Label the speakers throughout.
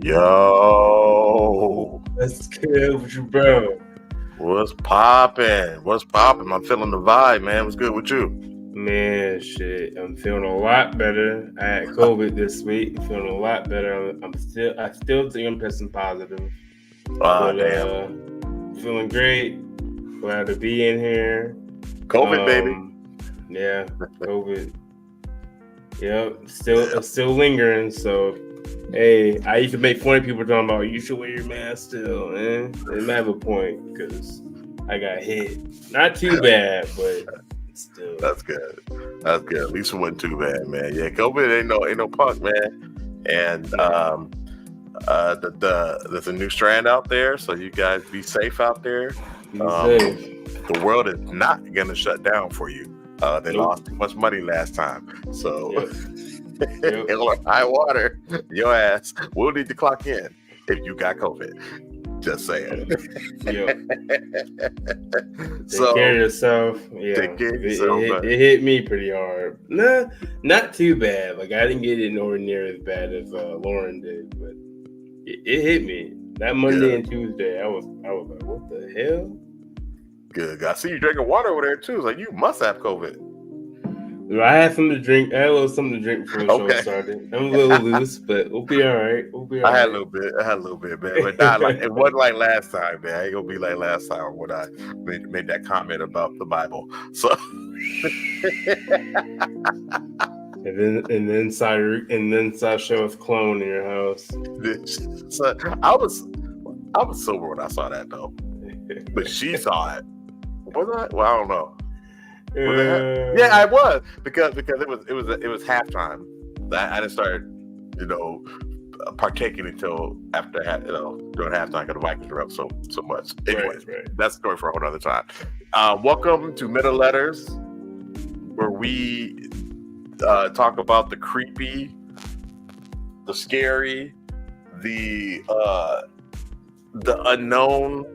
Speaker 1: Yo,
Speaker 2: That's good with you, bro.
Speaker 1: what's poppin'? What's poppin'? I'm feeling the vibe, man. What's good with you?
Speaker 2: Man, shit, I'm feeling a lot better. I had COVID this week. I'm feeling a lot better. I still think I'm testing positive.
Speaker 1: Damn.
Speaker 2: Feeling great. Glad to be in here.
Speaker 1: COVID, baby.
Speaker 2: Yeah, COVID. Yep, still lingering. So, hey, I used to make fun of people talking about you should wear your mask still, man. They might have a point because I got hit. Not too bad, but still.
Speaker 1: That's good. That's good. At least it wasn't too bad, man. Yeah, COVID ain't no punk, man. And there's a new strand out there, so you guys be safe out there.
Speaker 2: Be safe.
Speaker 1: The world is not gonna shut down for you. They lost too much money last time, so high water, your ass will need to clock in if you got COVID. Just saying.
Speaker 2: Take care of yourself. Yeah,
Speaker 1: take care of yourself,
Speaker 2: it hit me pretty hard. Nah, not too bad. Like I didn't get it nowhere near as bad as Lauren did, but it hit me. That Monday and Tuesday, I was like, what the hell?
Speaker 1: Good. I see you drinking water over there too. It's like you must have COVID.
Speaker 2: I had something to drink. I had a little something to drink before the show started. I'm a little loose, but we'll be all right.
Speaker 1: I had a little bit, man. But not like it wasn't like last time, man. It ain't gonna be like last time when I made that comment about the Bible. So
Speaker 2: and then inside show us clone in your house.
Speaker 1: So I was sober when I saw that though. But she saw it. Was I? Well, I don't know. Yeah, I was because it was halftime. I didn't start, partaking until after during halftime because the Vikings were up so much. Anyways, that's a story for a whole other time. Welcome to Middle Letters, where we talk about the creepy, the scary, the unknown.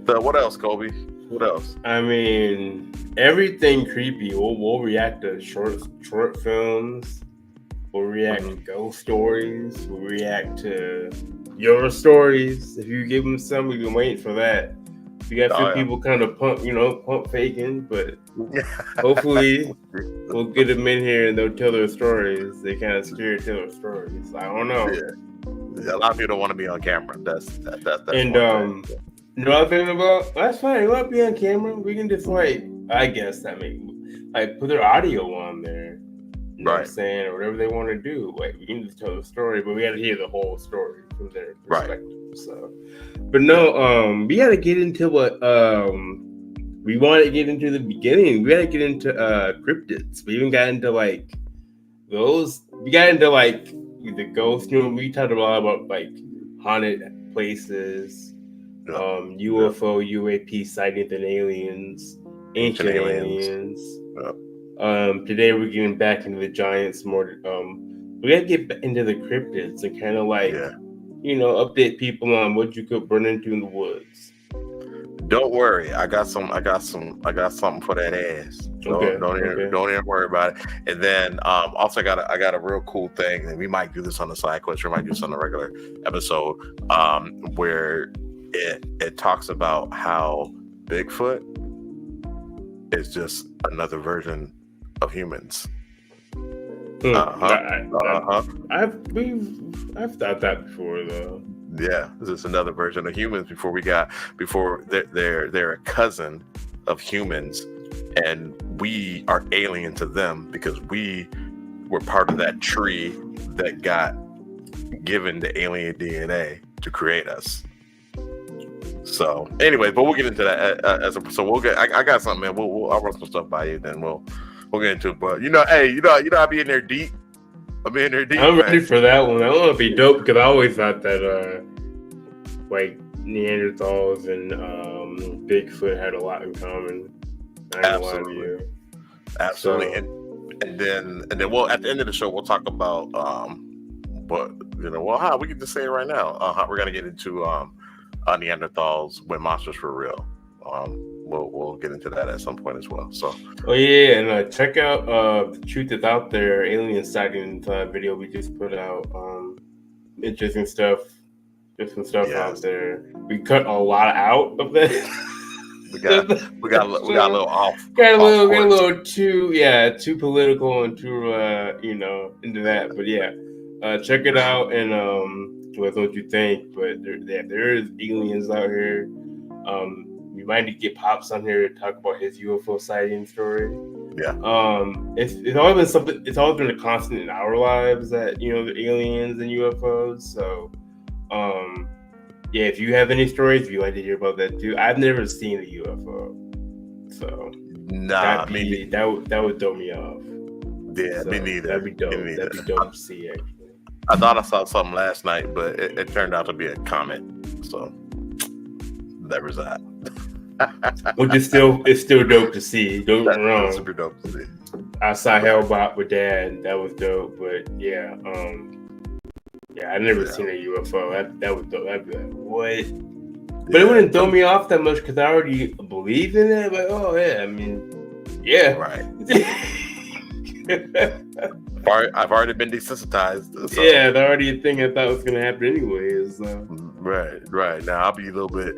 Speaker 1: What else, Kobe? What else?
Speaker 2: I mean, everything creepy. We'll react to short films. We'll react to ghost stories. We'll react to your stories. If you give them some, we've been waiting for that. We got a few people kind of pump faking, but hopefully we'll get them in here and they'll tell their stories. They kind of scared to tell their stories. I don't know.
Speaker 1: Yeah. A lot of people don't want to be on camera. That's
Speaker 2: and you know what I'm thinking about? That's fine. You want to be on camera? We can just I guess that put their audio on there. You know what I'm saying? Or whatever they want to do. We can just tell the story, but we got to hear the whole story from their perspective. Right. So, but no, we got to get into what we want to get into the beginning. We got to get into cryptids. We even got into those. We got into the ghost. We talked a lot about haunted places. UFO, UAP sightings and aliens, ancient aliens. Today we're getting back into the giants more. We gotta get into the cryptids and kind of update people on what you could run into in the woods.
Speaker 1: Don't worry, I got something for that ass. Don't even worry about it. And then also I got a real cool thing, and we might do this on the side quest, we might do this on a regular episode, where it talks about how Bigfoot is just another version of humans.
Speaker 2: I've thought that before though.
Speaker 1: Yeah, this is another version of humans before they're a cousin of humans, and we are alien to them because we were part of that tree that got given the alien DNA to create us. So, anyway, but we'll get into that I got something, man. I'll run some stuff by you, then we'll get into it. But I'll be in there deep. I'm in there deep.
Speaker 2: I'm ready for that one. I want to be dope because I always thought that Neanderthals and Bigfoot had a lot in common.
Speaker 1: Absolutely. So, and then we'll at the end of the show we'll talk about we can just say it right now. How we're gonna get into Neanderthals when monsters were real. We'll get into that at some point as well. So
Speaker 2: and check out The Truth Is Out There alien sighting video we just put out. interesting stuff. There's some stuff out there. We cut a lot out of that.
Speaker 1: we got a little off.
Speaker 2: Got a little too political and too into that. But yeah, check it out and what you think. But there is aliens out here. We might need to get Pops on here to talk about his UFO sighting story.
Speaker 1: Yeah.
Speaker 2: It's always been something. It's always been a constant in our lives that the aliens and UFOs. So, yeah. If you have any stories, if you like to hear about that too, I've never seen a UFO. So, that would throw me off.
Speaker 1: Yeah, me neither.
Speaker 2: That'd be dope. That'd be dope to see. Actually,
Speaker 1: I thought I saw something last night, but it turned out to be a comet. So, there was that.
Speaker 2: Which is it's still dope to see. Don't get me wrong.
Speaker 1: Super dope to see.
Speaker 2: I saw Hellbot with Dad. That was dope. But yeah, I never seen a UFO. That was dope. I'd be like, what? But it wouldn't throw me off that much because I already believed in it. But I mean, yeah,
Speaker 1: right. I've already been desensitized. So.
Speaker 2: Yeah, it's already a thing I thought was gonna happen anyways. So.
Speaker 1: Right. Now I'll be a little bit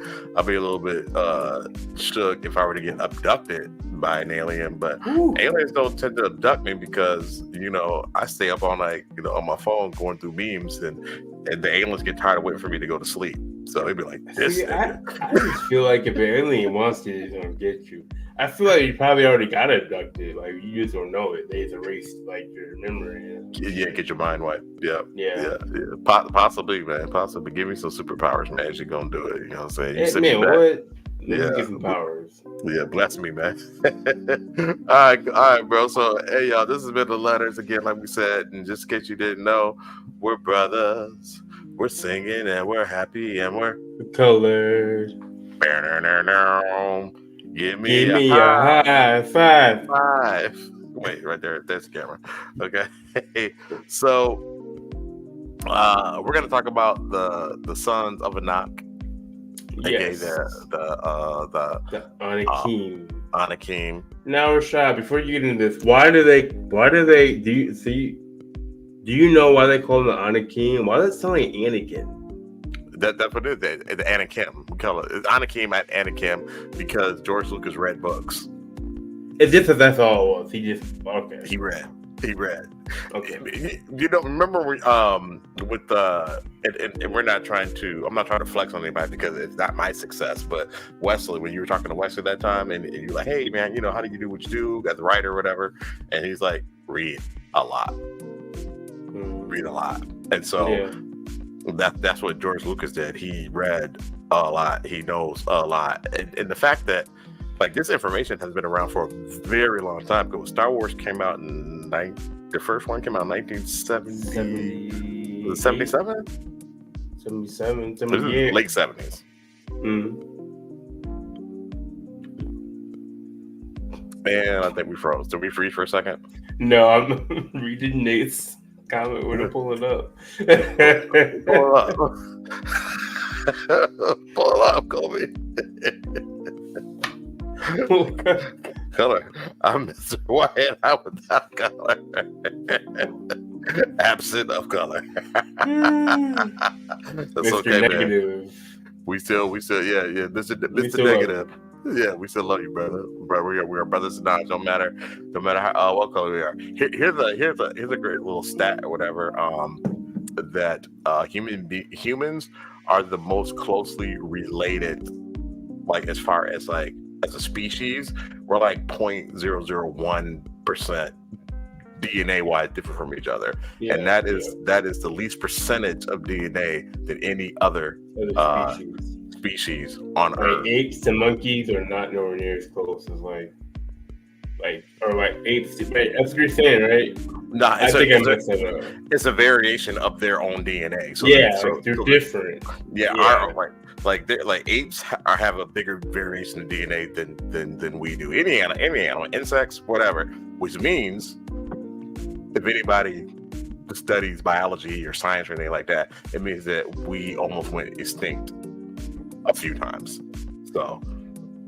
Speaker 1: shook if I were to get abducted by an alien. But aliens don't tend to abduct me because I stay up all night on my phone going through memes, and the aliens get tired of waiting for me to go to sleep. So they'd be like, "This."
Speaker 2: I just feel like if an alien wants to, he's gonna get you. I feel like you probably already got abducted. Like you just don't know it. They just erased your memory.
Speaker 1: Yeah, get your mind wiped. Yeah. Possibly, man. Possibly. Give me some superpowers, man. You're gonna do it. You know what I'm saying?
Speaker 2: Man, what? Get some powers.
Speaker 1: Yeah, bless me, man. All right, bro. So, hey, y'all, this has been the Letters again, like we said. And just in case you didn't know, we're brothers. We're singing and we're happy and we're
Speaker 2: colored.
Speaker 1: Give me a high five. Wait, right there. There's the camera. Okay. So, we're gonna talk about the Sons of Anak.
Speaker 2: Yes.
Speaker 1: The
Speaker 2: Anakim.
Speaker 1: Anakim.
Speaker 2: Now, Rashad, before you get into this, why do they do you know why they call them the Anakim? Why does it sound like Anakin?
Speaker 1: That's what it is. The Anakim. We call it Anakim at Anakim because George Lucas read books.
Speaker 2: It's just that that's all it was. He read.
Speaker 1: Okay. Remember with and we're not trying to. I'm not trying to flex on anybody because it's not my success. But Wesley, when you were talking to Wesley that time, and you're like, "Hey, man, how do you do what you do as a writer or whatever?" And he's like, "Read a lot, and so that's what George Lucas did. He read a lot. He knows a lot, and the fact that this information has been around for a very long time. Because Star Wars came out in the first one came out in 1970. Was it 77?
Speaker 2: 77,
Speaker 1: late 70s. Man, I think we froze. Did we freeze for a second?
Speaker 2: No, I'm reading Nate's comment when I pull it up.
Speaker 1: Pull it up, Kobe. Color. I'm Mr. White. I'm without color. Absent of color. That's
Speaker 2: Mr.
Speaker 1: okay,
Speaker 2: Negative.
Speaker 1: man. We still, yeah. Mr. Negative. Yeah, we still love you, brother. We are brothers in arms. No matter how what color we are. Here's a great little stat or whatever. That humans are the most closely related, as far as as a species, we're 0.001% DNA wise different from each other, and that is the least percentage of DNA than any other species on Earth.
Speaker 2: Apes and monkeys are not nowhere near as close as apes. Right? That's what you're saying, right?
Speaker 1: No,
Speaker 2: I think I messed that up.
Speaker 1: It's a variation of their own DNA. So
Speaker 2: they're different.
Speaker 1: Apes have a bigger variation of DNA than we do. Any animal, insects, whatever. Which means, if anybody studies biology or science or anything like that, it means that we almost went extinct a few times. So,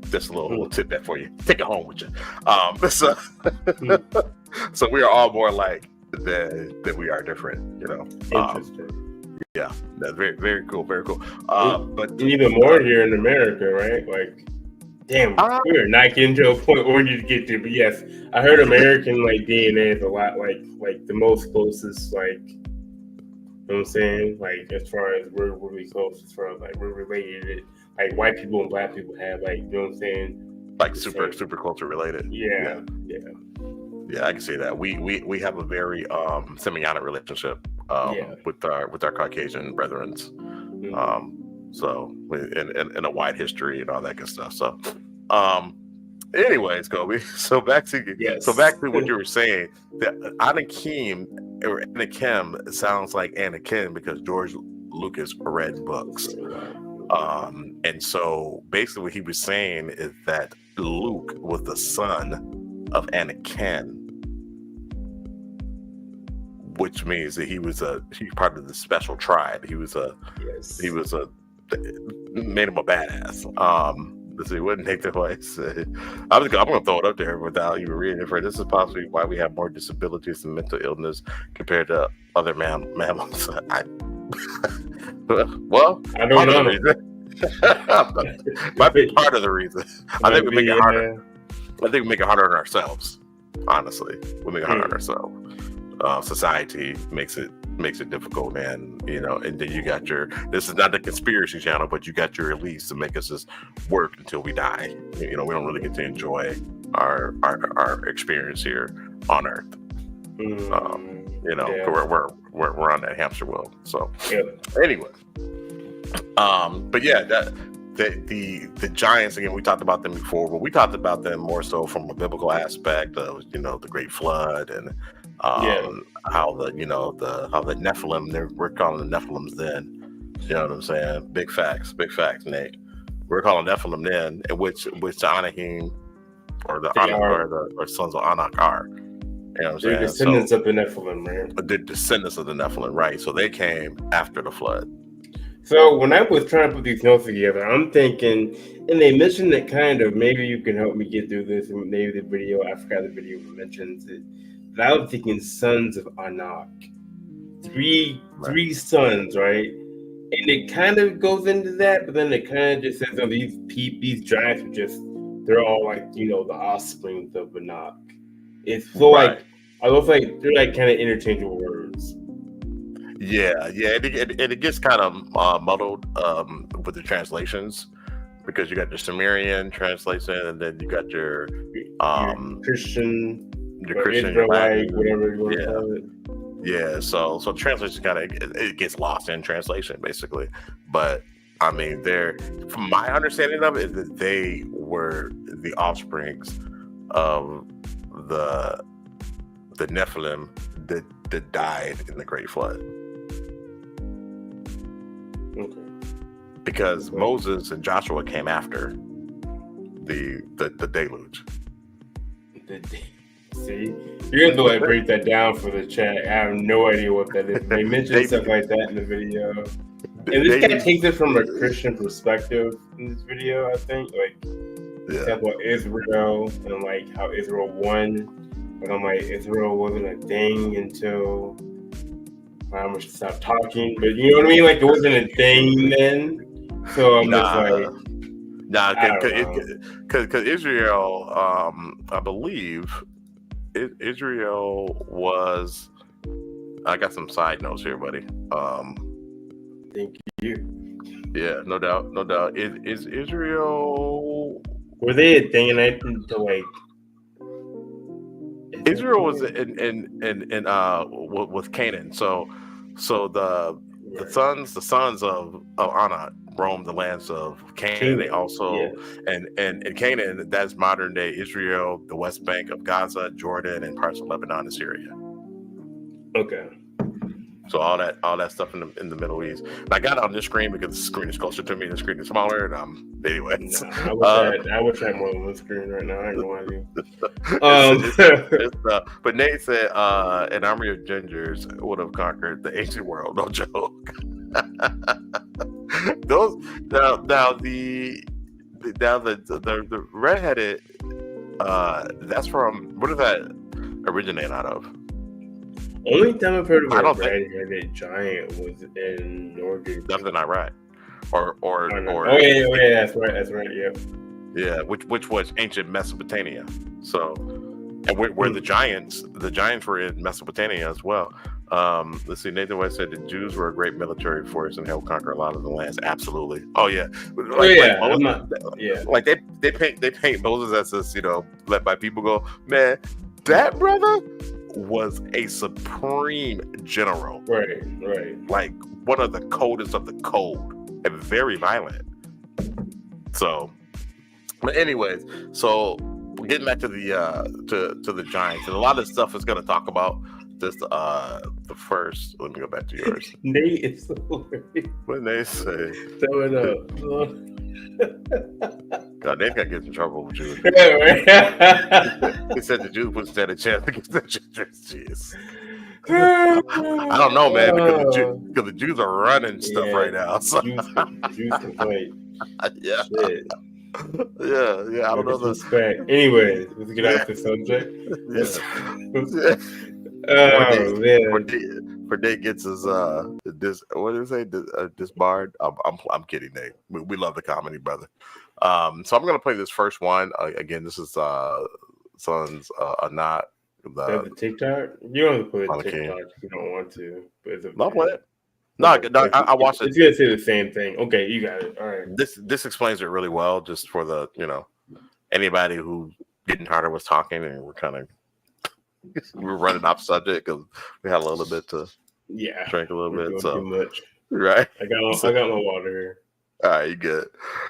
Speaker 1: just a little tidbit for you. Take it home with you. So we are all more alike than we are different.
Speaker 2: Interesting.
Speaker 1: Yeah, that's very, very cool, very cool. But
Speaker 2: even more here in America, right? Like, damn, we're not getting to a point where we need to get to. But yes, I heard American like DNA is a lot like the most closest, like, you know what I'm saying? Like, as far as we're really close, as far as like we're related, like white people and black people have, like, you know what I'm saying?
Speaker 1: Like super culture related.
Speaker 2: Yeah.
Speaker 1: Yeah, I can see that. We have a very symbiotic relationship with our Caucasian brethren. So in a wide history and all that good stuff. So anyways, Kobe. So back to what you were saying. That Anakim or Anakim sounds like Anakin because George Lucas read books. And so basically what he was saying is that Luke was the son of Anakin, which means that he's part of the special tribe. He made him a badass. Let's see, what Nathan White said. I'm gonna throw it up there without even reading it. For this is possibly why we have more disabilities and mental illness compared to other mammals. Well,
Speaker 2: I don't know.
Speaker 1: Might be part of the reason. I think we make it harder. I think we make it harder on ourselves. Honestly, we make it harder on ourselves. Society makes it difficult, and and then you got this is not the conspiracy channel, but you got your elites to make us just work until we die. We don't really get to enjoy our experience here on Earth. We're on that hamster wheel. So anyway, but yeah, the giants, again, we talked about them before, but we talked about them more so from a biblical aspect of the Great Flood and how the Nephilim, we're calling the Nephilims then. You know what I'm saying? Big facts, Nate. We're calling Nephilim then, which the Anahim or the Sons of Anak are. You know what I'm saying?
Speaker 2: They're descendants of the Nephilim, man.
Speaker 1: The descendants of the Nephilim, right? So they came after the flood.
Speaker 2: So when I was trying to put these notes together, I'm thinking, and they mentioned it kind of, maybe you can help me get through this, and maybe the video, I forgot the video mentions it, but I was thinking Sons of Anak. Three sons, right? And it kind of goes into that, but then it kind of just says, oh, these giants are just, they're all like, the offspring of Anak. It's so like, I look like they're like kind of interchangeable words.
Speaker 1: Yeah, it gets kind of muddled with the translations because you got your Sumerian translation and then you got your
Speaker 2: Christian,
Speaker 1: Israelite,
Speaker 2: whatever you want to call it.
Speaker 1: Yeah, so translation kind of it gets lost in translation basically, but I mean, from my understanding of it, is that they were the offsprings of the Nephilim that died in the Great Flood.
Speaker 2: Okay.
Speaker 1: Because Moses and Joshua came after the deluge.
Speaker 2: See, you're gonna like break that down for the chat. I have no idea what that is. They mentioned stuff like that in the video, and this guy takes it from a Christian perspective in this video. I think talk about Israel and like how Israel won, but I'm like Israel wasn't a thing until I must stop talking. But you know what I mean? Like it wasn't a thing then. So I'm just like,
Speaker 1: because Israel, I believe. Israel was. I got some side notes here, buddy.
Speaker 2: Thank you.
Speaker 1: Yeah, no doubt. Is Israel?
Speaker 2: Were they a thing? And I didn't like.
Speaker 1: Israel was in with Canaan. So the sons of Anak roamed the lands of Canaan. They also and Canaan, that's modern day Israel, the West Bank of Gaza, Jordan, and parts of Lebanon and Syria.
Speaker 2: Okay.
Speaker 1: So all that stuff in the Middle East. And I got it on this screen because the screen is closer to me, the screen is smaller. And anyway,
Speaker 2: I wish I had more than one screen right now. I ain't gonna lie.
Speaker 1: But Nate said an army of gingers would have conquered the ancient world. No joke. Those now the redheaded. That's from, where did that originate out of?
Speaker 2: Only time I've heard of
Speaker 1: I
Speaker 2: a
Speaker 1: don't think
Speaker 2: red-headed giant was in northern.
Speaker 1: definitely not right. Or
Speaker 2: Oh yeah, that's right. Yep.
Speaker 1: yeah, which was ancient Mesopotamia. So, and where the giants were in Mesopotamia as well. Let's see. Nathan West said the Jews were a great military force and helped conquer a lot of the lands. Absolutely. Oh yeah. Like they paint Moses as this, let my people go. Man, that brother was a supreme general.
Speaker 2: Right.
Speaker 1: Like one of the coldest of the cold and very violent. So, but anyways, so getting back to the to the Giants, and a lot of stuff is going to talk about just the first. Let me go back to yours.
Speaker 2: Nate is so worried.
Speaker 1: When they say,
Speaker 2: "Throw it up."
Speaker 1: God, they've got to get in trouble with Jews. He said the Jews wouldn't stand a chance against the Jews. I don't know, man, because the Jews are running stuff right now. So.
Speaker 2: Jews can fight.
Speaker 1: Yeah.
Speaker 2: Shit.
Speaker 1: Yeah. I don't know.
Speaker 2: Anyways, let's get off the subject.
Speaker 1: For Nate gets his disbarred. I'm kidding, Nate. We love the comedy, brother. So I'm gonna play this first one again. This is Sons of Anak.
Speaker 2: The TikTok. You don't have to play the TikTok if you don't want to. But
Speaker 1: no, play it. No, I watched it.
Speaker 2: It's gonna say the same thing. Okay, you got it. All right.
Speaker 1: This explains it really well, just for the anybody who getting tired of us talking, and we're running off subject because we had a little bit to drink a little bit. So
Speaker 2: too much.
Speaker 1: Right.
Speaker 2: I got my water here.
Speaker 1: All right, you good.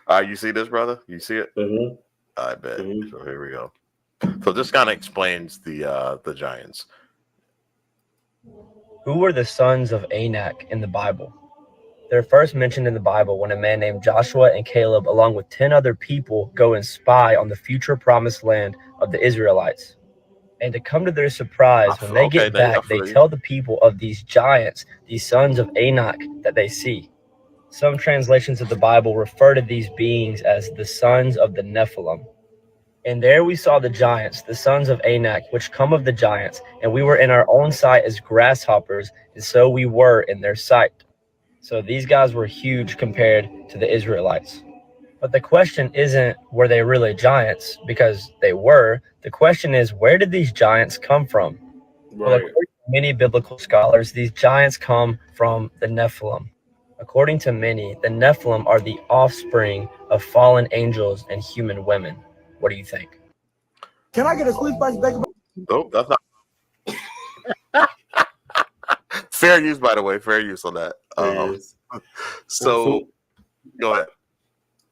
Speaker 1: You see this, brother? You see it?
Speaker 2: Mm-hmm.
Speaker 1: I bet. Mm-hmm. So here we go. So this kind of explains the Giants.
Speaker 3: Who were the sons of Anak in the Bible? They're first mentioned in the Bible when a man named Joshua and Caleb, along with 10 other people, go and spy on the future promised land of the Israelites. And to come to their surprise, when they get back, they tell the people of these giants, these sons of Anak, that they see. Some translations of the Bible refer to these beings as the sons of the Nephilim. And there we saw the giants, the sons of Anak, which come of the giants, and we were in our own sight as grasshoppers, and so we were in their sight. So these guys were huge compared to the Israelites. But the question isn't, were they really giants? Because they were. The question is, where did these giants come from? Right. Well, according to many biblical scholars, these giants come from the Nephilim. According to many, the Nephilim are the offspring of fallen angels and human women. What do you think?
Speaker 4: Can I get a quick spicy bacon?
Speaker 1: Nope, that's not. Fair use, by the way. Fair use on that. So, go ahead.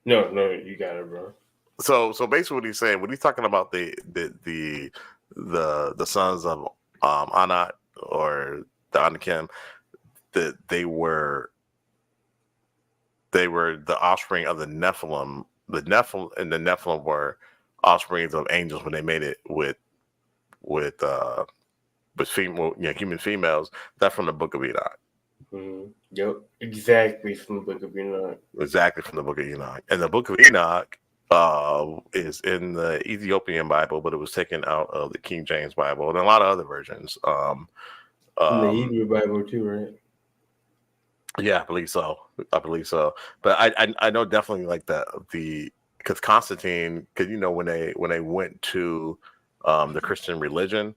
Speaker 2: No, you got it, bro.
Speaker 1: So basically, what he's saying, when he's talking about the sons of Anak or the Anakim, that they were the offspring of the Nephilim. The Nephilim were offsprings of angels when they made it with female, human females. That's from the Book of Enoch.
Speaker 2: Mm-hmm. Yep, exactly from the Book of Enoch.
Speaker 1: Exactly from the Book of Enoch. And the Book of Enoch is in the Ethiopian Bible, but it was taken out of the King James Bible and a lot of other versions.
Speaker 2: In the Hebrew Bible too, right?
Speaker 1: Yeah, I believe so. But I know definitely like because Constantine, because when they went to the Christian religion,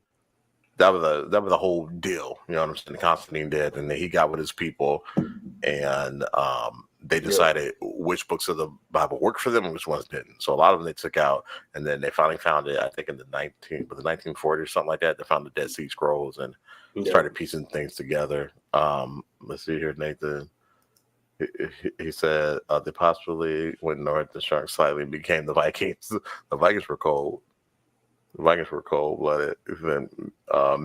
Speaker 1: that was the whole deal. You know what I'm saying? Constantine did, and then he got with his people, and they decided which books of the Bible worked for them and which ones didn't. So a lot of them they took out, and then they finally found it. I think in the 1940s or something like that. They found the Dead Sea Scrolls and started piecing things together. Let's see here, Nathan. He said they possibly went north. The sharks slightly became the Vikings. The Vikings were cold. The Vikings were cold-blooded, then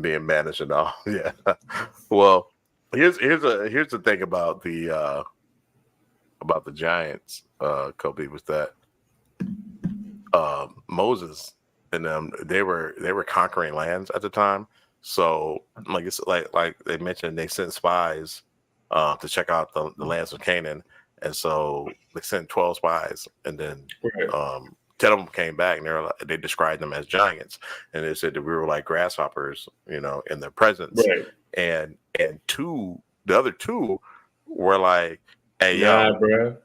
Speaker 1: being managed and all. Yeah. Well, here's the thing about the Giants, Kobe, was that Moses and them they were conquering lands at the time. So like they mentioned, they sent spies to check out the lands of Canaan, and so they sent 12 spies, and then 10 of them came back, and they described them as giants, and they said that we were like grasshoppers, in their presence.
Speaker 2: Right.
Speaker 1: and the other two were like, "Hey,
Speaker 2: Nah,
Speaker 1: yo,
Speaker 2: bro.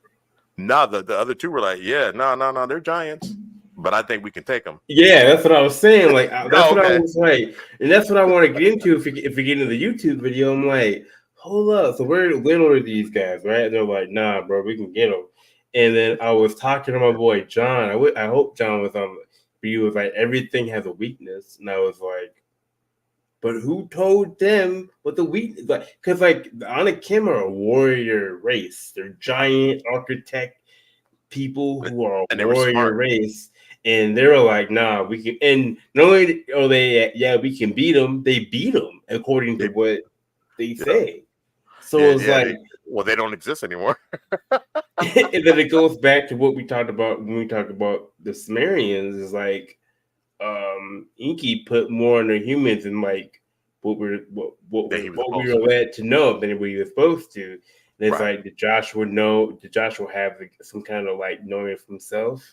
Speaker 1: nah." The other two were like, "Yeah, no, they're giants, but I think we can take them."
Speaker 2: Yeah, that's what I was saying. Like, that's
Speaker 1: Oh,
Speaker 2: what I
Speaker 1: okay.
Speaker 2: was like, and that's what I want to get into. If we get into the YouTube video, I'm like, hold up. So where little are these guys, right? And they're like, nah, bro, we can get them. And then I was talking to my boy John. I hope John was on. But he was like, everything has a weakness, and I was like, but who told them what the weakness? Like, because like the Anakim are a warrior race. They're giant architect people who are a
Speaker 1: And they were
Speaker 2: warrior
Speaker 1: smart.
Speaker 2: race, and they were like, "Nah, we can." And not only are they, yeah, we can beat them. They beat them according to
Speaker 1: They,
Speaker 2: what they
Speaker 1: yeah,
Speaker 2: say. So it's like,
Speaker 1: they don't exist anymore.
Speaker 2: and then it goes back to what we talked about when we talked about the Sumerians. Is like, Inky put more on the humans than like
Speaker 1: That he was
Speaker 2: what we
Speaker 1: supposed
Speaker 2: were
Speaker 1: to.
Speaker 2: led to know than we were supposed to. And it's
Speaker 1: Right.
Speaker 2: like, did Joshua know? Did Joshua have like, some kind of like knowing of himself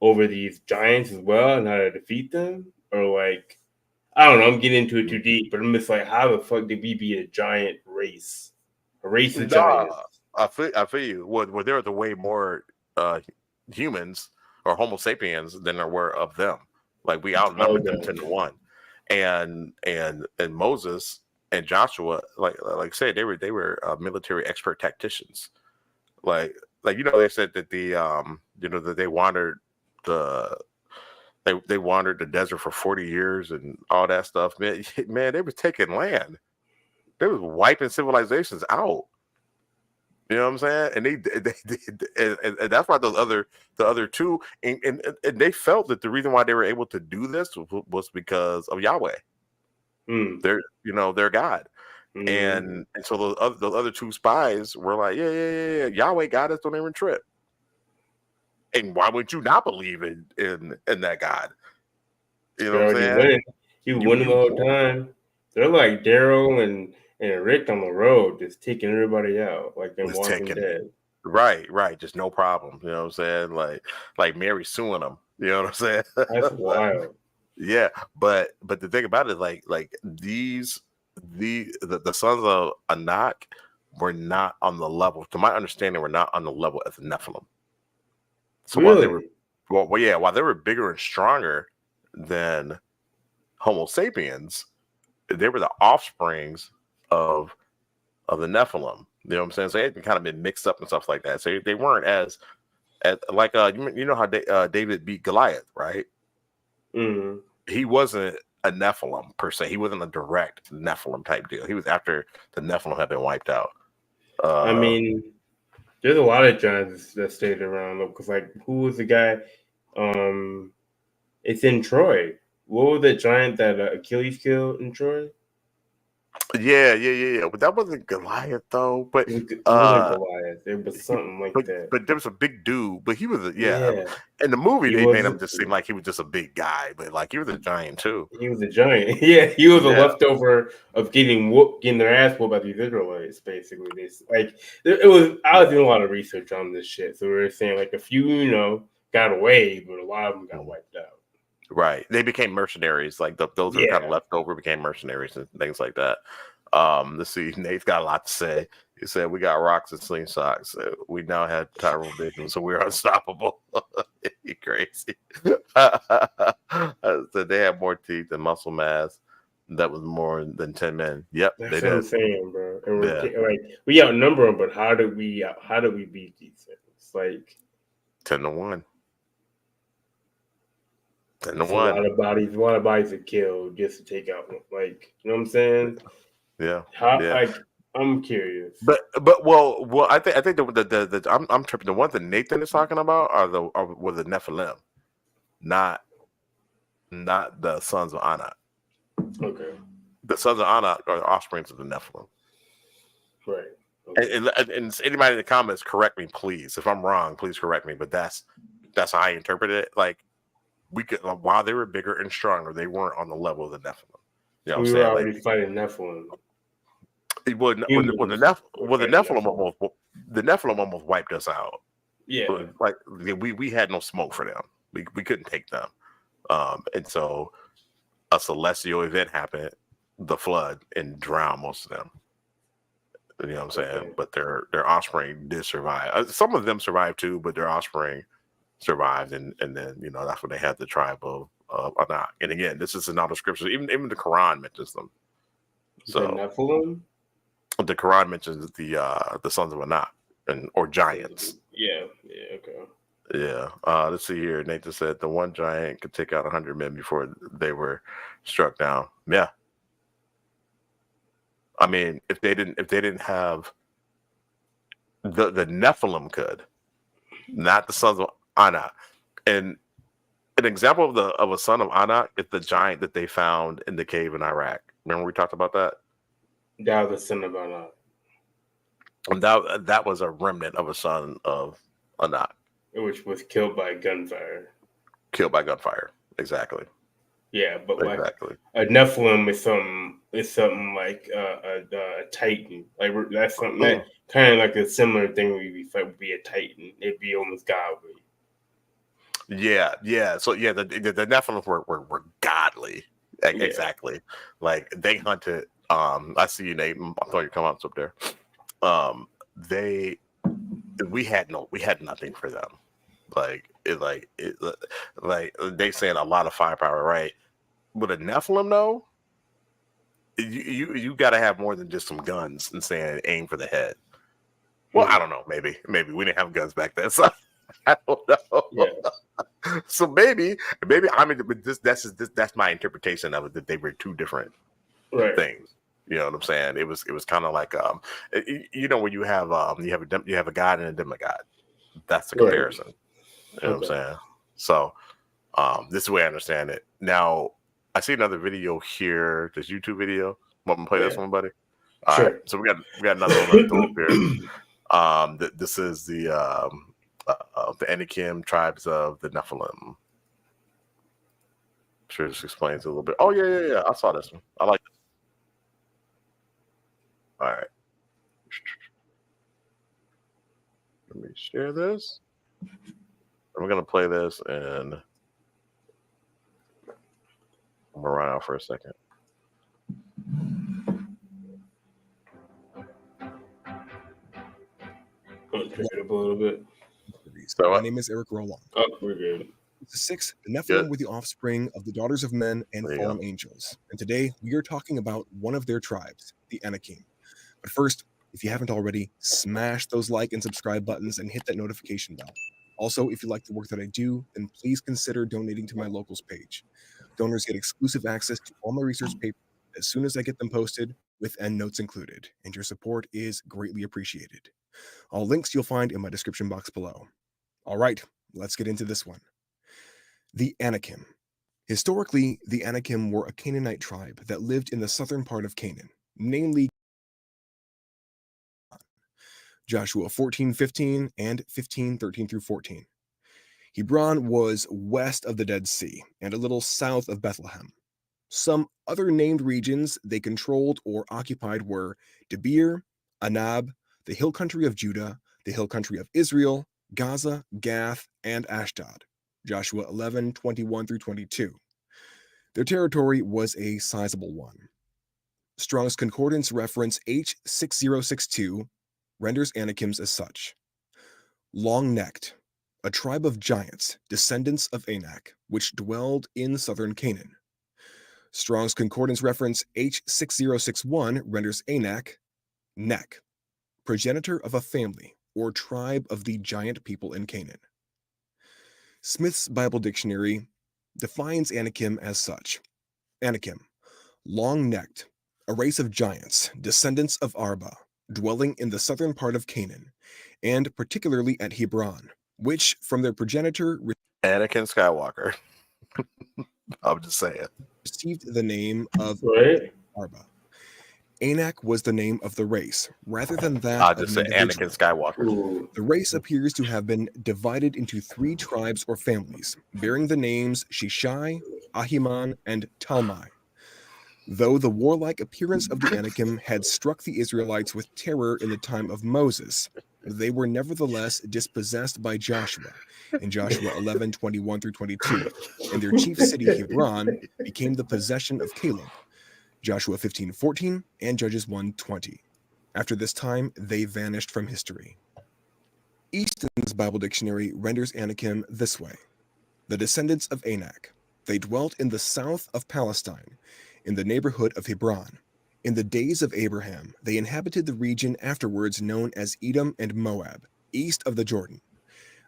Speaker 2: over these giants as well and how to defeat them? Or like, I don't know, I'm getting into it too deep, but I'm just like, how the fuck did we be a giant race? A race of
Speaker 1: Nah,
Speaker 2: giants.
Speaker 1: I feel you. Well, there was way more humans or Homo sapiens than there were of them. Like we outnumbered them
Speaker 2: Okay.
Speaker 1: 10-1, and Moses and Joshua, like I said, they were military expert tacticians. Like they said that that they wandered the they wandered the desert for 40 years and all that stuff. Man, they was taking land. They was wiping civilizations out. You know what I'm saying? And and that's why the other two, and they felt that the reason why they were able to do this was because of Yahweh.
Speaker 2: Mm.
Speaker 1: Their God.
Speaker 2: Mm.
Speaker 1: And so the other two spies were like, yeah, Yahweh got us on every trip. And why would you not believe in that God? You know
Speaker 2: They're
Speaker 1: what I'm
Speaker 2: already
Speaker 1: saying?
Speaker 2: winning. He was winning the whole time. They're like Daryl and Rick on the road, just taking everybody out, like in
Speaker 1: Was
Speaker 2: Walking
Speaker 1: taking
Speaker 2: Dead.
Speaker 1: right, just no problem. You know what I'm saying? Like Mary suing them. You know what I'm saying?
Speaker 2: That's wild.
Speaker 1: Yeah, but the thing about it, like the sons of Anak were not on the level. To my understanding, were not on the level as the Nephilim. So while they were,
Speaker 2: Really?
Speaker 1: while they were bigger and stronger than Homo sapiens, they were the offsprings of the Nephilim. You know what I'm saying? So they had kind of been mixed up and stuff like that. So they weren't as like you know how David beat Goliath, right?
Speaker 2: Mm.
Speaker 1: He wasn't a Nephilim per se. He wasn't a direct Nephilim type deal. He was after the Nephilim had been wiped out.
Speaker 2: I mean, there's a lot of giants that stayed around because, like, who was the guy? It's in Troy. What was the giant that Achilles killed in Troy?
Speaker 1: Yeah. But that wasn't Goliath though. But
Speaker 2: It wasn't Goliath. It was something like that.
Speaker 1: but there was a big dude. But he was
Speaker 2: Yeah,
Speaker 1: In the movie,
Speaker 2: he
Speaker 1: they made him
Speaker 2: was.
Speaker 1: just seem like he was just a big guy, but like he was a giant too.
Speaker 2: He was a giant. Yeah, he was a
Speaker 1: Yeah.
Speaker 2: leftover of getting their ass whooped by these Israelites. Basically, it was. I was doing a lot of research on this shit, so we were saying like a few, got away, but a lot of them got wiped out.
Speaker 1: Right. They became mercenaries. Like those who were kind of left over became mercenaries and things like that. Let's see. Nate's got a lot to say. He said, "We got rocks and slingshots. We now had Tyrone Vision, so we're unstoppable." You crazy. So they had more teeth and muscle mass. That was more than 10 men. Yep,
Speaker 2: That's
Speaker 1: they
Speaker 2: what I'm
Speaker 1: did.
Speaker 2: saying, bro. And we're like, we outnumber them, but how do we beat these things? Like
Speaker 1: 10-1. 10 to
Speaker 2: it's
Speaker 1: 1.
Speaker 2: a lot of bodies are killed just to take out. Like, you know what I'm saying?
Speaker 1: Yeah.
Speaker 2: How?
Speaker 1: Yeah.
Speaker 2: Like, I'm curious.
Speaker 1: But I think I'm tripping. The ones that Nathan is talking about were the Nephilim, not the sons of Anak.
Speaker 2: Okay.
Speaker 1: The sons of Anak are the offsprings of the Nephilim.
Speaker 2: Right. Okay.
Speaker 1: And anybody in the comments, correct me, please. If I'm wrong, please correct me. But that's how I interpret it. Like we could, while they were bigger and stronger, they weren't on the level of the Nephilim. You know what I'm
Speaker 2: We
Speaker 1: saying?
Speaker 2: were already fighting Nephilim.
Speaker 1: The Nephilim almost wiped us out.
Speaker 2: Yeah.
Speaker 1: Like we had no smoke for them. We couldn't take them. And so a celestial event happened the flood and drown most of them. You know what I'm saying?
Speaker 2: Okay.
Speaker 1: But their offspring did survive. Some of them survived too, but their offspring survived, and then that's when they had the tribe of Anak. And again, this is in all the scriptures. Even the Quran mentions them. So
Speaker 2: The Nephilim?
Speaker 1: the Quran mentions the sons of Anak or giants.
Speaker 2: Yeah, okay.
Speaker 1: Yeah. Let's see here. Nathan said the one giant could take out 100 men before they were struck down. Yeah. I mean, if they didn't have the Nephilim could, not the sons of Anak. And an example of a son of Anak is the giant that they found in the cave in Iraq. Remember we talked about that?
Speaker 2: That was the son of Anak.
Speaker 1: And that was a remnant of a son of Anak.
Speaker 2: Which was killed by gunfire.
Speaker 1: Killed by gunfire. Exactly.
Speaker 2: Yeah, but
Speaker 1: exactly.
Speaker 2: Like a Nephilim is something like a Titan. Like that's something that kind of like a similar thing would be a Titan. It'd be almost godly.
Speaker 1: Yeah. So the Nephilim were godly. Exactly. Yeah. Like they hunted. I see you, Nate. I thought you come up there. We had nothing for them. Like they saying a lot of firepower, right? With a Nephilim, though, you got to have more than just some guns and saying aim for the head. Well, I don't know. Maybe we didn't have guns back then, so I don't know. Yeah. So maybe I mean, that's my interpretation of it, that they were two different things. You know what I'm saying? It was kind of like when you have a god and a demigod. That's the comparison. Right. You know what I'm saying? So this is the way I understand it. Now I see another video here. This YouTube video. Want me to play this one, buddy? All right. So we got another one here. This is the Anakim tribes of the Nephilim. I'm sure this explains it a little bit. Oh yeah. I saw this one. I like this. All right. Let me share this. And we're gonna play this, and I'm gonna run out for a second.
Speaker 2: Pick it up a little bit.
Speaker 5: So, my name is Eric Roland.
Speaker 2: Oh, we're good.
Speaker 5: The 6, the Nephilim were the offspring of the daughters of men and fallen angels. And today we are talking about one of their tribes, the Anakim. But first, if you haven't already, smash those like and subscribe buttons and hit that notification bell. Also, if you like the work that I do, then please consider donating to my locals page. Donors get exclusive access to all my research papers as soon as I get them posted, with endnotes included, and your support is greatly appreciated. All links you'll find in my description box below. All right, let's get into this one. The Anakim. Historically, the Anakim were a Canaanite tribe that lived in the southern part of Canaan, namely Joshua 14:15 and 15:13 through 14. Hebron was west of the Dead Sea and a little south of Bethlehem. Some other named regions they controlled or occupied were Debir, Anab, the hill country of Judah, the hill country of Israel, Gaza, Gath, and Ashdod. Joshua 11:21 through 22. Their territory was a sizable one. Strong's Concordance reference H6062 renders Anakims as such. Long-necked, a tribe of giants, descendants of Anak, which dwelled in southern Canaan. Strong's Concordance reference H6061 renders Anak, neck, progenitor of a family or tribe of the giant people in Canaan. Smith's Bible Dictionary defines Anakim as such. Anakim, long-necked, a race of giants, descendants of Arba, dwelling in the southern part of Canaan, and particularly at Hebron, which from their progenitor
Speaker 1: Anakin Skywalker. I'm just saying.
Speaker 5: Received the name of Arba. Anak was the name of the race, rather than that
Speaker 1: I'll just say Anakin Skywalker.
Speaker 2: Ooh.
Speaker 5: The race appears to have been divided into 3 tribes or families, bearing the names Shishai, Ahiman, and Talmai. Though the warlike appearance of the Anakim had struck the Israelites with terror in the time of Moses, they were nevertheless dispossessed by Joshua in Joshua 11:21 through 22, and their chief city Hebron became the possession of Caleb. Joshua 15:14, and Judges 1:20. After this time, they vanished from history. Easton's Bible Dictionary renders Anakim this way: the descendants of Anak. They dwelt in the south of Palestine, in the neighborhood of Hebron. In the days of Abraham, they inhabited the region afterwards known as Edom and Moab, east of the Jordan.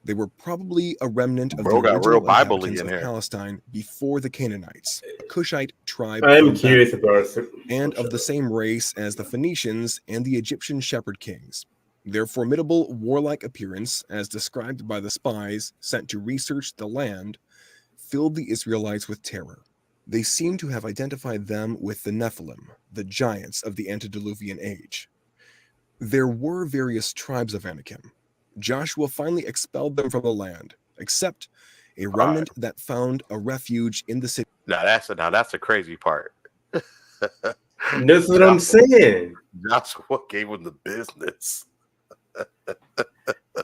Speaker 5: They were probably a remnant of
Speaker 1: Bro
Speaker 5: the
Speaker 1: got real
Speaker 5: original
Speaker 1: Bible-y
Speaker 5: inhabitants
Speaker 1: in
Speaker 5: of
Speaker 1: here.
Speaker 5: Palestine before the Canaanites, a Cushite tribe
Speaker 2: I'm
Speaker 5: from
Speaker 2: curious
Speaker 5: Babylon,
Speaker 2: about
Speaker 5: and of the same race as the Phoenicians and the Egyptian shepherd kings. Their formidable warlike appearance, as described by the spies sent to research the land, filled the Israelites with terror. They seem to have identified them with the Nephilim, the giants of the antediluvian age. There were various tribes of Anakim. Joshua finally expelled them from the land, except a remnant that found a refuge in the city.
Speaker 1: Now that's the crazy part.
Speaker 2: That's what I'm saying.
Speaker 1: Joshua gave him the business.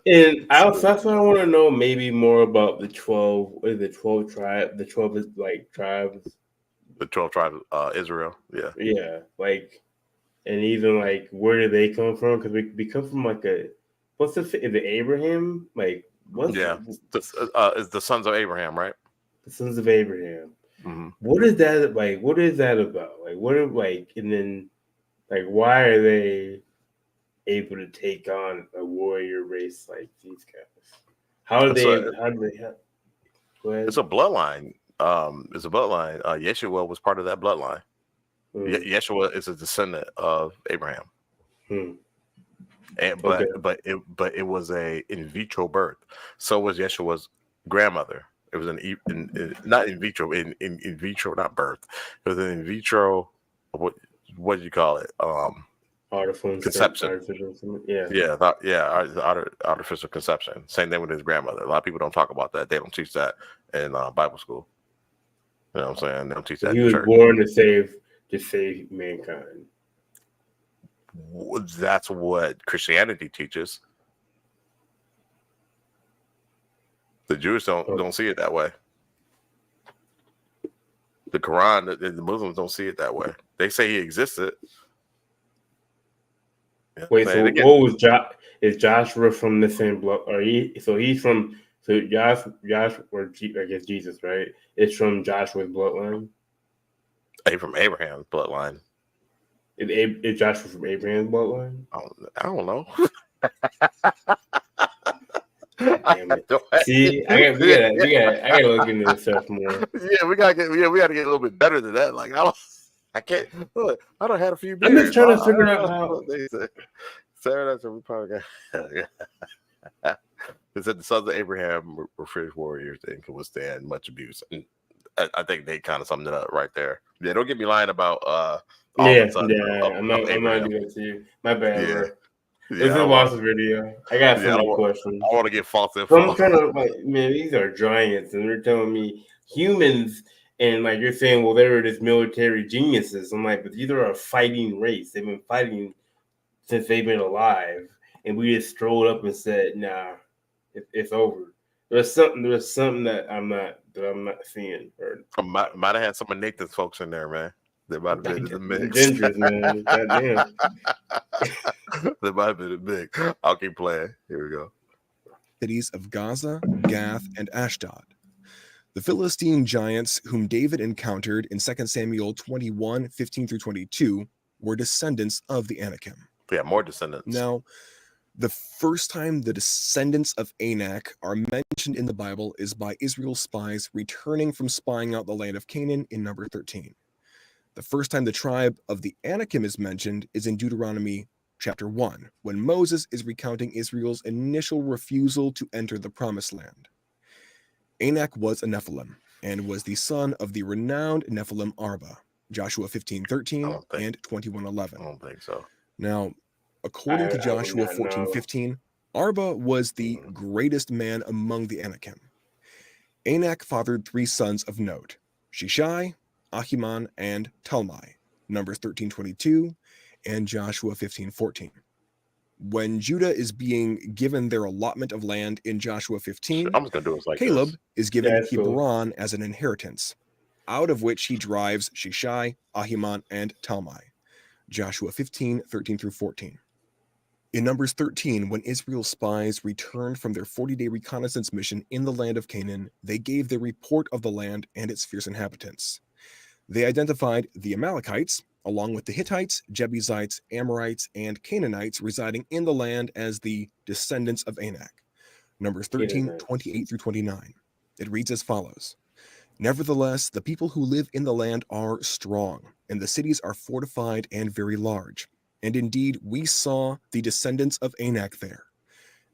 Speaker 2: And that's what I want to know. Maybe more about the 12. What is the 12 tribe? The 12 is like tribes.
Speaker 1: The 12 tribes of Israel. Yeah.
Speaker 2: Yeah, like, and even like, where do they come from? Because we come from like what's is it Abraham? Like, what's
Speaker 1: it's the sons of Abraham, right?
Speaker 2: the Sons of Abraham?
Speaker 1: Mm-hmm.
Speaker 2: What is that like? What is that about? Like, what are like, and then like, why are they able to take on a warrior race like these guys? How do they? Go ahead.
Speaker 1: It's a bloodline. It's a bloodline. Yeshua was part of that bloodline. Yeshua is a descendant of Abraham. And but it was a in vitro birth. So was Yeshua's grandmother. It was not in vitro, in vitro, not birth. It was an in vitro. What do you call it?
Speaker 2: Artificial
Speaker 1: conception. Artificial conception. Same thing with his grandmother. A lot of people don't talk about that. They don't teach that in Bible school. You know what I'm saying? They don't teach that.
Speaker 2: He was born to save mankind.
Speaker 1: That's what Christianity teaches. The Jews don't see it that way. The Quran, the Muslims don't see it that way. They say he existed.
Speaker 2: Wait, so what was is Joshua from the same blood? He's from Josh or I guess Jesus, right? It's from Joshua's bloodline.
Speaker 1: From Abraham's bloodline.
Speaker 2: Is Joshua from Abraham's bloodline?
Speaker 1: I don't know.
Speaker 2: Damn it. See, I gotta look into this stuff more.
Speaker 1: Yeah, we gotta get a little bit better than that. Like I can't. Look, I don't had a few beers.
Speaker 2: I'm just trying to figure out how.
Speaker 1: Sarah, we probably got. It said the sons of Abraham were fierce warriors and could withstand much abuse. And I think they kind of summed it up right there. Yeah, don't get me lying about
Speaker 2: I'm not doing that to you. My bad, bro. This is Watch's video. I got some questions.
Speaker 1: I want to get false info.
Speaker 2: I'm kind of like, man, these are giants, and they're telling me humans, and like you're saying, well, they were just military geniuses. I'm like, but these are a fighting race. They've been fighting since they've been alive, and we just strolled up and said, "Nah, it's over." There's something that I'm not seeing. Or
Speaker 1: might have had some of Nathan's folks in there, man. They might have been in the mix.
Speaker 2: Gingers, man. Goddamn.
Speaker 1: They might have been in the mix. I'll keep playing. Here we go.
Speaker 5: Cities of Gaza, Gath, and Ashdod. The Philistine giants whom David encountered in 2 Samuel 21:15-22 were descendants of the Anakim.
Speaker 1: Yeah, more descendants.
Speaker 5: Now, the first time the descendants of Anak are mentioned in the Bible is by Israel's spies returning from spying out the land of Canaan in number 13. The first time the tribe of the Anakim is mentioned is in Deuteronomy chapter 1, when Moses is recounting Israel's initial refusal to enter the promised land. Anak was a Nephilim and was the son of the renowned Nephilim Arba, Joshua 15:13 and 21:11.
Speaker 1: I don't think so.
Speaker 5: Now, according to Joshua 14:15, Arba was the greatest man among the Anakim. Anak fathered 3 sons of note: Shishai, Ahiman, and Talmai, Numbers 13:22, and Joshua 15:14. When Judah is being given their allotment of land in Joshua 15,
Speaker 1: I'm just gonna do it like
Speaker 5: Caleb
Speaker 1: this.
Speaker 5: is given Hebron as an inheritance. out of which he drives Shishai, Ahiman, and Talmai. Joshua 15, 13 through 14. In Numbers 13, when Israel's spies returned from their 40-day reconnaissance mission in the land of Canaan, they gave their report of the land and its fierce inhabitants. They identified the Amalekites, along with the Hittites, Jebusites, Amorites, and Canaanites residing in the land as the descendants of Anak. Numbers 13, 28 through 29. It reads as follows. Nevertheless, the people who live in the land are strong, and the cities are fortified and very large. And indeed, we saw the descendants of Anak there.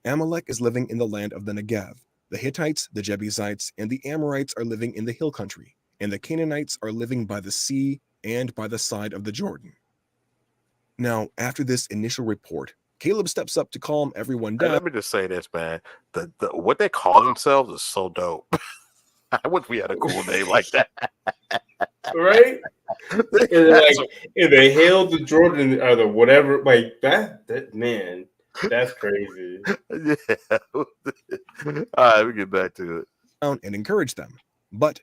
Speaker 5: Amalek is living in the land of the Negev. The Hittites, the Jebusites, and the Amorites are living in the hill country, and the Canaanites are living by the sea and by the side of the Jordan. Now, after this initial report, Caleb steps up to calm everyone down.
Speaker 1: Let me just say this, man. The what they call themselves is so dope. I wish we had a cool name like that.
Speaker 2: Right? And they hailed the Jordan or the whatever, like that man, that's crazy.
Speaker 1: Yeah. All right, we get back to it.
Speaker 5: And encourage them. But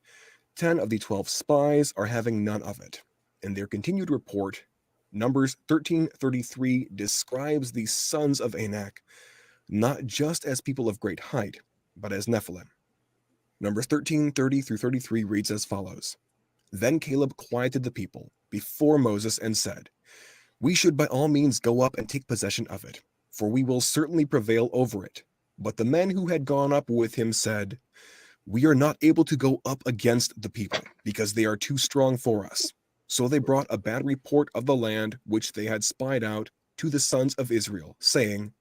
Speaker 5: 10 of the 12 spies are having none of it. In their continued report, Numbers 13:33 describes the sons of Anak not just as people of great height, but as Nephilim. Numbers 13:30 through 33 reads as follows. Then Caleb quieted the people before Moses and said, we should by all means go up and take possession of it, for we will certainly prevail over it. But the men who had gone up with him said, we are not able to go up against the people, because they are too strong for us. So they brought a bad report of the land which they had spied out to the sons of Israel, saying,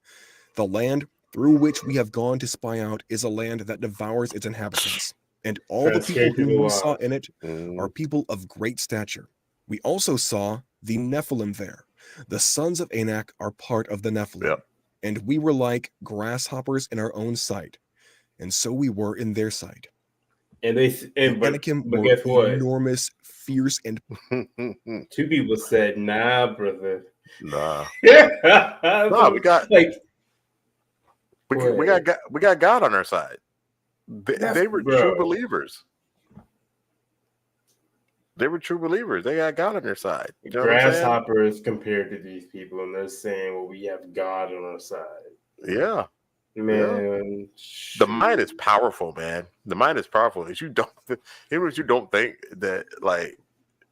Speaker 5: the land through which we have gone to spy out is a land that devours its inhabitants. And all the people whom we saw in it are people of great stature. We also saw the Nephilim there. The sons of Anak are part of the Nephilim. Yep. And we were like grasshoppers in our own sight. And so we were in their sight.
Speaker 2: And
Speaker 5: Anakim
Speaker 2: but
Speaker 5: were
Speaker 2: guess what?
Speaker 5: Enormous, fierce, and
Speaker 2: 2 people said, nah, brother.
Speaker 1: Nah.
Speaker 2: Nah,
Speaker 1: we got
Speaker 2: like
Speaker 1: we got God on our side. They were true believers. They were true believers. They got God on their side. You know
Speaker 2: grasshoppers compared to these people, and they're saying, well, we have God on our side.
Speaker 1: Yeah.
Speaker 2: Man,
Speaker 1: yeah. The mind is powerful, man. The mind is powerful. If you don't think that, like,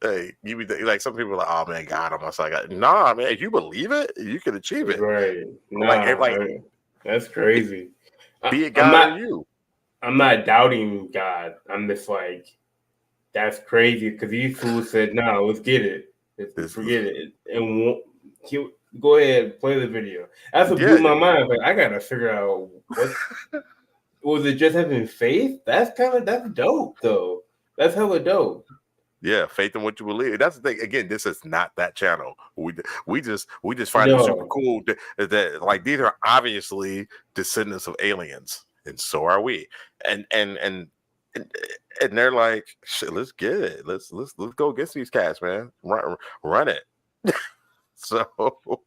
Speaker 1: hey, you like some people are like, oh man, God on my side. Nah, man, if you believe it, you can achieve it.
Speaker 2: Right? Nah, that's crazy.
Speaker 1: Be it God or you.
Speaker 2: I'm not doubting God. I'm just like, that's crazy because these fools said, no, let's get it. Forget it. And go ahead, play the video. That's what blew my mind. Like, I gotta figure out what was it. Just having faith? That's dope, though. That's hella dope.
Speaker 1: Yeah, faith in what you believe. That's the thing. Again, this is not that channel. We just find it super cool that like these are obviously descendants of aliens, and so are we. And they're like, shit, let's get it. Let's go get these cats, man. Run it. So, all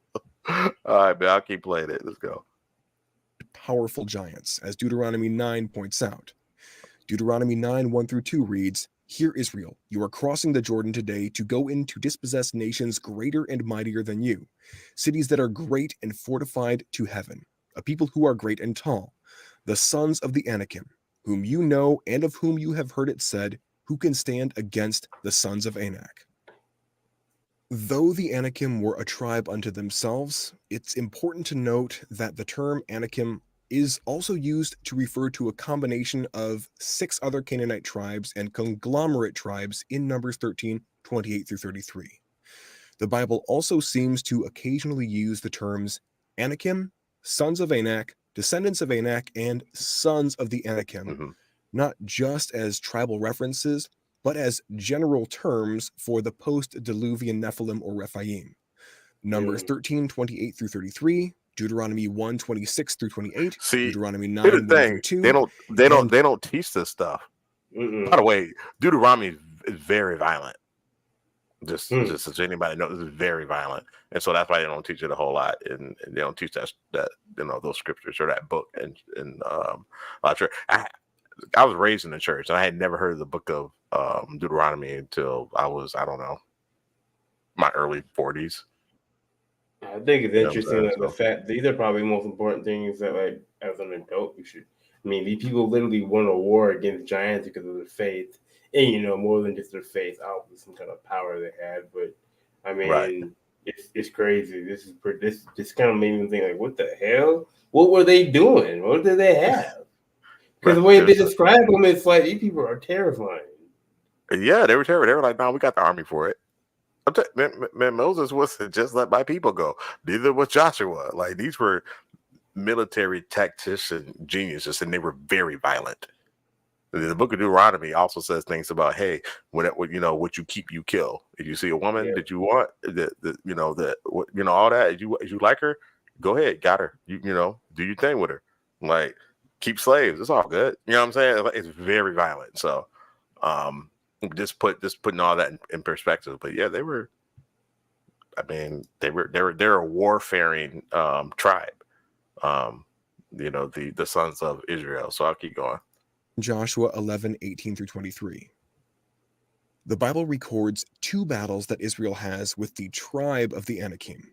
Speaker 1: right, man, I'll keep playing it. Let's go.
Speaker 5: Powerful giants, as Deuteronomy 9 points out. Deuteronomy 9, 1 through 2 reads, hear Israel, you are crossing the Jordan today to go in to dispossess nations greater and mightier than you, cities that are great and fortified to heaven, a people who are great and tall, the sons of the Anakim, whom you know and of whom you have heard it said, who can stand against the sons of Anak? Though the Anakim were a tribe unto themselves, it's important to note that the term Anakim is also used to refer to a combination of 6 other Canaanite tribes and conglomerate tribes in Numbers 13, 28 through 33. The Bible also seems to occasionally use the terms Anakim, sons of Anak, descendants of Anak, and sons of the Anakim, not just as tribal references, but as general terms for the post-Diluvian Nephilim or Rephaim. Numbers 13, 28 through 33, Deuteronomy 1, 26 through 28, Deuteronomy 9, 1 through 2.
Speaker 1: They don't teach this stuff. By the way, Deuteronomy is very violent. Just as anybody knows, it's very violent, and so that's why they don't teach it a whole lot, and they don't teach that those scriptures or that book. And I was raised in the church, and I had never heard of the book of Deuteronomy until I was, I don't know, my early 40s.
Speaker 2: I think it's
Speaker 1: You know what I'm
Speaker 2: interesting
Speaker 1: saying?
Speaker 2: that the
Speaker 1: So,
Speaker 2: fact these are probably the most important things that, like, as an adult, you should. I mean, these people literally won a war against giants because of their faith, and more than just their faith, obviously some kind of power they had. But I
Speaker 1: right.
Speaker 2: mean, it's crazy. This kind of made me think, like, what the hell? What were they doing? What did they have? Because the
Speaker 1: Right.
Speaker 2: way they describe them, it's like these people are terrifying.
Speaker 1: Yeah, they were terrible. They were like, "No, we got the army for it." Man, Moses wasn't just let my people go. Neither was Joshua. Like, these were military tactician geniuses, and they were very violent. The book of Deuteronomy also says things about, hey, what you keep, you kill. If you see a woman that you want, all that, if you like her, go ahead, got her. Do your thing with her. Like, keep slaves. It's all good. You know what I'm saying? It's very violent. So, just putting all that in perspective. But yeah, they were. I mean, they're a warfaring tribe. The sons of Israel. So I'll keep going.
Speaker 5: Joshua 11:18-23. The Bible records two battles that Israel has with the tribe of the Anakim.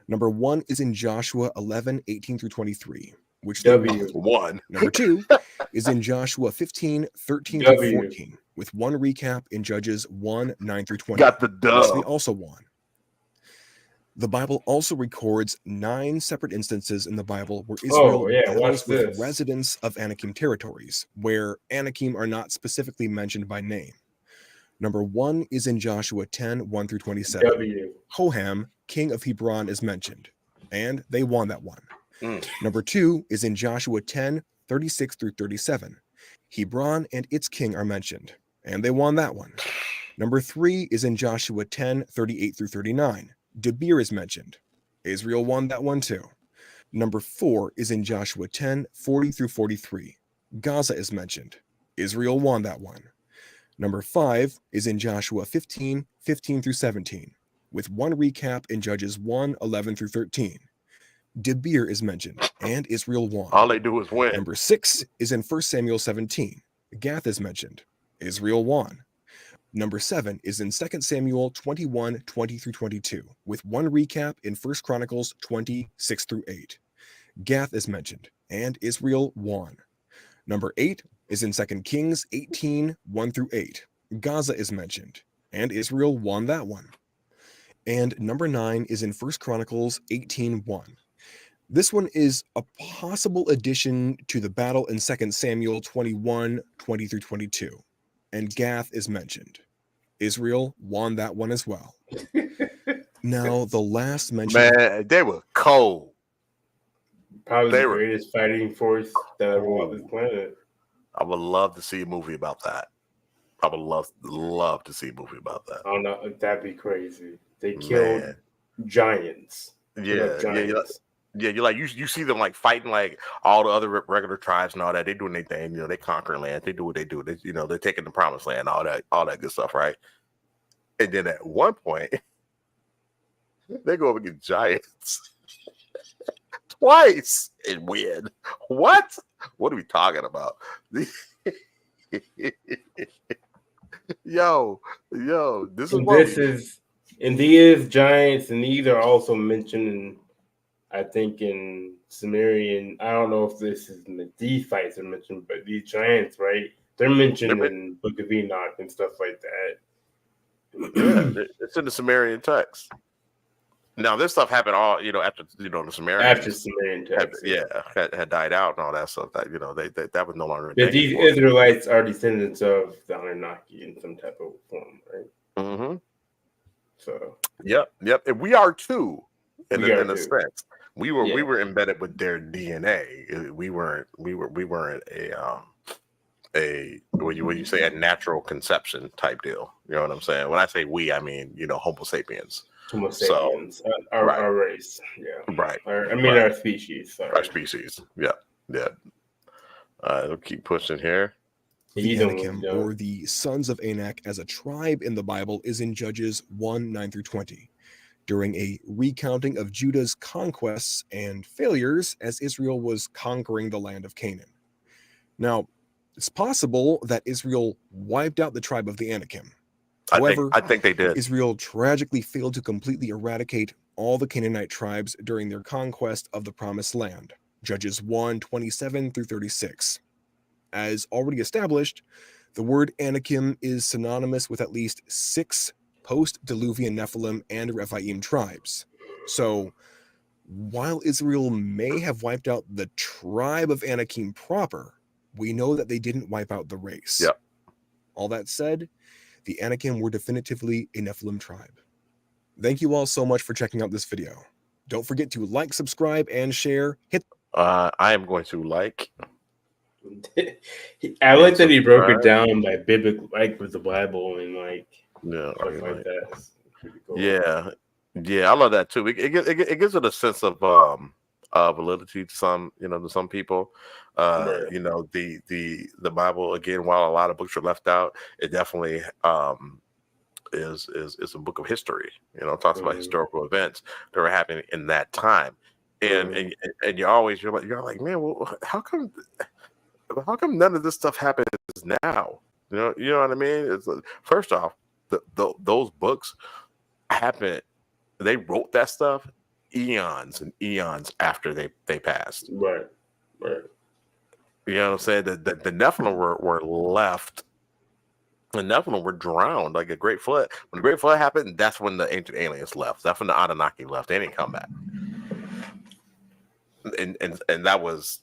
Speaker 5: Number 1 is in Joshua 11:18-23, which they
Speaker 1: won.
Speaker 5: Number 2 is in Joshua 15:13-14, with one recap in Judges 1:9-20.
Speaker 1: Got the dub.
Speaker 5: Which they also won. The Bible also records 9 separate instances in the Bible where Israel battles with residents of Anakim territories, where Anakim are not specifically mentioned by name. Number 1 is in Joshua 10:1-27. Hoham, king of Hebron, is mentioned, and they won that one. Number 2 is in Joshua 10:36-37. Hebron and its king are mentioned, and they won that one. Number 3 is in Joshua 10:38-39. Debir is mentioned. Israel won that one too. Number 4 is in Joshua 10:40-43. Gaza is mentioned. Israel won that one. Number 5 is in Joshua 15:15-17, with one recap in Judges 1:11-13. Debir is mentioned, and Israel won.
Speaker 1: All they do is win.
Speaker 5: Number 6 is in 1 Samuel 17. Gath is mentioned. Israel won. Number 7 is in 2 Samuel 21:20-22, with one recap in 1 Chronicles 20:6-8. Gath is mentioned, and Israel won. Number 8 is in 2 Kings 18:1-8. Gaza is mentioned, and Israel won that one. And number 9 is in 1 Chronicles 18:1. This one is a possible addition to the battle in 2 Samuel 21:20-22, and Gath is mentioned. Israel won that one as well. Now, the last mention...
Speaker 1: Man, they were cold.
Speaker 2: Probably the greatest fighting force that ever walked this planet.
Speaker 1: I would love to see a movie about that. I would love to see a movie about that.
Speaker 2: Oh no, that'd be crazy. They killed giants.
Speaker 1: Yeah. You're like, you see them like fighting like all the other regular tribes and all that. They doing their thing, they conquer land. They do what they do. They're taking the promised land, all that good stuff, right? And then at one point, they go up against giants twice and win. What? What are we talking about? Yo,
Speaker 2: these giants, and these are also mentioned in, I think, in Sumerian. I don't know if these fights are mentioned, but these giants, right? They're mentioned in Book of Enoch and stuff like that.
Speaker 1: Yeah, it's in the Sumerian text. Now, this stuff happened all, after, the Sumerian text, had died out and all that stuff. That that was no longer.
Speaker 2: But these Israelites are descendants of the Anunnaki in some type of form, right?
Speaker 1: Mm-hmm.
Speaker 2: So. Yep,
Speaker 1: and we are too, in a sense. We were embedded with their DNA. We weren't when you say a natural conception type deal. You know what I'm saying? When I say we, I mean Homo sapiens.
Speaker 2: Homo sapiens, our race,
Speaker 1: right.
Speaker 2: Our species. Sorry.
Speaker 1: Our species, yeah. We'll keep pushing here.
Speaker 5: The Anakim, or the Sons of Anak, as a tribe in the Bible, is in Judges 1:9-20, during a recounting of Judah's conquests and failures as Israel was conquering the land of Canaan. Now, It's possible that Israel wiped out the tribe of the Anakim.
Speaker 1: I
Speaker 5: However,
Speaker 1: think they did.
Speaker 5: Israel tragically failed to completely eradicate all the Canaanite tribes during their conquest of the Promised Land. Judges 1:27 through 36. As already established, the word Anakim is synonymous with at least 6 post-Diluvian Nephilim and Rephaim tribes. So, while Israel may have wiped out the tribe of Anakim proper, we know that they didn't wipe out the race.
Speaker 1: Yep.
Speaker 5: All that said, the Anakim were definitively a Nephilim tribe. Thank you all so much for checking out this video. Don't forget to like, subscribe, and share. Hit.
Speaker 1: I am going to like.
Speaker 2: I like that he broke it down by biblical, like with the Bible and like stuff like that. It's pretty cool.
Speaker 1: Yeah, I love that too. It gives it a sense of validity to some, to some people. The Bible, again, while a lot of books are left out, it definitely is a book of history. It talks about historical events that were happening in that time, and you're like, man, well, how come none of this stuff happens now? You know what I mean? It's first off, those books happened. They wrote that stuff eons and eons after they passed.
Speaker 2: Right.
Speaker 1: You know what I'm saying? The Nephilim were left. The Nephilim were drowned like a great flood. When the great flood happened, that's when the ancient aliens left. That's when the Anunnaki left. They didn't come back. And that was,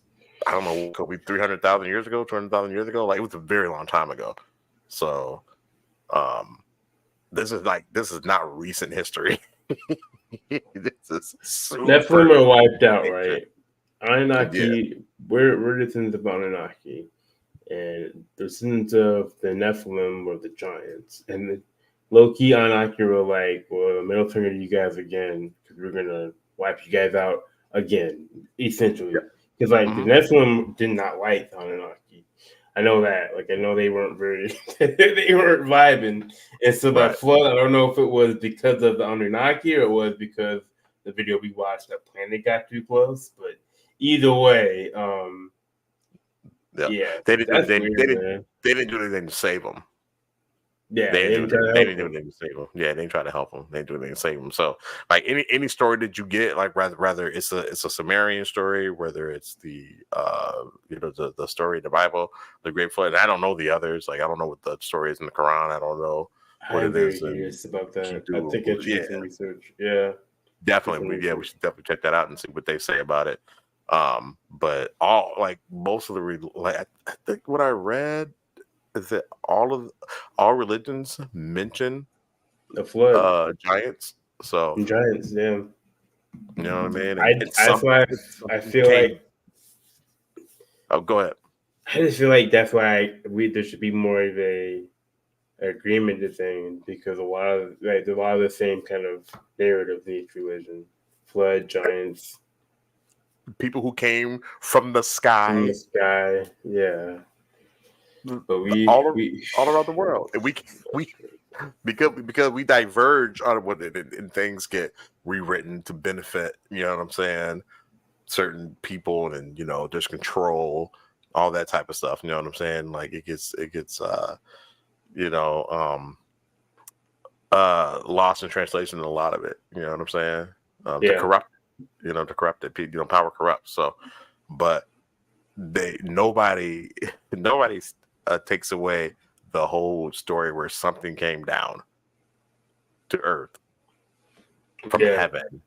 Speaker 1: I don't know, could be 300,000 years ago, 200,000 years ago. Like, it was a very long time ago. So, this is not recent history. This is
Speaker 2: Nephilim are wiped out, right? Anunnaki, we're descendants of Anunnaki, and the descendants of the Nephilim were the giants. And the low-key Anunnaki were like, well, middle finger to you guys again, because we're gonna wipe you guys out again, essentially. Because the Nephilim did not like the Anunnaki. I know that. I know they weren't they weren't vibing. And so that flood, I don't know if it was because of the Anunnaki or it was because the video we watched, that planet got too close. But either way,
Speaker 1: they didn't do anything to save them.
Speaker 2: Yeah,
Speaker 1: they didn't do anything to save them. Yeah, they didn't try to help them. They didn't do anything to save them. So, any story that you get, rather it's a Sumerian story, whether it's the the story in the Bible, the Great Flood. And I don't know the others. I don't know what the story is in the Quran. I don't know what it is.
Speaker 2: Curious about that. I think I should do some research. Yeah,
Speaker 1: definitely. We should definitely check that out and see what they say about it. But all most of the I think what I read is that all religions mention
Speaker 2: the flood,
Speaker 1: giants. So
Speaker 2: giants, yeah.
Speaker 1: You know what I mean?
Speaker 2: That's why I feel like.
Speaker 1: Oh, go ahead.
Speaker 2: I just feel like that's why there should be more of a agreement to things, because a lot of the same kind of narrative in each religion. Flood, giants,
Speaker 1: people who came from the sky.
Speaker 2: From the sky, yeah. But
Speaker 1: all around the world, and we because we diverge on what and things get rewritten to benefit. You know what I'm saying? Certain people, and there's control, all that type of stuff. You know what I'm saying? It gets lost in translation in a lot of it. You know what I'm saying? To corrupt, to corrupt it. Power corrupts. So, but nobody takes away the whole story where something came down to earth from heaven.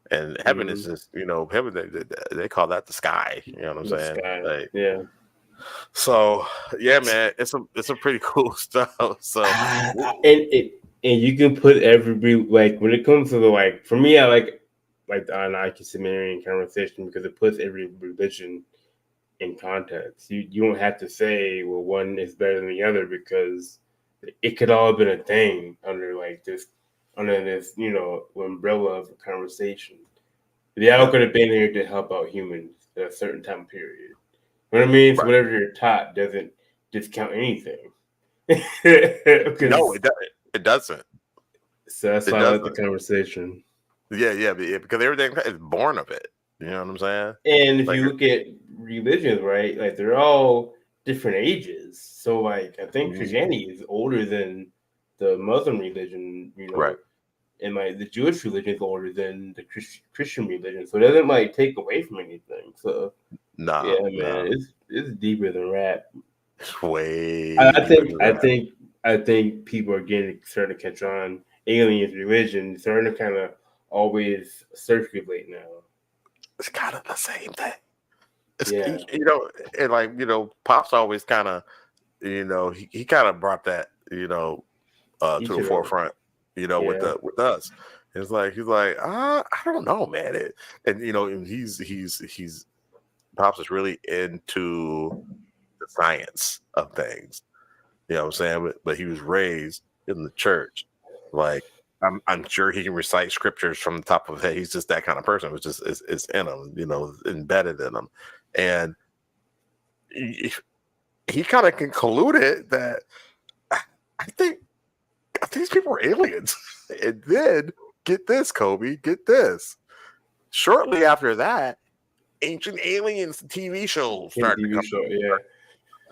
Speaker 1: And heaven is just, heaven, they call that the sky. You know what I'm saying?
Speaker 2: Yeah.
Speaker 1: So, yeah, man, it's a pretty cool stuff. So,
Speaker 2: and you can put when it comes to for me, I like the Anunnaki Sumerian conversation, because it puts every religion in context. You don't have to say, well, one is better than the other, because it could all have been a thing under this umbrella of a conversation. They all could have been here to help out humans at a certain time period. You know what I mean? So whatever you're taught doesn't discount anything.
Speaker 1: No, it doesn't.
Speaker 2: So that's why I like the conversation.
Speaker 1: Yeah, because everything is born of it. You know what I'm saying?
Speaker 2: And if you look at religions, right, they're all different ages. So like I think Christianity is older than the Muslim religion,
Speaker 1: Right.
Speaker 2: and like the Jewish religion is older than the Christian religion. So it doesn't like take away from anything. So
Speaker 1: Nah,
Speaker 2: yeah, man, it's deeper than rap.
Speaker 1: it's way
Speaker 2: I
Speaker 1: deeper
Speaker 2: think
Speaker 1: than
Speaker 2: I
Speaker 1: that.
Speaker 2: think I think people are starting to catch on. Aliens, religion, starting to kind of always circulate now.
Speaker 1: It's kind of the same thing. It's,
Speaker 2: Yeah,
Speaker 1: and like, Pop's always kind of, he kind of brought that, to
Speaker 2: each
Speaker 1: the
Speaker 2: of them.
Speaker 1: forefront,
Speaker 2: Yeah,
Speaker 1: with us. It's like, he's like, I don't know, man. And he's Pops is really into the science of things. You know what I'm saying? But he was raised in the church. Like, I'm sure he can recite scriptures from the top of his head. He's just that kind of person. It's just it's in him, embedded in him. And he kind of concluded that I think these people are aliens. And then get this, Kobe, get this. Shortly after that, Ancient Aliens TV shows started to
Speaker 2: TV
Speaker 1: come.
Speaker 2: show. Yeah,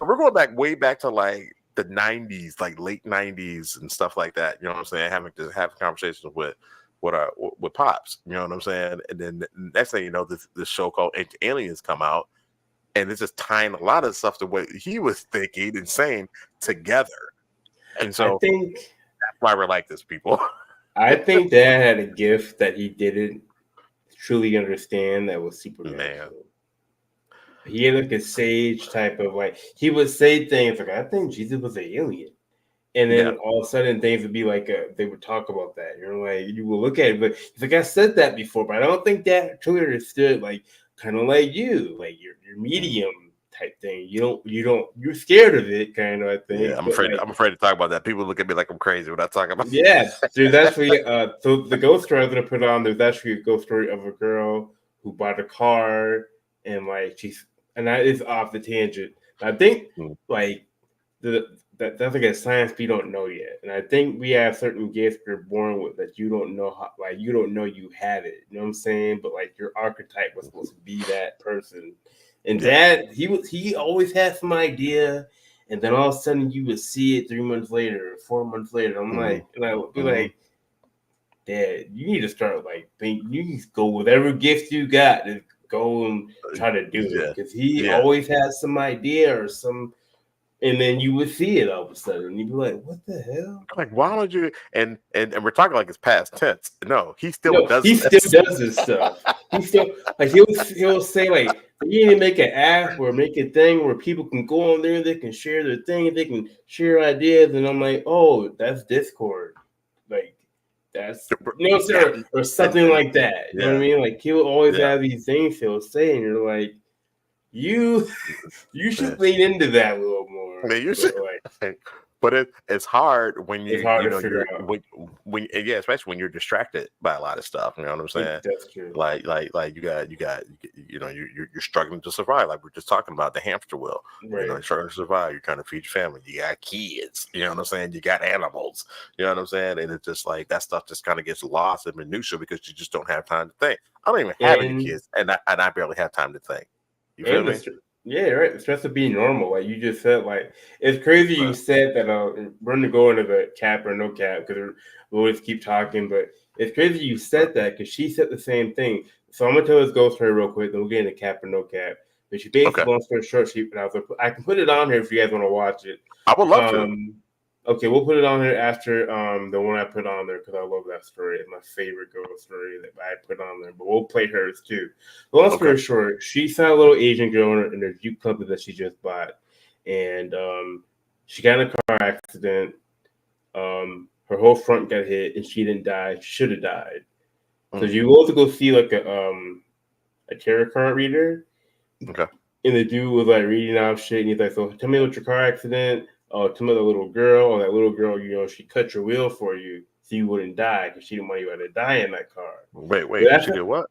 Speaker 1: We're going way back to like the 90s, like late 90s and stuff like that. You know what I'm saying? Having conversations with Pops. You know what I'm saying? And then the next thing you know, this show called Ancient Aliens come out, and it's just tying a lot of stuff to what he was thinking and saying together. And so
Speaker 2: I think
Speaker 1: that's why we're like this, people.
Speaker 2: I think Dad had a gift that he didn't truly understand that was supernatural.
Speaker 1: Man.
Speaker 2: He had like a sage type of like he would say things like, I think Jesus was an alien. And then all of a sudden things would be like they would talk about that. You're like, you will look at it, but he's like, I said that before, but I don't think that truly understood, like kind of like you, like your medium type thing. You're scared of it, kind of, I think.
Speaker 1: Yeah, I'm afraid to talk about that. People look at me like I'm crazy when I talk about it.
Speaker 2: Yeah, there's actually so the ghost story I was gonna put on, there's actually a ghost story of a girl who bought a car and like that is off the tangent. I think like that's like a science we don't know yet, and I think we have certain gifts we're born with that you don't know how, like you don't know you have it. You know what I'm saying? But like your archetype was supposed to be that person, and Dad he always had some idea, and then all of a sudden you would see it 3 months later, 4 months later. I'm like, and I would be like, Dad, you need to start like you need to go with whatever gift you got and go and try to do it, because he always has some idea or some. And then you would see it all of a sudden, and you'd be like, "What the hell?"
Speaker 1: Like, why don't you? And we're talking like it's past tense. No, he still does.
Speaker 2: He still does this stuff. He still like he'll say like, "You need to make an app or make a thing where people can go on there, they can share their thing, they can share ideas." And I'm like, "Oh, that's Discord." Like that's or something like that. You know what I mean? Like he'll always have these things he'll say, and you're like, You should lean into that a little more.
Speaker 1: Man, you should. But it's hard when you especially when you're distracted by a lot of stuff. You know what I'm saying?
Speaker 2: That's true.
Speaker 1: Like you got you're struggling to survive. Like we're just talking about the hamster wheel.
Speaker 2: Right.
Speaker 1: You're struggling to survive. You're trying to feed your family. You got kids. You know what I'm saying? You got animals. You know what I'm saying? And it's just like that stuff just kind of gets lost in minutia because you just don't have time to think. I don't even have any kids, and I barely have time to think. You feel me?
Speaker 2: Yeah, right. The stress of being normal, like you just said, like it's crazy. You said that we're gonna go into the cap or no cap because we always keep talking, but it's crazy you said that because she said the same thing. So I'm gonna tell this ghost story real quick, then we'll get into cap or no cap. But she basically, long story short, I can put it on here if you guys want to watch it.
Speaker 1: I would love to.
Speaker 2: Okay, we'll put it on here after the one I put on there because I love that story. It's my favorite ghost story that I put on there. But we'll play hers too. Long story short, she saw a little Asian girl in her Jeep Compass that she just bought, and she got in a car accident. Her whole front got hit, and she didn't die. She should have died. So you go to go see like a tarot card reader.
Speaker 1: Okay.
Speaker 2: And the dude was like reading off shit, and he's like, "So tell me about your car accident." Oh, to the little girl, or that little girl, she cut your wheel for you so you wouldn't die because she didn't want you to die in that car.
Speaker 1: Wait, she did what?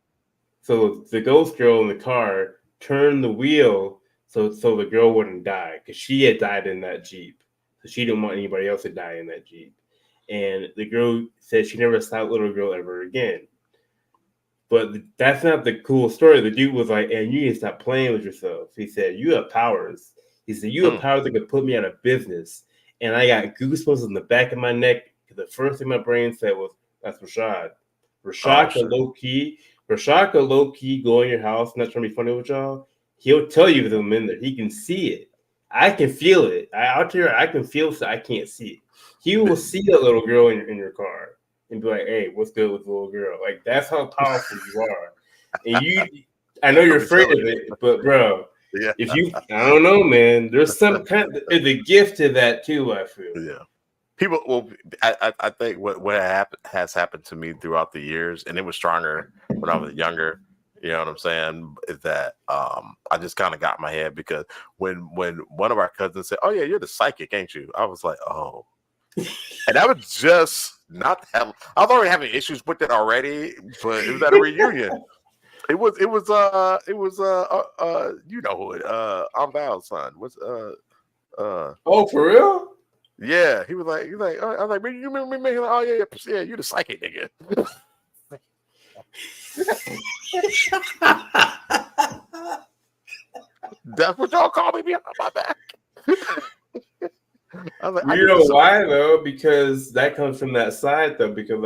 Speaker 2: So the ghost girl in the car turned the wheel so the girl wouldn't die because she had died in that Jeep. So she didn't want anybody else to die in that Jeep. And the girl said she never saw that little girl ever again. But that's not the cool story. The dude was like, "And you need to stop playing with yourself." He said, "You have powers. He said, "You have powers that could put me out of business." And I got goosebumps in the back of my neck. The first thing my brain said was, "That's Rashad." Rashad could low key go in your house. Not trying to be funny with y'all. He'll tell you if I'm in there. He can see it. I can feel it. I'll tell you, I can feel it. I can't see it. He will see a little girl in your car and be like, "Hey, what's good with the little girl?" Like, that's how powerful you are. And I know you're afraid of it, but bro, if you, I don't know, man. There's some there's a gift to that too. I feel.
Speaker 1: Yeah. People, well, I think what has happened to me throughout the years, and it was stronger when I was younger. You know what I'm saying? Is that I just kind of got in my head because when one of our cousins said, "Oh yeah, you're the psychic, ain't you?" I was like, "Oh," and that was just not. I was already having issues with it already, but it was at a reunion. It was you know who it Aunt Val's son. What's
Speaker 2: Oh, for real?
Speaker 1: Yeah, he was like, oh, I was like, you remember me? He was like, oh yeah, you the psychic nigga. That's what y'all call me behind my back. I was like,
Speaker 2: you know why though? Because that comes from that side though. Because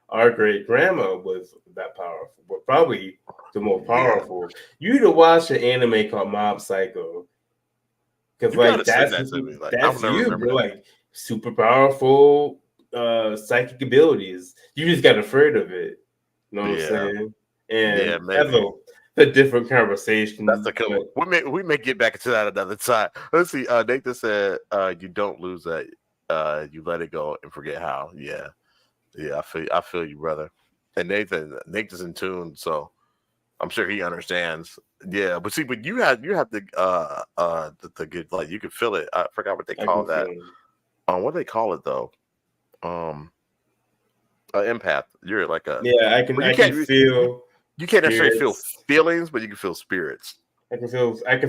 Speaker 2: our great grandma was that powerful, but probably the most powerful. Yeah. You need to watch an anime called Mob Psycho. Because like that's you, bro. Like super powerful psychic abilities. You just got afraid of it. You know what I'm saying? And that's a different conversation.
Speaker 1: That's we may get back into that another time. Let's see. Nathan said, "You don't lose that. You let it go and forget how." Yeah. I feel you, brother. And Nathan's in tune, so I'm sure he understands. Yeah, but see, but you have the good, like, you can feel it. I forgot what they call that. What do they call it though? Empath. You're like a
Speaker 2: I can feel.
Speaker 1: You can't necessarily feel feelings, but you can feel spirits.
Speaker 2: I can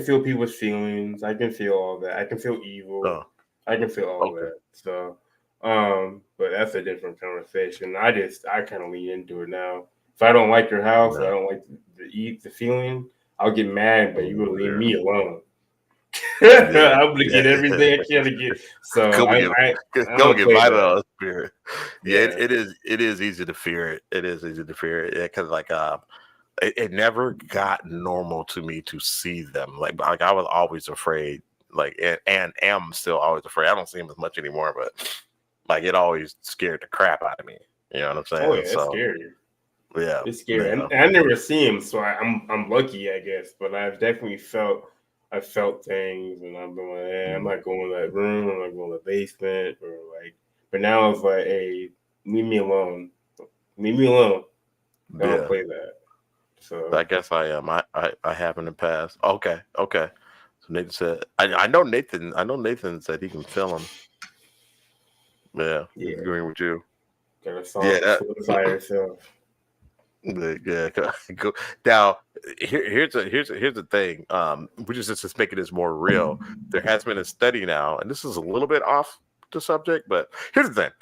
Speaker 2: feel people's feelings. I can feel all that. I can feel evil.
Speaker 1: Oh.
Speaker 2: I can feel all that. So, but that's a different conversation. I kind of lean into it now. If I don't like your house, I don't like the feeling, I'll get mad, but you will leave me alone. I'm gonna get everything I can to get. So
Speaker 1: go get my spirit. Yeah, it is easy to fear it. It is easy to fear it because like it never got normal to me to see them. Like I was always afraid. Like and am still always afraid. I don't see them as much anymore, but like it always scared the crap out of me. You know what I'm saying?
Speaker 2: Oh yeah, it's scary.
Speaker 1: Yeah,
Speaker 2: it's scary. Yeah. And I never see him, so I'm lucky, I guess. But I've definitely felt things, and I've been like, hey, I'm not going to that room. I'm not going to the basement, or like. But now it's like, hey, leave me alone. Leave me alone. I don't play that. So
Speaker 1: I guess I am. I have in the past. Okay. So Nathan said, I know Nathan said he can feel him. Yeah. Agreeing with you.
Speaker 2: Gotta solidify yourself.
Speaker 1: Yeah. Now, here's the thing. We just making this more real. There has been a study now, and this is a little bit off the subject, but here's the thing: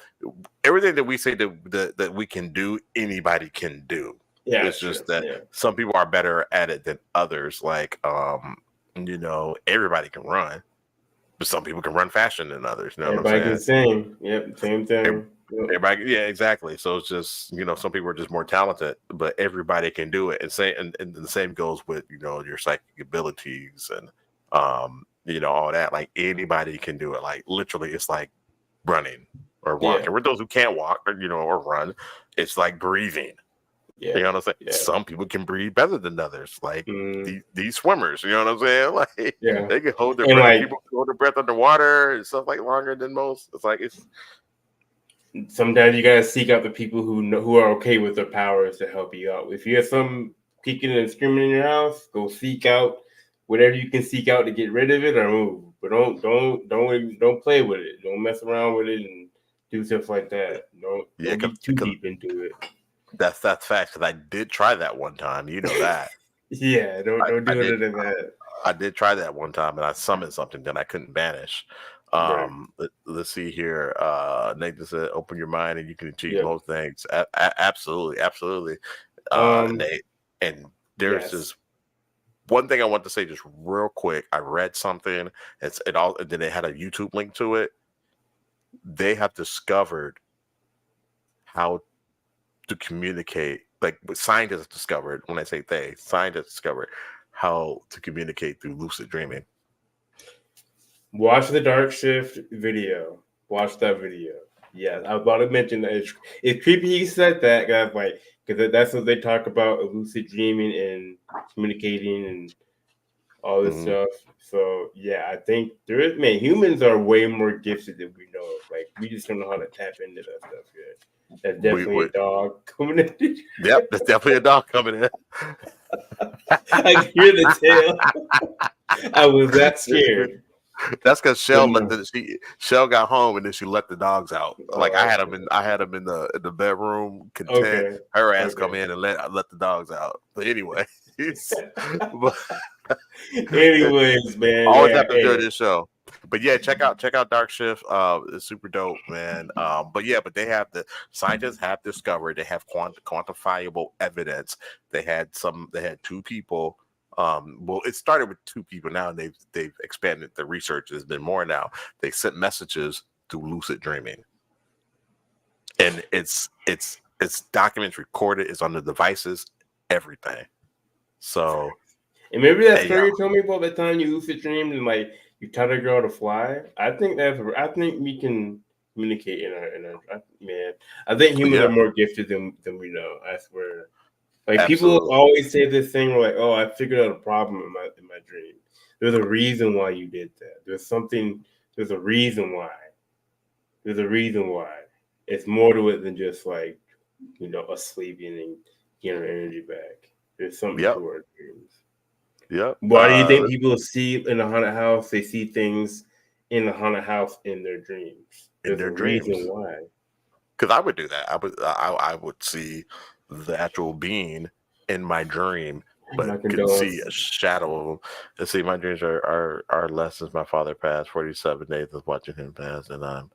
Speaker 1: everything that we say that we can do, anybody can do.
Speaker 2: Yeah,
Speaker 1: it's just that some people are better at it than others. Like, everybody can run, but some people can run faster than others. You know
Speaker 2: everybody
Speaker 1: what I'm saying?
Speaker 2: Can sing. Yep, same thing.
Speaker 1: Everybody, yeah, exactly. So it's just some people are just more talented, but everybody can do it. And the same goes with your psychic abilities and all that. Like anybody can do it. Like literally, it's like running or walking. For those who can't walk or run, it's like breathing. Yeah. You know what I'm saying? Yeah. Some people can breathe better than others. Like these swimmers, you know what I'm saying? Like they can hold their breath. Like, people can hold their breath underwater and stuff like longer than most. It's like
Speaker 2: sometimes you gotta seek out the people who are okay with their powers to help you out. If you have some kicking and screaming in your house, go seek out whatever you can seek out to get rid of it or move. But don't play with it. Don't mess around with it and do stuff like that. Don't get too deep into it.
Speaker 1: That's facts. Because I did try that one time. You know that.
Speaker 2: Yeah, don't do it in that.
Speaker 1: I did try that one time, and I summoned something that I couldn't banish. Let's see here. Nathan said, "Open your mind, and you can achieve most things." Absolutely. Nate, and there's this one thing I want to say just real quick. I read something. And then it had a YouTube link to it. They have discovered how to communicate. Like scientists discovered. When I say they, scientists discovered how to communicate through lucid dreaming.
Speaker 2: Watch the Dark Shift video. Watch that video. Yeah, I was about to mention that it's creepy he said that, guys. Like, because that's what they talk about, lucid dreaming and communicating and all this stuff. So yeah, I think humans are way more gifted than we know. Like, we just don't know how to tap into that stuff yet. That's definitely a dog coming in.
Speaker 1: Yep, that's definitely a dog coming in.
Speaker 2: I hear the tail. I was that scared.
Speaker 1: That's because Shell got home and then she let the dogs out. Like I had them in the bedroom, content. Her ass come in and let the dogs out. But anyway,
Speaker 2: anyways, man,
Speaker 1: always have to enjoy this show. But yeah, check out Dark Shift. It's super dope, man. But scientists have discovered, they have quantifiable evidence. They had two people. Well, it started with two people. Now they've expanded the research. There's been more now. They sent messages through lucid dreaming, and it's documents recorded. It's on the devices, everything. So,
Speaker 2: and maybe that story you told me about the time you lucid dreamed and like you taught a girl to fly. I think we can communicate in our man. I think humans are more gifted than we know. I swear. Like Absolutely. People always say this thing where like, oh, I figured out a problem in my dream. There's a reason why you did that. There's a reason why. There's a reason why. It's more to it than just like, us sleeping and getting our energy back. There's something to our dreams.
Speaker 1: Yep.
Speaker 2: Why do you think people see in a haunted house, they see things in the haunted house in their dreams? There's a reason why.
Speaker 1: Because I would do that. I would see the actual being in my dream, but could see a shadow of them. And see, my dreams are less since my father passed. 47 days of watching him pass, and I'm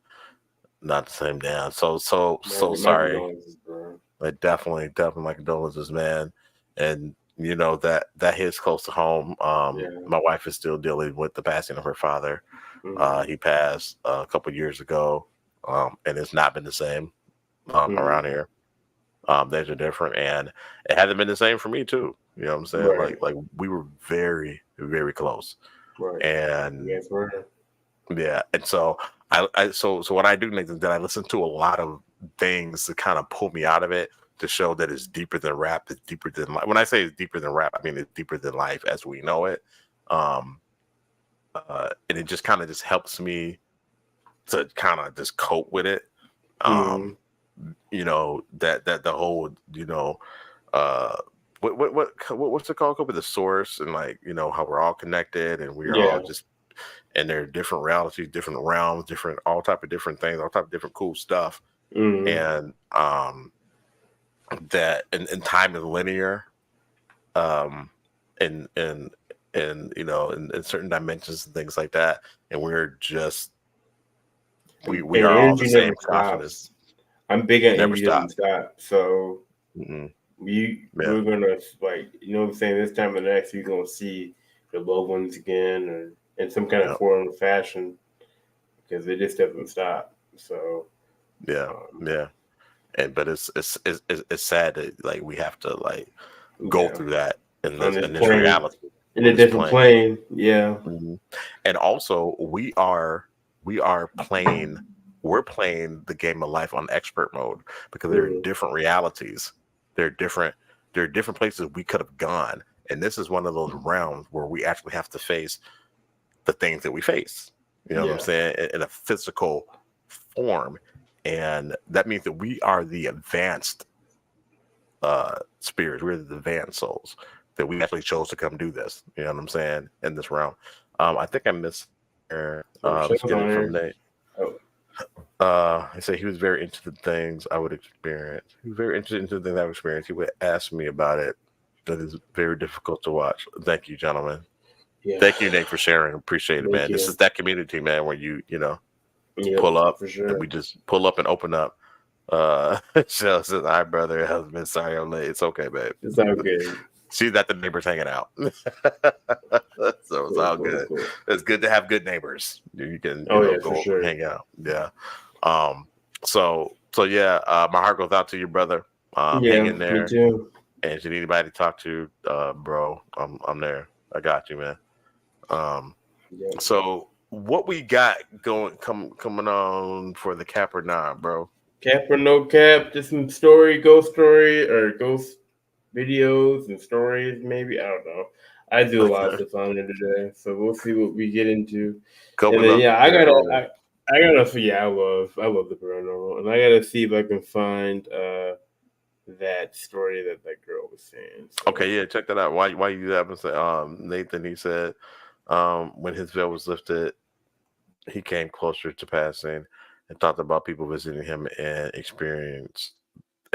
Speaker 1: not the same damn. So sorry. But definitely my condolences, man. And that hits close to home. My wife is still dealing with the passing of her father. He passed a couple years ago, and it's not been the same around here. Things are different, and it hasn't been the same for me too. You know what I'm saying? Right. Like we were very, very close. Right. And and so so what I do, Nathan, that I listen to a lot of things to kind of pull me out of it, to show that it's deeper than rap, it's deeper than life. When I say it's deeper than rap, I mean it's deeper than life as we know it. And it just kind of just helps me to kind of just cope with it. That the whole, what's it called? Cope with the source, and like, how we're all connected and we're all just, and there are different realities, different realms, all type of different things, all type of different cool stuff. And that and time is linear, in certain dimensions and things like that, and we're just we are all the same consciousness.
Speaker 2: I'm big on energy doesn't stop, so we're gonna, like, what I'm saying, this time of the next, you're gonna see the loved ones again, or in some kind of form or fashion, because it just doesn't stop. So
Speaker 1: but it's sad that like we have to like go through that in this reality,
Speaker 2: in a different plane.
Speaker 1: And also we're playing the game of life on expert mode, because there are different realities. There are different places we could have gone, and this is one of those realms where we actually have to face the things that we face. You know what I'm saying? In a physical form, and that means that we are the advanced spirits. We're the advanced souls that we actually chose to come do this. You know what I'm saying? In this realm, I think I missed. Let's get it from Nate. I say he was very interested in things I would experience. He was very interested in the things I would experience. He would ask me about it. That is very difficult to watch. Thank you, gentlemen. Thank you, Nate, for sharing. Appreciate it, man. This is that community, man, where you pull up, for sure. And we just pull up and open up. Shell says, "Hi, brother, husband. Sorry I'm late. It's okay, babe.
Speaker 2: It's all good.
Speaker 1: See that the neighbors hanging out. So it's all good.
Speaker 2: Cool.
Speaker 1: It's good to have good neighbors. You can
Speaker 2: Yeah,
Speaker 1: go
Speaker 2: for
Speaker 1: over
Speaker 2: sure.
Speaker 1: and hang out. Yeah. So yeah, my heart goes out to you, brother. Hang in there.
Speaker 2: Me too.
Speaker 1: And if you need anybody to talk to, bro, I'm there. I got you, man. So what we got coming on for the cap or not, bro?
Speaker 2: Cap or no cap, just some ghost story or ghost videos and stories, maybe. I don't know. I do a lot of stuff on there today, so we'll see what we get into. And then I love the paranormal, and I gotta see if I can find that story that girl was saying. So.
Speaker 1: Okay, yeah, check that out. Why you haven't said Nathan? He said when his veil was lifted, he came closer to passing and talked about people visiting him and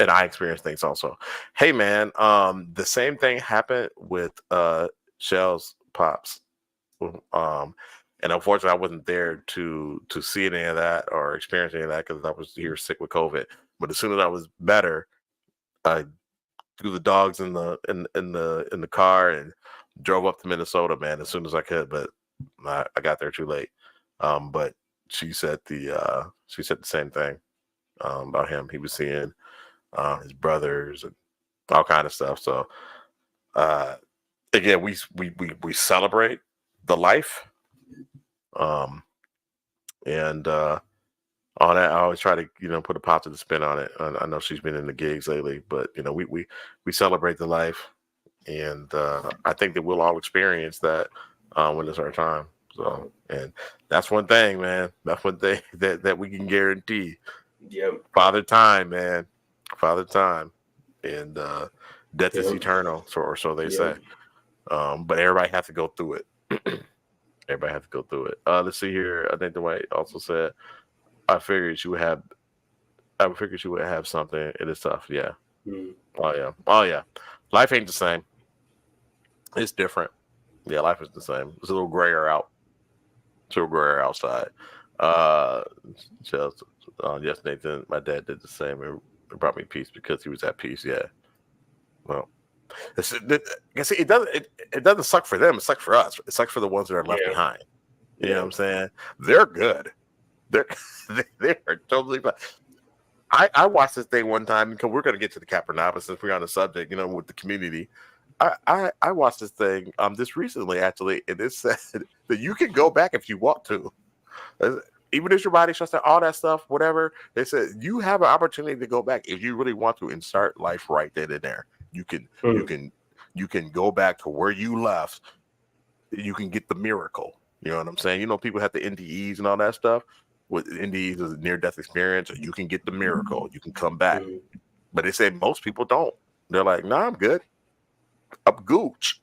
Speaker 1: I experienced things also. Hey man, the same thing happened with Shell's pops. And unfortunately I wasn't there to see any of that or experience any of that because I was here sick with COVID. But as soon as I was better, I threw the dogs in the car and drove up to Minnesota, man, as soon as I could. But I got there too late. But she said the same thing about him. He was seeing his brothers and all kind of stuff. So again, we celebrate the life. And on that, I always try to put a positive spin on it. I know she's been in the gigs lately, but we celebrate the life, and I think that we'll all experience that when it's our time. So, and that's one thing, man. That's one thing that we can guarantee.
Speaker 2: Yep.
Speaker 1: Father time, man. Father time, and death is eternal, or so they say. But everybody has to go through it. Everybody has to go through it. Let's see here. I think Dwight also said, I figured she would have something. It is tough. Yeah. Oh yeah. Life ain't the same. It's different. Yeah, life is the same. It's a little grayer out. It's a little grayer outside. Yes, Nathan, my dad did the same. It brought me peace because he was at peace. Yeah. Well, it doesn't suck for them. It sucks for us. It sucks for the ones that are left behind. You know what I'm saying? They're good. They are totally fine. I watched this thing one time because we're going to get to the Capernaum since we're on the subject, with the community. I watched this thing this recently actually, and it said that you can go back if you want to, even if your body shuts down, all that stuff, whatever. They said you have an opportunity to go back if you really want to and start life right then and there. You can go back to where you left. You can get the miracle. You know what I'm saying? People have the NDEs and all that stuff. With NDEs is a near-death experience, or you can get the miracle. You can come back. But they say most people don't. They're like, nah, I'm good. I'm gooch.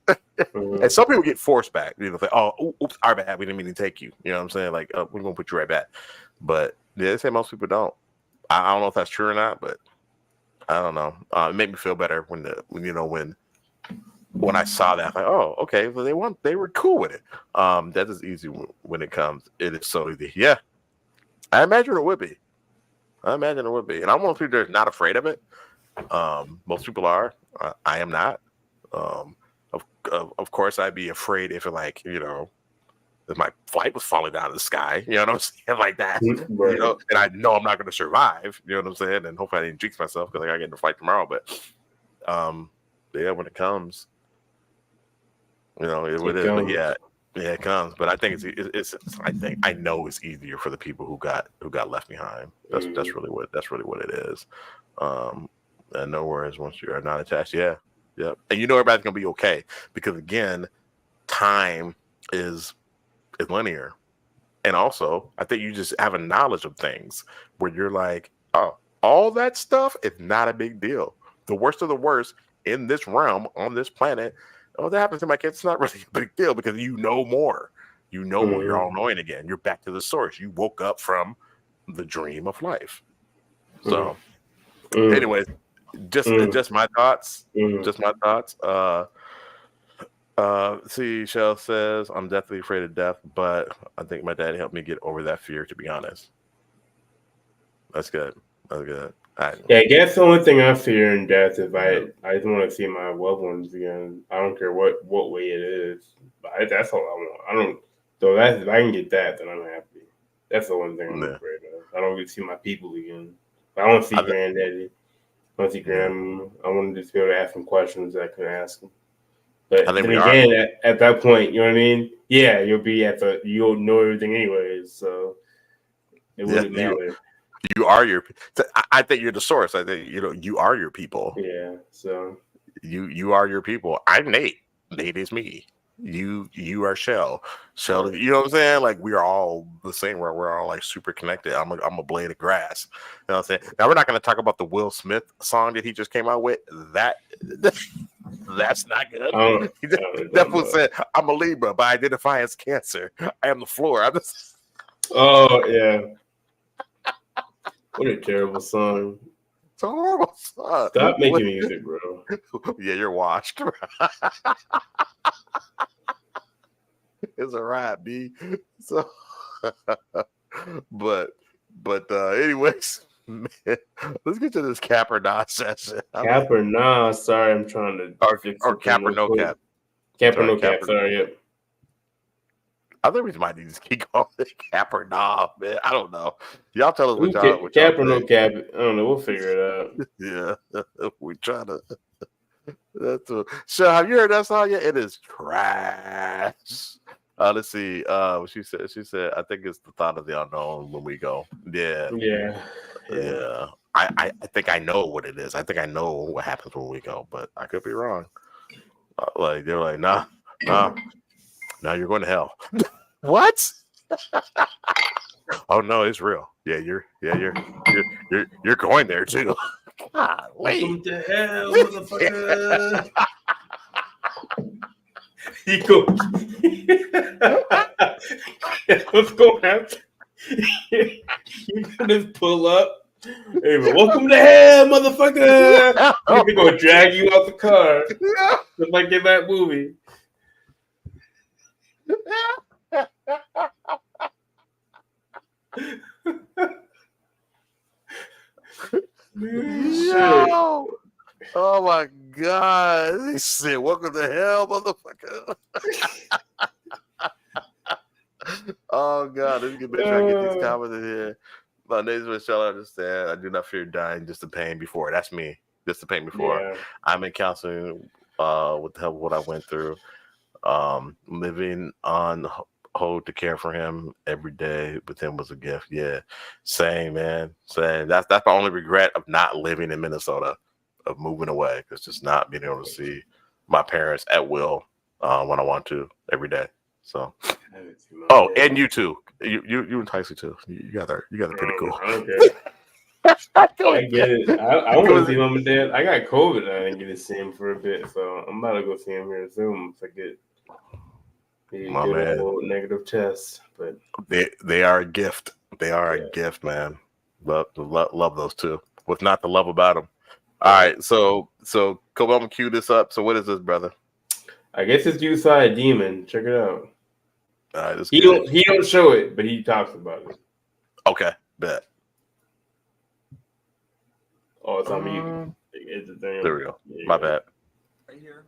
Speaker 1: And some people get forced back. Say, oh, oops, our bad. We didn't mean to take you. You know what I'm saying? Like, we're going to put you right back. But yeah, they say most people don't. I don't know if that's true or not, but I don't know. It made me feel better when I saw that. Like, oh, okay. Well, they were cool with it. That is easy when it comes. It is so easy. Yeah. I imagine it would be. And I'm one of the people that's not afraid of it. Most people are. I am not. Of course, I'd be afraid if if my flight was falling down in the sky. You know what I'm saying? Like that.
Speaker 2: Right.
Speaker 1: And I know I'm not going to survive. You know what I'm saying? And hopefully I didn't jinx myself because I got to get in the flight tomorrow. But yeah, when it comes, it is. But yeah, it comes. But I think I know it's easier for the people who got left behind. That's really what it is. And no worries once you are not attached. Yeah. And everybody's gonna be okay because again, time is linear. And also, I think you just have a knowledge of things where you're like, oh, all that stuff is not a big deal. The worst of the worst in this realm on this planet, that happens to my kids. It's not really a big deal because you know more. More. You're all knowing again. You're back to the source. You woke up from the dream of life. So, anyways, just my thoughts. Just my thoughts. See, Shell says, I'm definitely afraid of death, but I think my dad helped me get over that fear, to be honest. That's good.
Speaker 2: Yeah, I guess the only thing I fear in death is I just want to see my loved ones again. I don't care what way it is. But that's all I want. I don't. So that if I can get that, then I'm happy. That's the one thing I'm afraid of. I don't get to see my people again. I want to see Granddaddy. I want to see Grandma. I want to just be able to ask them questions that I can ask them. But then again, at that point, you know what I mean? Yeah, you'll know everything anyways, so it wouldn't matter.
Speaker 1: You are your. I think you're the source. I think you are your people.
Speaker 2: Yeah. So
Speaker 1: you are your people. I'm Nate. Nate is me. You are Shell. Shell. You know what I'm saying? Like we are all the same. We're all like super connected. I'm a blade of grass. You know what I'm saying? Now we're not going to talk about the Will Smith song that he just came out with. That's not good. That fool said, "I'm a Libra, but I identify as Cancer. I am the floor." I'm just.
Speaker 2: Oh yeah. What a terrible song.
Speaker 1: It's a horrible song.
Speaker 2: Stop making music, bro.
Speaker 1: Yeah, you're washed. It's a rap, B. So, but anyways, man, let's get to this cap or nah session.
Speaker 2: Cap or nah? Sorry, I'm trying to.
Speaker 1: Or cap or no cap.
Speaker 2: Cap or no cap. Sorry, yep.
Speaker 1: I think we might need to keep calling it cap or nah, man. I don't know. Y'all tell us what
Speaker 2: cap or no cap. I don't know. We'll figure it out.
Speaker 1: Yeah, we try to. That's so. Have you heard that song yet? It is trash. Let's see. She said, I think it's the thought of the unknown when we go. Yeah. I think I know what it is. I think I know what happens when we go, but I could be wrong. Like they're like, nah, you're going to hell. What? Oh no, it's real. Yeah, you're going there too. God,
Speaker 2: welcome to hell, motherfucker. He goes, what's going on? You can just pull up. Hey, welcome to hell, motherfucker. He's going to drag you out the car. Just like in that movie.
Speaker 1: Yo! Oh my God! He said, "Welcome to hell, motherfucker." Oh God! Let me make sure I get these comments in here. My name is Michelle. I understand. I do not fear dying, just the pain before. That's me. Just the pain before. Yeah. I'm in counseling. With the help of what I went through, living on hold to care for him every day with him was a gift. Yeah, same, man. Same. That's my only regret of not living in Minnesota, of moving away. It's just not being able to see my parents at will when I want to every day. So, and you too. You and Tyson too. You guys are pretty cool.
Speaker 2: Okay. I get it. I want to see mom and dad. I got COVID. I didn't get to see him for a bit, so I'm about to go see him here soon. If I get a negative test, but
Speaker 1: they are a gift. They are a gift, man. Love those two. What's not to love about them? All right, so Kobe, I'm gonna cue this up. So what is this, brother?
Speaker 2: I guess it's you saw a demon. Check it out.
Speaker 1: All right,
Speaker 2: he don't show it, but he talks about it.
Speaker 1: Okay, bet.
Speaker 2: Oh, it's on mute.
Speaker 1: There we go. My bad.
Speaker 6: Right here.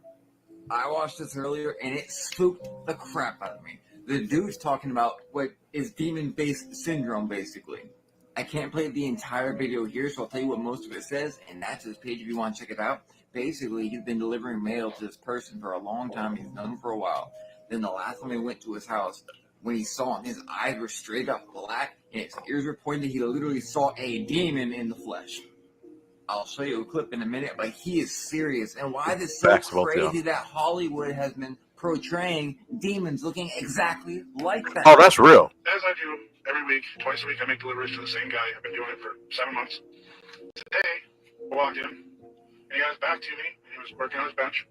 Speaker 6: I watched this earlier, and it spooked the crap out of me. The dude's talking about what is demon-based syndrome, basically. I can't play the entire video here, so I'll tell you what most of it says, and that's his page if you want to check it out. Basically, he's been delivering mail to this person for a long time. He's known him for a while. Then the last time he went to his house, when he saw him, his eyes were straight up black, and his ears were pointed. He literally saw a demon in the flesh. I'll show you a clip in a minute, but he is serious. And why is it so crazy that Hollywood has been portraying demons looking exactly like that?
Speaker 1: Oh, that's real.
Speaker 7: As I do every week, twice a week, I make deliveries to the same guy. I've been doing it for 7 months. Today, I walked in, and he got his back to me, and he was working on his bench.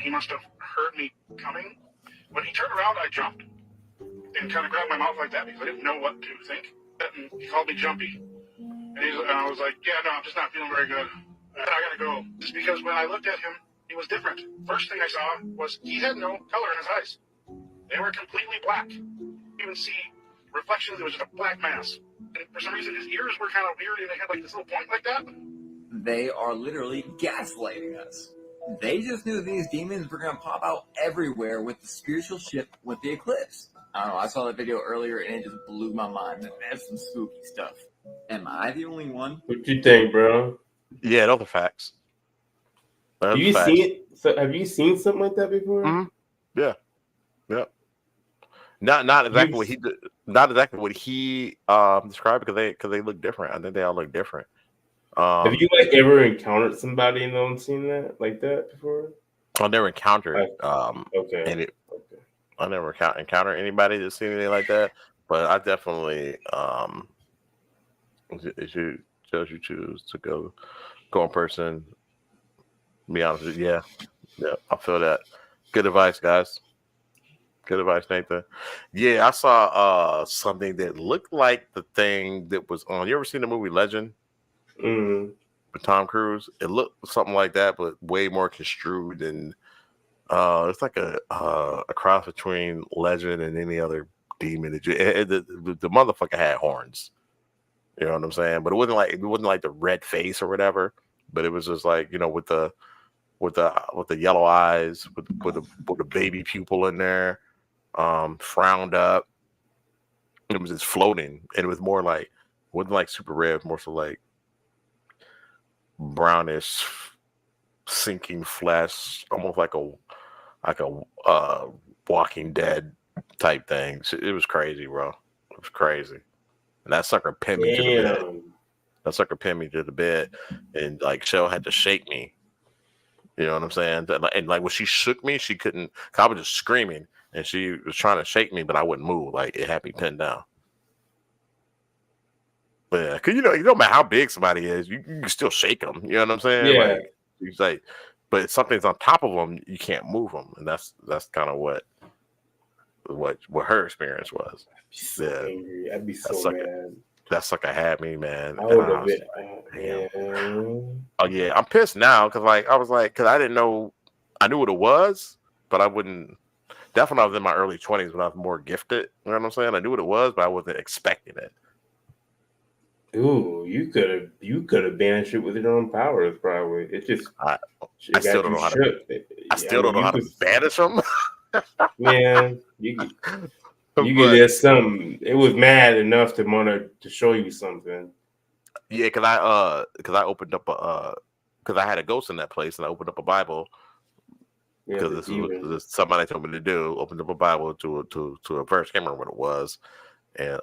Speaker 7: He must have heard me coming. When he turned around, I jumped and kind of grabbed my mouth like that because I didn't know what to think. And he called me Jumpy. And I was like, yeah, no, I'm just not feeling very good. I gotta go. Just because when I looked at him, he was different. First thing I saw was he had no color in his eyes. They were completely black. You even see reflections. It was just a black mass. And for some reason, his ears were kind of weird, and they had like this little point like that.
Speaker 6: they are literally gaslighting us. They just knew these demons were going to pop out everywhere with the spiritual shift with the eclipse. I don't know, I saw that video earlier and it just blew my mind. That's some spooky stuff. Am I the only one?
Speaker 2: What you think, bro?
Speaker 1: Yeah, those are facts.
Speaker 2: Have you seen something like that before?
Speaker 1: Mm-hmm. Yeah. Not exactly what he did. Not exactly what he described because they look different. I think they all look different.
Speaker 2: Have you like ever encountered somebody and no one's seen that like that before?
Speaker 1: I never encountered
Speaker 2: okay.
Speaker 1: I never encountered anybody that's seen anything like that. But I definitely if you choose to go in person, be honest with you, yeah, I feel that. Good advice, guys. Good advice, Nathan. Yeah, I saw something that looked like the thing that was on. You ever seen the movie Legend? With Tom Cruise? It looked something like that, but way more construed, and it's like a cross between Legend and any other demon. The motherfucker had horns. You know what I'm saying? But it wasn't like the red face or whatever. But it was just like, you know, with the yellow eyes, with the baby pupil in there, frowned up. It was just floating, and it was more like, it wasn't like super red, more so like brownish, sinking flesh, almost like a Walking Dead type thing. It was crazy, bro. It was crazy, and that sucker pinned me to the bed. That sucker pinned me to the bed, and like Shell had to shake me. You know what I'm saying? And like when she shook me, she couldn't. I was just screaming, and she was trying to shake me, but I wouldn't move. Like it had me pinned down. But yeah, cause you know, no matter how big somebody is, you can still shake them. You know what I'm saying?
Speaker 2: Yeah.
Speaker 1: Like you say, but if something's on top of them, you can't move them, and that's kind of what her experience was.
Speaker 2: I'd be so mad.
Speaker 1: That sucker had me, man.
Speaker 2: I would have been.
Speaker 1: Oh yeah, I'm pissed now because because I didn't know. I knew what it was, but I wouldn't. Definitely, I was in my early 20s when I was more gifted. You know what I'm saying? I knew what it was, but I wasn't expecting it.
Speaker 2: Ooh, you could have banished it with your own powers, probably. It just
Speaker 1: I still don't know how to banish them.
Speaker 2: Man, you could just something. It was mad enough to show you something.
Speaker 1: Yeah, because I opened up because I had a ghost in that place, and I opened up a Bible because this is somebody told me to do. Opened up a Bible to a verse. Can't remember what it was, and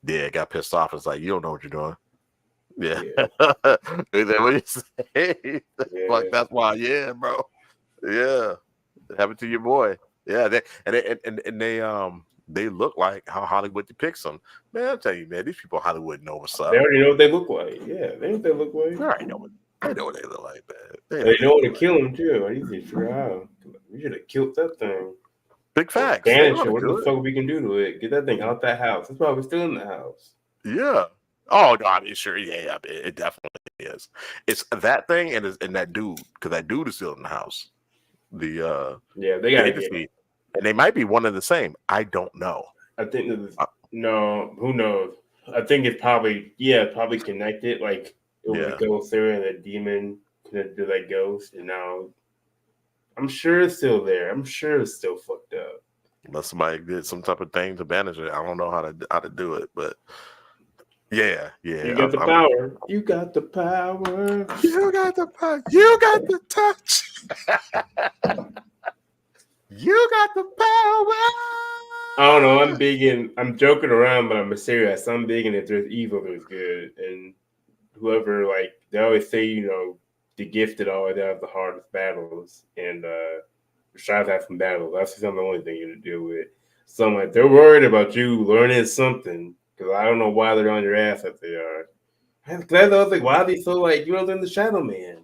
Speaker 1: yeah, got pissed off. It's like, you don't know what you're doing. Yeah. Is that what you say? Fuck, that's why. Yeah, bro. Yeah. It happened to your boy. Yeah. They look like how Hollywood depicts them. Man, I'm telling you, man, these people in Hollywood know what's up.
Speaker 2: They already know what they look like. Yeah, they know what they look like.
Speaker 1: They already know what they look like, man.
Speaker 2: They know what to kill them too. I need to figure out. We should have killed that thing.
Speaker 1: Big facts.
Speaker 2: Banish it. What the fuck we can do to it? Get that thing out that house. That's why we're still in the house.
Speaker 1: Yeah. Oh, no, I mean, sure. Yeah, it definitely is. It's that thing and that dude, because that dude is still in the house.
Speaker 2: They got
Speaker 1: to and they might be one and the same. I don't know.
Speaker 2: I think no. Who knows? I think it's probably connected. Like it was a ghost there, and the demon connected to that ghost, and now I'm sure it's still there. I'm sure it's still fucked up.
Speaker 1: Unless somebody did some type of thing to banish it, I don't know how to do it, but yeah.
Speaker 2: You got the power. You got the power.
Speaker 1: You got the power. You got the touch. You got the power.
Speaker 2: I don't know. I'm joking around, but I'm serious. I'm big in if there's evil, there's good. And whoever, like, they always say, you know, the gifted always have the hardest battles. And Rashad have some battles. That's the only thing you to deal with. So I'm like, they're worried about you learning something. Because I don't know why they're on your ass if they are. I was like, why are they so like, you know, they're in the Shadow Man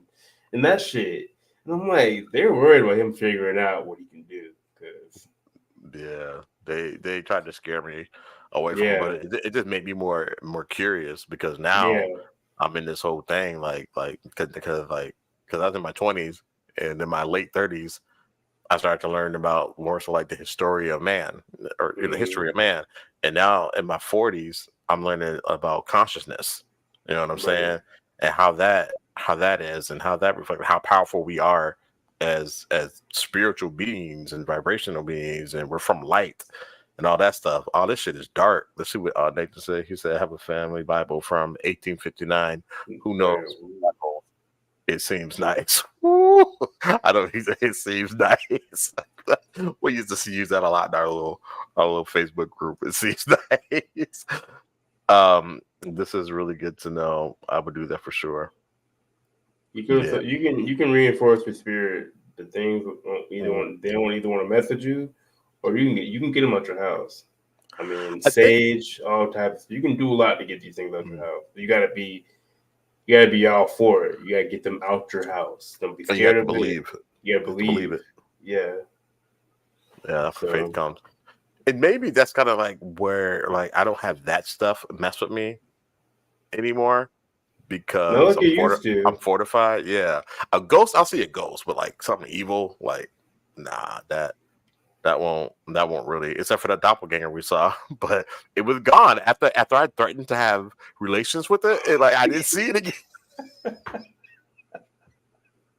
Speaker 2: and that shit. And I'm like, they're worried about him figuring out what he can do.
Speaker 1: Yeah, they tried to scare me away from it, but it just made me more curious because now I'm in this whole thing because I was in my 20s and in my late 30s I started to learn about more so like the history of man or the history of man, and now in my 40s I'm learning about consciousness. You know what I'm saying? and how that is, and how that reflects how powerful we are as spiritual beings and vibrational beings, and we're from light and all that stuff. All this shit is dark. Let's see what Nathan said. He said, I have a family Bible from 1859. Who knows? It seems nice. I don't. It seems nice. We used to use that a lot in our little Facebook group. It seems nice. This is really good to know. I would do that for sure.
Speaker 2: You can reinforce with spirit the things they don't either want to message you, or you can get them out your house. I mean, sage, all types. You can do a lot to get these things out your house. You gotta be all for it. You gotta get them out your house. Don't be scared of
Speaker 1: believe.
Speaker 2: You gotta believe it. Yeah.
Speaker 1: Yeah, that's where faith comes. And maybe that's kind of like where I don't have that stuff mess with me anymore because I'm fortified. Yeah. A ghost, I'll see a ghost, but like something evil, nah, that won't really, except for the doppelganger we saw, but it was gone after I threatened to have relations with it. I didn't see it again.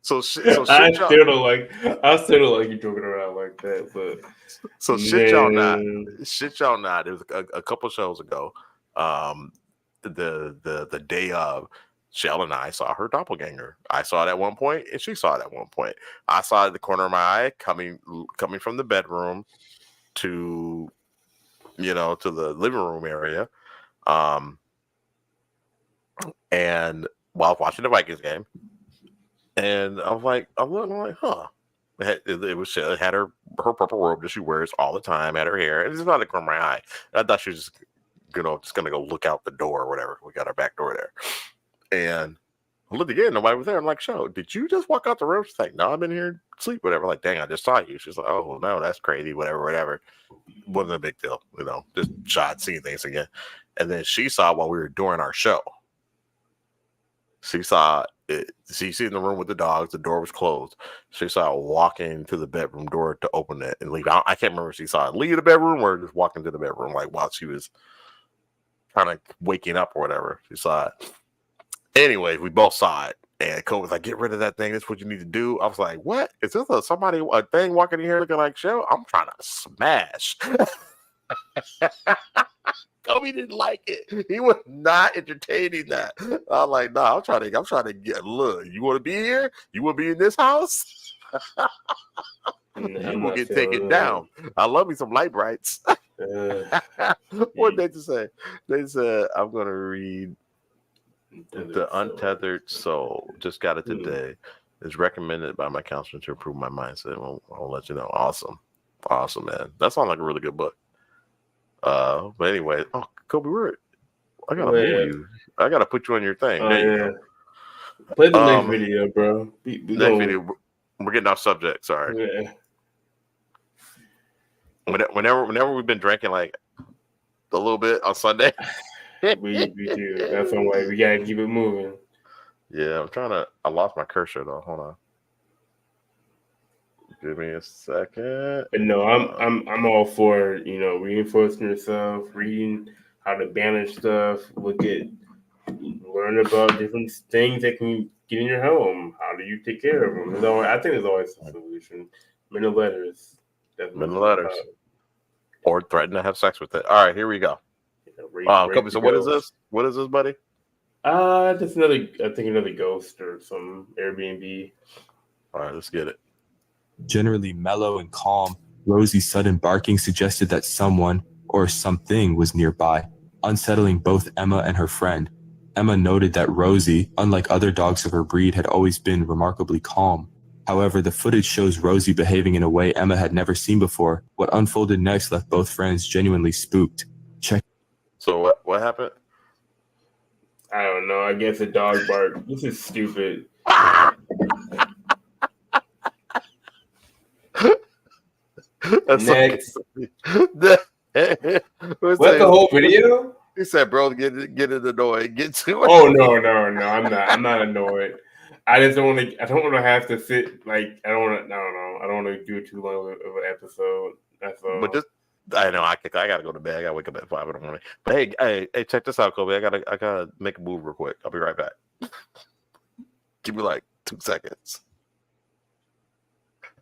Speaker 1: I still don't like you joking around like that. But shit y'all not. There was a couple shows ago, the day of, Shell and I saw her doppelganger. I saw it at one point, and she saw it at one point. I saw it at the corner of my eye, coming from the bedroom to the living room area, and while watching the Vikings game, and I'm like, huh. It had her purple robe that she wears all the time, had her hair, and it's not the corner of my eye. And I thought she was just gonna go look out the door or whatever. We got our back door there. And I looked again, nobody was there. I'm like, "Show, did you just walk out the room?" She's like, "No, I've been here sleep, whatever." I'm like, "Dang, I just saw you." She's like, "Oh no, that's crazy, whatever." Wasn't a big deal, just shot seeing things again. And then she saw while we were doing our show. She saw it. She's in the room with the dogs. The door was closed. She saw it walking to the bedroom door to open it and leave. I can't remember if she saw it leave the bedroom or just walking to the bedroom, while she was kind of waking up or whatever. She saw it. Anyway, we both saw it, and Cole was like, "Get rid of that thing. That's what you need to do." I was like, "What? Is this a thing walking in here looking like Shell? I'm trying to smash." Kobe didn't like it. He was not entertaining that. I'm like, "No, I'm trying to get. Look, you want to be here? You want to be in this house? You will get taken down. I love me some light brights." What did they say? They said, "I'm going to read." The Untethered Soul, just got it today. It's recommended by my counselor to improve my mindset. I'll let you know. Awesome, man. That sounds like a really good book. But anyway, Kobe, I gotta move you. I gotta put you on your thing. There you go.
Speaker 2: Play the next video, bro.
Speaker 1: Next video. We're getting off subject. Sorry. Yeah. Whenever we've been drinking a little bit on Sunday.
Speaker 2: we do. That's one way. We gotta keep it moving.
Speaker 1: Yeah, I lost my cursor though. Hold on. Give me a second.
Speaker 2: But no, I'm all for reinforcing yourself, reading how to banish stuff, learn about different things that can get in your home. How do you take care of them? I think there's always a solution. Mental letters.
Speaker 1: Or threaten to have sex with it. All right, here we go. Kobe, so what is this? What is this, buddy?
Speaker 2: Just another ghost or some Airbnb.
Speaker 1: All right, let's get it.
Speaker 8: Generally mellow and calm, Rosie's sudden barking suggested that someone or something was nearby, unsettling both Emma and her friend. Emma noted that Rosie, unlike other dogs of her breed, had always been remarkably calm. However, the footage shows Rosie behaving in a way Emma had never seen before. What unfolded next left both friends genuinely spooked.
Speaker 1: So what happened?
Speaker 2: I don't know. I guess a dog bark. This is stupid. Next. What's the whole video?
Speaker 1: He said, "Bro, get in the door and get to it."
Speaker 2: Oh no! I'm not annoyed. I just don't want to. I don't want to have to sit I don't want to. I don't want to do too long of an episode. That's all.
Speaker 1: But I know I gotta go to bed. I gotta wake up at 5 in the morning. But hey, check this out, Kobe. I gotta make a move real quick. I'll be right back. Give me like 2 seconds.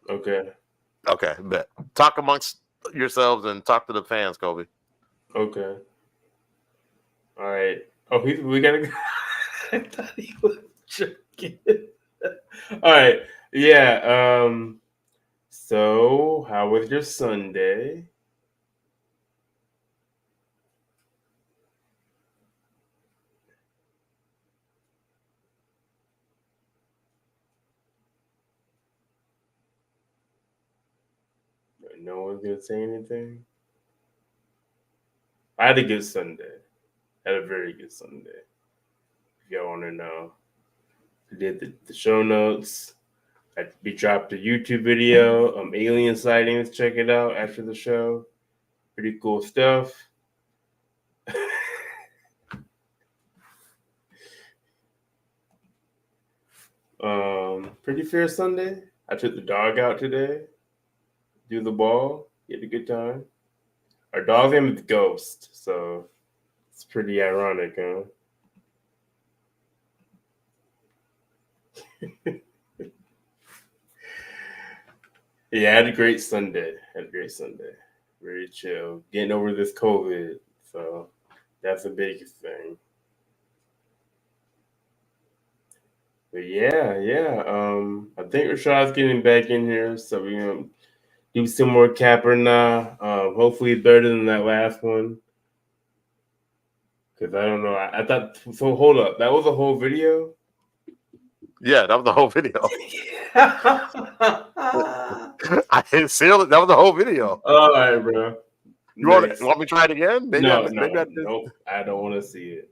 Speaker 2: Okay.
Speaker 1: Okay, bet. Talk amongst yourselves and talk to the fans, Kobe.
Speaker 2: Okay. All right. Oh, we gotta go. I thought he was joking. All right. Yeah. So, how was your Sunday? No one's gonna say anything. I had a good Sunday. I had a very good Sunday. If y'all want to know, I did the show notes. We dropped a YouTube video, alien sightings. Check it out after the show. Pretty cool stuff. Pretty fair Sunday. I took the dog out today. Do the ball. Had a good time. Our dog's name is Ghost, so it's pretty ironic, huh? Yeah, I had a great Sunday. Very chill. Getting over this COVID, so that's the biggest thing. But yeah. I think Rashad's getting back in here, so we're gonna do some more cap or nah. Hopefully better than that last one. Because I don't know. I thought so. Hold up, that was a whole video.
Speaker 1: Yeah, that was the whole video. I didn't seal it. That was the whole video.
Speaker 2: All right, bro.
Speaker 1: You want me to try it again? Maybe
Speaker 2: No,
Speaker 1: nope.
Speaker 2: I don't want to see it.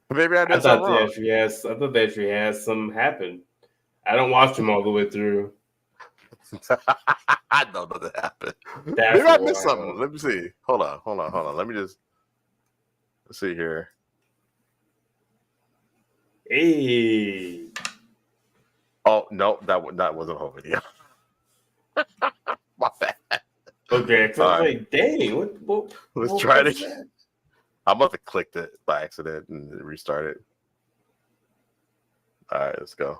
Speaker 1: Maybe I did
Speaker 2: I thought
Speaker 1: something wrong.
Speaker 2: I thought they actually had something happen. I don't watch them all the way through.
Speaker 1: I don't know that happened.
Speaker 2: That's
Speaker 1: Maybe I missed
Speaker 2: wild.
Speaker 1: something. Let me see. Hold on. Let me just see here.
Speaker 2: Hey.
Speaker 1: Oh no, that wasn't a whole video. My bad.
Speaker 2: Okay, because I was
Speaker 1: All
Speaker 2: like, dang, what
Speaker 1: Let's try it
Speaker 2: was
Speaker 1: again.
Speaker 2: that?
Speaker 1: I must have clicked it by accident and restart it. All right, let's go.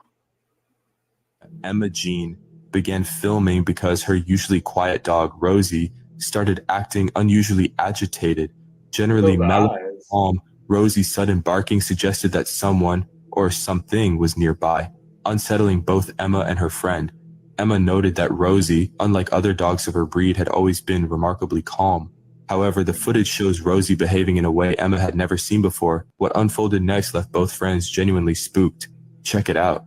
Speaker 8: Emma Jean began filming because her usually quiet dog, Rosie, started acting unusually agitated. Generally
Speaker 2: Those
Speaker 8: mellow and
Speaker 2: eyes.
Speaker 8: calm, Rosie's sudden barking suggested that someone or something was nearby, unsettling both Emma and her friend. Emma noted that Rosie, unlike other dogs of her breed, had always been remarkably calm. However, the footage shows Rosie behaving in a way Emma had never seen before. What unfolded next left both friends genuinely spooked. Check it out.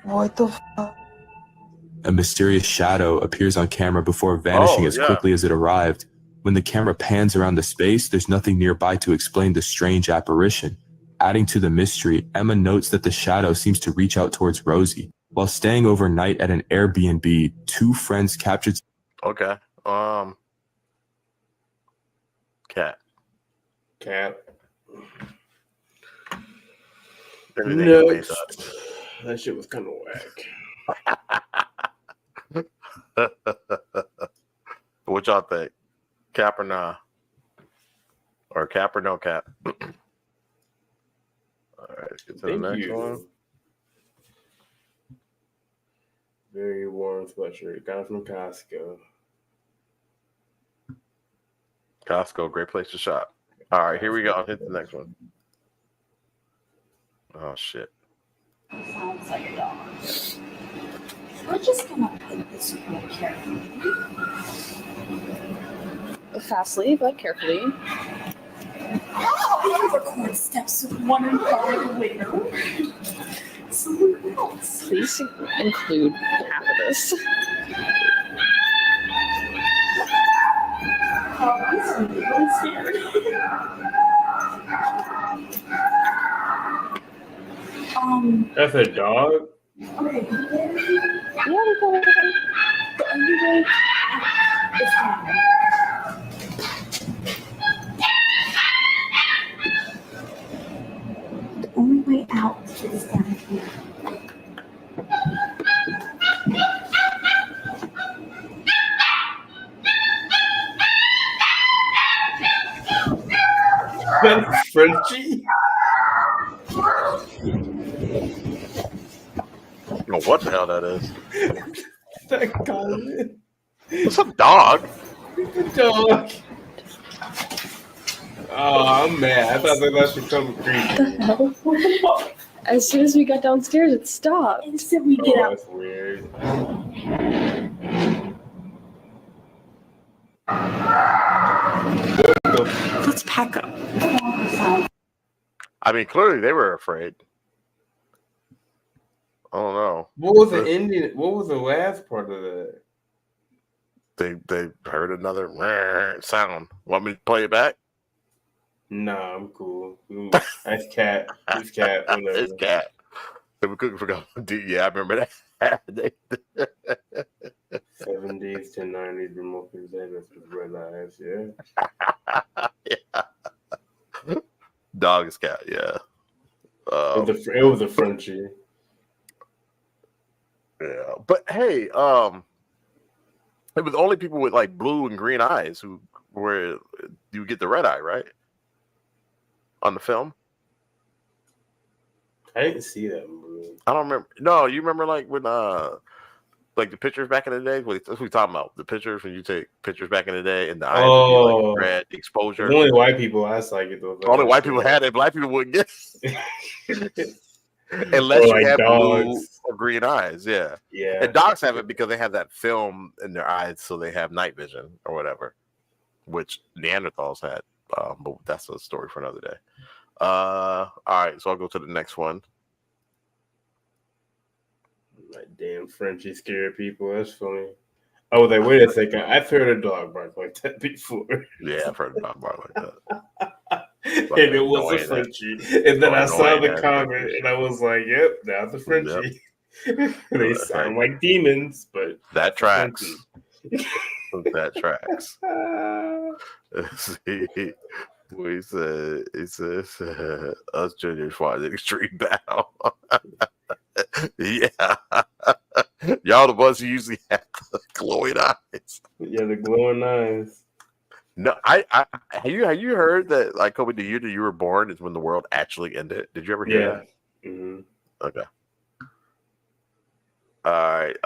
Speaker 4: What the fuck?
Speaker 8: A mysterious shadow appears on camera before vanishing as quickly as it arrived. When the camera pans around the space, there's nothing nearby to explain the strange apparition. Adding to the mystery, Emma notes that the shadow seems to reach out towards Rosie. While staying overnight at an Airbnb, two friends captured...
Speaker 1: Okay. Cat. Everything
Speaker 2: No,
Speaker 1: made up.
Speaker 2: that shit was kind of whack.
Speaker 1: What y'all think? Cap or nah? Or cap or no cap? All right, let's get to the next one.
Speaker 2: Very warm sweatshirt. Got it from Costco.
Speaker 1: Costco, great place to shop. All right, here we go. I'll hit the next one. Oh, shit.
Speaker 9: Sounds like a dog. We're just gonna put this real carefully. Fastly, but carefully. Oh, record steps with 1 hour later. Someone else. Please include half of this. Oh, I'm really scared.
Speaker 2: That's a dog?
Speaker 9: Okay. Yeah, we got it. The only way out is down. The only way out is down here.
Speaker 2: That's Frenchie.
Speaker 1: I don't know what the hell that is.
Speaker 2: That comment.
Speaker 1: What's a dog?
Speaker 2: Dog. Oh, I'm mad. I thought that should come creepy.
Speaker 9: The hell? As soon as we got downstairs, it stopped. Instantly get out.
Speaker 2: That's weird.
Speaker 9: Let's pack up.
Speaker 1: I mean, clearly they were afraid. I don't know.
Speaker 2: What was the ending? What was the last part of that?
Speaker 1: They heard another sound. Want me to play it back?
Speaker 2: Nah, I'm cool. Nice cat. This cat. Whatever.
Speaker 1: It's cat. We couldn't forget. Yeah, I remember that.
Speaker 2: 7 days to 90 remote presenters with red eyes. Yeah.
Speaker 1: Yeah. Dog is cat. Yeah.
Speaker 2: It was a Frenchie.
Speaker 1: Yeah, but hey, it was only people with like blue and green eyes who were you get the red eye, right? On the film.
Speaker 2: I didn't see that movie.
Speaker 1: I don't remember. No, you remember like when like the pictures back in the day? That's what we talking about. The pictures when you take pictures back in the day and the eyes would be like red exposure.
Speaker 2: Only white people I saw get those.
Speaker 1: Only white people had it. Black people wouldn't get it. Unless you have blue or green eyes, yeah.
Speaker 2: Yeah.
Speaker 1: And dogs have it because they have that film in their eyes, so they have night vision or whatever, which Neanderthals had. But that's a story for another day. All right, so I'll go to the next one.
Speaker 2: Like damn Frenchie scared people. That's funny. I was like, wait a second. I've heard a dog bark like that before.
Speaker 1: Yeah, I've heard a dog bark like that.
Speaker 2: And it was a Frenchie. And then I saw the comment and I was like, yep, that's a Frenchie. Yep. They sound like demons, but
Speaker 1: that tracks. That tracks. He says us juniors fought an extreme battle. Yeah. Y'all the ones who usually have the glowing eyes.
Speaker 2: Yeah, the glowing eyes.
Speaker 1: No, I have you heard that like Kobe, the year that you were born is when the world actually ended? Did you ever hear that?
Speaker 2: Mm-hmm.
Speaker 1: Okay. All right.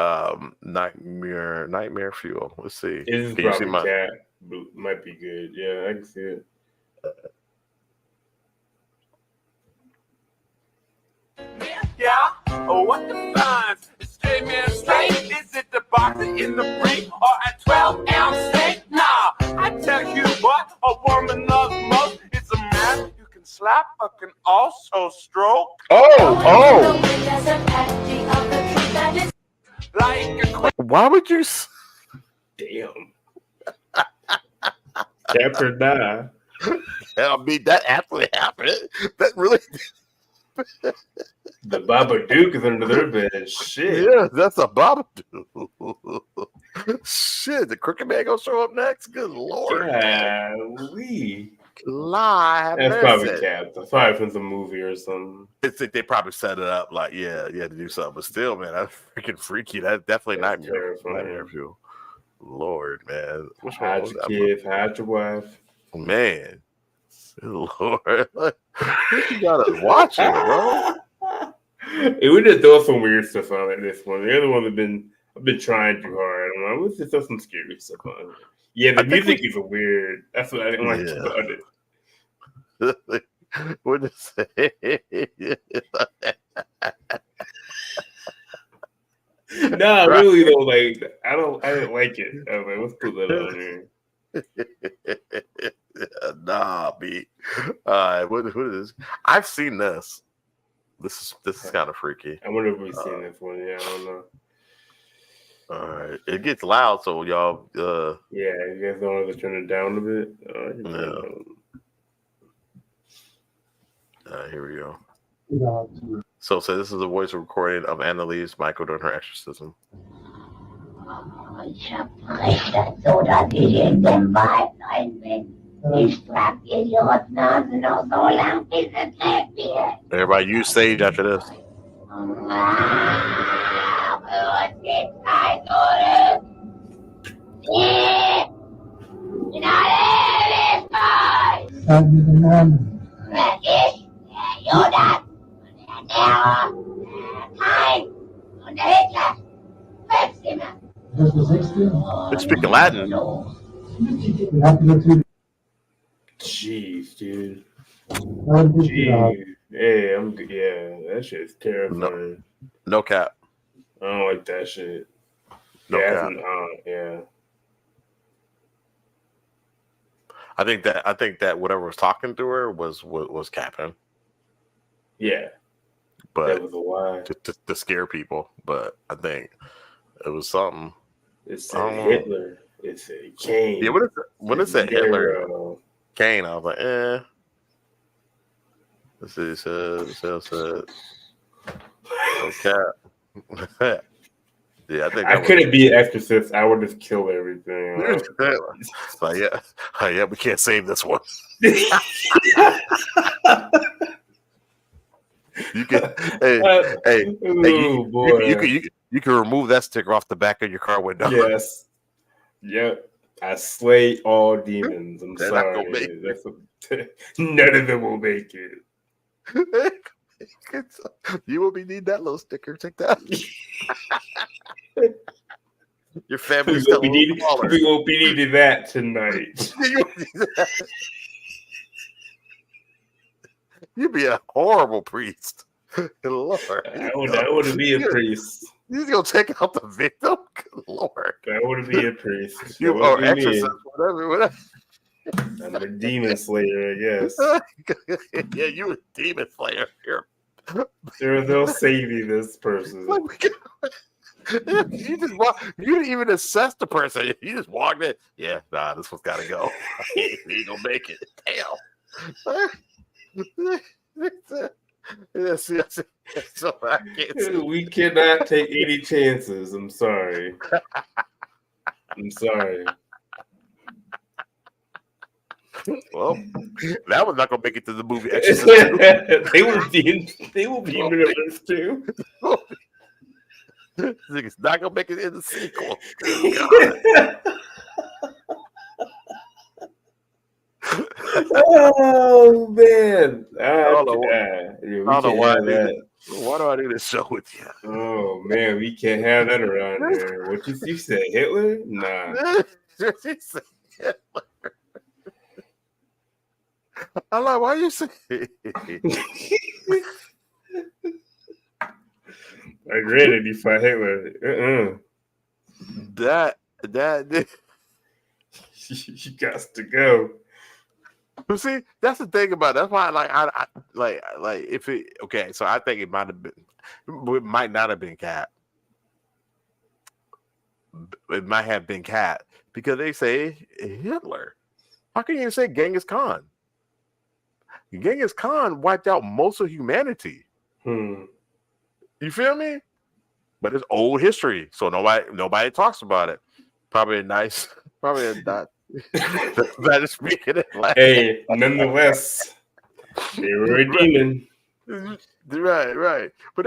Speaker 1: Nightmare Fuel. Let's see.
Speaker 2: It is probably cat. Might be good. Yeah, I can see it.
Speaker 10: Yeah. Oh, what the fun? Straight man straight. Is it the boxer in the ring or a 12-ounce steak? Nah, I tell you what, a woman loves most. It's a man you can slap but can also stroke.
Speaker 1: Why would you?
Speaker 2: Damn. Chapter 9.
Speaker 1: I mean, that actually happened. That really.
Speaker 2: The Babadook is under their bed. Shit.
Speaker 1: Yeah, that's a Babadook. Shit, the Crooked Man gonna show up next? Good lord.
Speaker 2: Golly.
Speaker 1: That's
Speaker 2: probably cat. That's probably from the movie or something.
Speaker 1: It's like they probably set it up like, yeah, you had to do something. But still, man, that's freaking freaky. That's definitely nightmare fuel. Lord, man.
Speaker 2: Which one was that? Kids, hide your wife.
Speaker 1: Man. Lord. What you got us watching, bro?
Speaker 2: Hey, we just throw some weird stuff on at this one. The other ones have been trying too hard. I'm like, let's just throw some scary stuff on. Yeah, the music is weird. That's what I didn't like about it.
Speaker 1: What to say?
Speaker 2: No, really though, like I didn't like it. I was like, let's put that on here.
Speaker 1: Nah, B. What is this? I've seen this. This is kind of freaky.
Speaker 2: I wonder if we've seen this one. Yeah, I don't know.
Speaker 1: All right, it gets loud, so y'all.
Speaker 2: Yeah, you guys don't want to turn it down a bit.
Speaker 1: Here we go. So this is a voice recording of Annalise Michael during her exorcism.
Speaker 11: Ich spreche so, dass ich in dem Wald rein bin. Ich trage Idiotnasen noch so lang, bis es lebt wird.
Speaker 1: Everybody use Sage after this.
Speaker 11: Jonas, Nero, Time, und Hitler, Maxima.
Speaker 1: They're speaking Latin.
Speaker 2: Jeez, dude. Jeez. Hey, yeah, that shit's terrifying.
Speaker 1: No cap.
Speaker 2: I don't like that shit.
Speaker 1: No cap.
Speaker 2: Yeah.
Speaker 1: I think that whatever was talking to her was capping.
Speaker 2: Yeah.
Speaker 1: But
Speaker 2: that was a lie.
Speaker 1: To scare people. But I think it was something.
Speaker 2: It said Hitler. It said Cain.
Speaker 1: Yeah, when it said Hitler, Cain, I was like, eh. This is no cap. Yeah, I think
Speaker 2: I couldn't be an exorcist. I would just kill everything.
Speaker 1: Like, yeah, we can't save this one. You can, you can remove that sticker off the back of your car window.
Speaker 2: Yes. Yep. I slay all demons. I'm sorry. None of them will make it.
Speaker 1: You will be need that little sticker. Take that. Your family's still
Speaker 2: we won't be needing that tonight.
Speaker 1: You'd be a horrible priest. Lord,
Speaker 2: I wouldn't be a priest.
Speaker 1: You're gonna take out the victim? Good Lord.
Speaker 2: I wouldn't be a priest.
Speaker 1: You are exorcist, whatever.
Speaker 2: I'm a demon slayer, I guess.
Speaker 1: Yeah, you a demon slayer here.
Speaker 2: They'll save you, this person.
Speaker 1: You didn't even assess the person. You just walked in. Yeah, nah, this one's gotta go. He ain't gonna make it. Damn. So
Speaker 2: we cannot take any chances. I'm sorry.
Speaker 1: Well, that was not gonna make it to the movie Exorcist.
Speaker 2: They will be universe too.
Speaker 1: It's not gonna make it in the sequel.
Speaker 2: Oh man!
Speaker 1: I don't know why. Why do I do this show with you?
Speaker 2: Oh man, we can't have that around here. What you said, Hitler? Nah.
Speaker 1: I'm like, why you say?
Speaker 2: I read it. You fight Hitler.
Speaker 1: That
Speaker 2: you got to go.
Speaker 1: But see, that's the thing about it. That's why, I if it okay. So I think it might not have been Cat. It might have been Cat because they say Hitler. How can you say Genghis Khan? Genghis Khan wiped out most of humanity. You feel me? But it's old history, so nobody talks about it. Probably not. That is speaking it.
Speaker 2: Hey, nonetheless, they were a demon.
Speaker 1: Right. But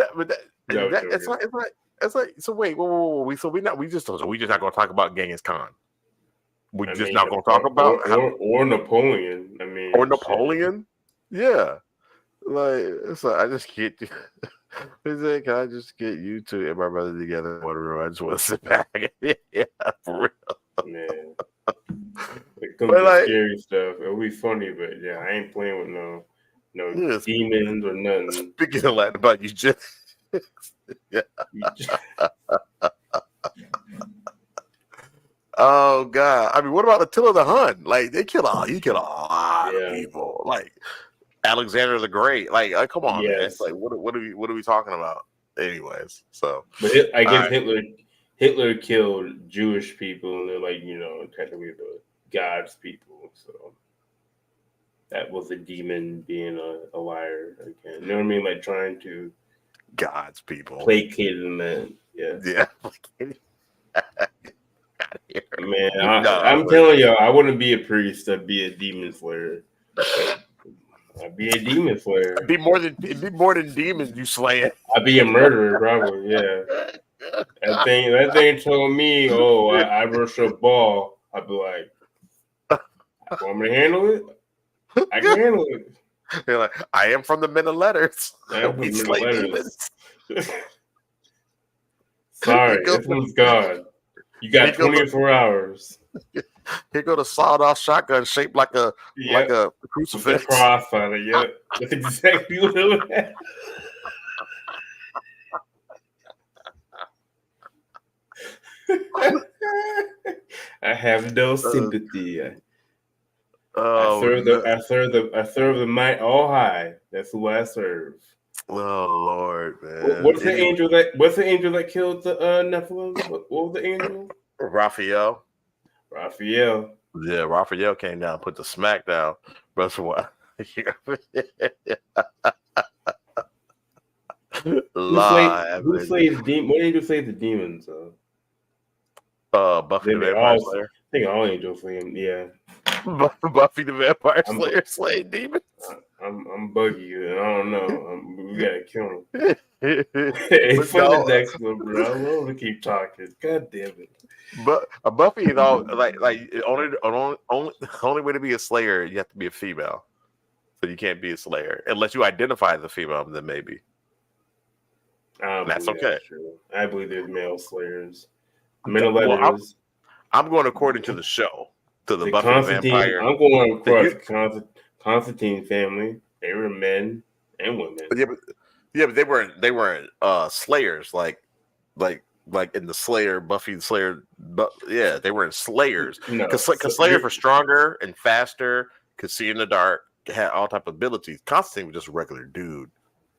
Speaker 1: it's like. So wait, whoa. We just not gonna talk about Genghis Khan. We're just not gonna talk about
Speaker 2: or Napoleon.
Speaker 1: Or Napoleon. Yeah. Like, so I just get you. Can I just get you two and my brother together in one room? I just want to sit back. Yeah, for real.
Speaker 2: Man. It comes to scary stuff. It'll be funny, but yeah, I ain't playing with no demons or nothing.
Speaker 1: Speaking of Latin about you just yeah. Oh God. I mean, what about Attila the Hun? Like he killed a lot of people. Like Alexander the Great. Like come on, man. It's like what are we talking about? Anyways, so
Speaker 2: but I guess Hitler killed Jewish people, and they're like, technically the God's people. So that was a demon being a liar again. You know what I mean? Like trying to
Speaker 1: God's people
Speaker 2: placate them, man. Yeah. Man, I'm telling y'all, I wouldn't be a priest. I'd be a demon slayer. I'd be a demon slayer.
Speaker 1: It'd be more than demons you slay it.
Speaker 2: I'd be a murderer, probably. Yeah. That thing told me, I worship Baal. I'd be like, want me to handle it? I can handle it.
Speaker 1: They're like, I am from the men of letters.
Speaker 2: I am from
Speaker 1: We
Speaker 2: the men of
Speaker 1: slay
Speaker 2: letters.
Speaker 1: demons.
Speaker 2: Sorry, this one's gone. You got 24 hours.
Speaker 1: Here go the sawed-off shotgun shaped like a crucifix.
Speaker 2: The crossfire, yep. That's exactly what it was. I have no sympathy. I serve the might all high. That's who I serve.
Speaker 1: Oh Lord, man!
Speaker 2: What's the angel that killed the Nephilim? What was the angel?
Speaker 1: Raphael.
Speaker 2: Yeah,
Speaker 1: Raphael came down, put the smack down. But what?
Speaker 2: Who slays demons? What angel slays the demons?
Speaker 1: Buffy the Vampire Slayer.
Speaker 2: I think all angels slay him. Yeah.
Speaker 1: Buffy the Vampire Slayer slaying demons.
Speaker 2: I'm buggy. I don't know. We gotta kill him. Hey, fun is excellent, bro. I love to keep talking. God damn it.
Speaker 1: But Buffy is all like only way to be a slayer, you have to be a female. So you can't be a slayer unless you identify as a female. Then maybe. That's okay.
Speaker 2: I believe there's male slayers.
Speaker 1: I'm going according to the show, to the Buffy the Vampire.
Speaker 2: I'm going across the Constantine family. They were men and women.
Speaker 1: But they weren't slayers like in the Slayer, Buffy the Slayer. Yeah, they weren't slayers. Because slayers were stronger and faster, could see in the dark, had all type of abilities. Constantine was just a regular dude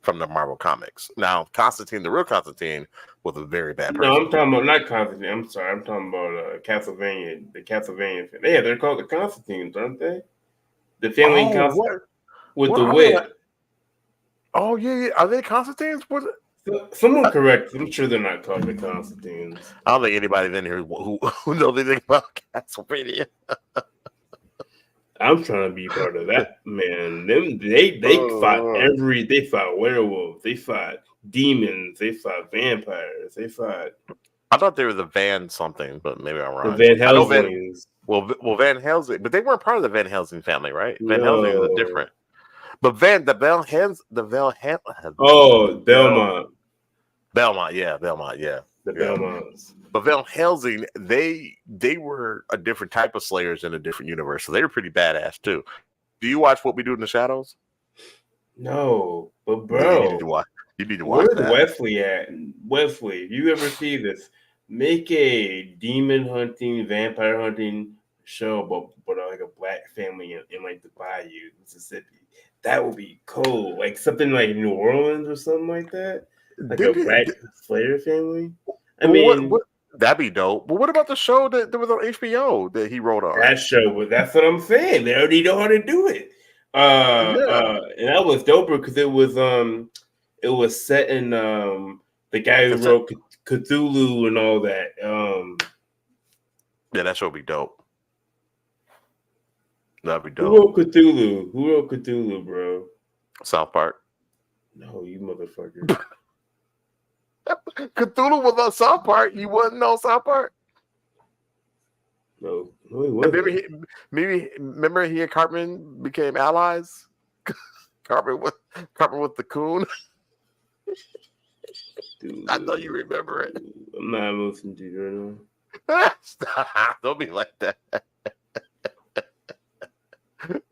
Speaker 1: from the Marvel comics. Now, Constantine, the real Constantine, was a very bad person.
Speaker 2: No, I'm talking about not Constantine. I'm sorry. I'm talking about Castlevania. The Castlevania family. Yeah, they're called the Constantines, aren't they? The family with the wit.
Speaker 1: Oh, yeah. Are they Constantines?
Speaker 2: Someone correct. I'm sure they're not called the Constantines.
Speaker 1: I don't think anybody's in here who knows anything about Castlevania.
Speaker 2: I'm trying to be part of that, man. They fought werewolves, they fought demons, they fought vampires, they fought.
Speaker 1: I thought they were the Van something, but maybe I'm wrong.
Speaker 2: The Van Helsings.
Speaker 1: Well, Van Helsing, but they weren't part of the Van Helsing family, right? Van Helsing was different. But Belmont. Belmont, yeah.
Speaker 2: The Belmonts.
Speaker 1: But Van Helsing, they were a different type of slayers in a different universe, so they were pretty badass too. Do you watch What We Do in the Shadows?
Speaker 2: No, but bro,
Speaker 1: you need to watch.
Speaker 2: Where's Wesley at? Wesley, if you ever see this, make a demon hunting, vampire hunting show, but like a black family in like the Bayou, Mississippi. That would be cool. Like something like New Orleans or something like that. Like a black Slayer family. I mean,
Speaker 1: that'd be dope. But what about the show that was on HBO that he wrote on?
Speaker 2: That show, that's what I'm saying. They already know how to do it. And that was doper because it was set in the guy who wrote Cthulhu and all that.
Speaker 1: Yeah, that show would be dope. That'd be dope.
Speaker 2: Who wrote Cthulhu, bro?
Speaker 1: South Park.
Speaker 2: No, you motherfucker.
Speaker 1: Cthulhu was on South Park. You wasn't on South Park?
Speaker 2: No, he wasn't.
Speaker 1: Remember he and Cartman became allies? Cartman with the coon.
Speaker 2: Dude,
Speaker 1: I know you remember it.
Speaker 2: I'm not listening to you right now.
Speaker 1: Stop. Don't be like that.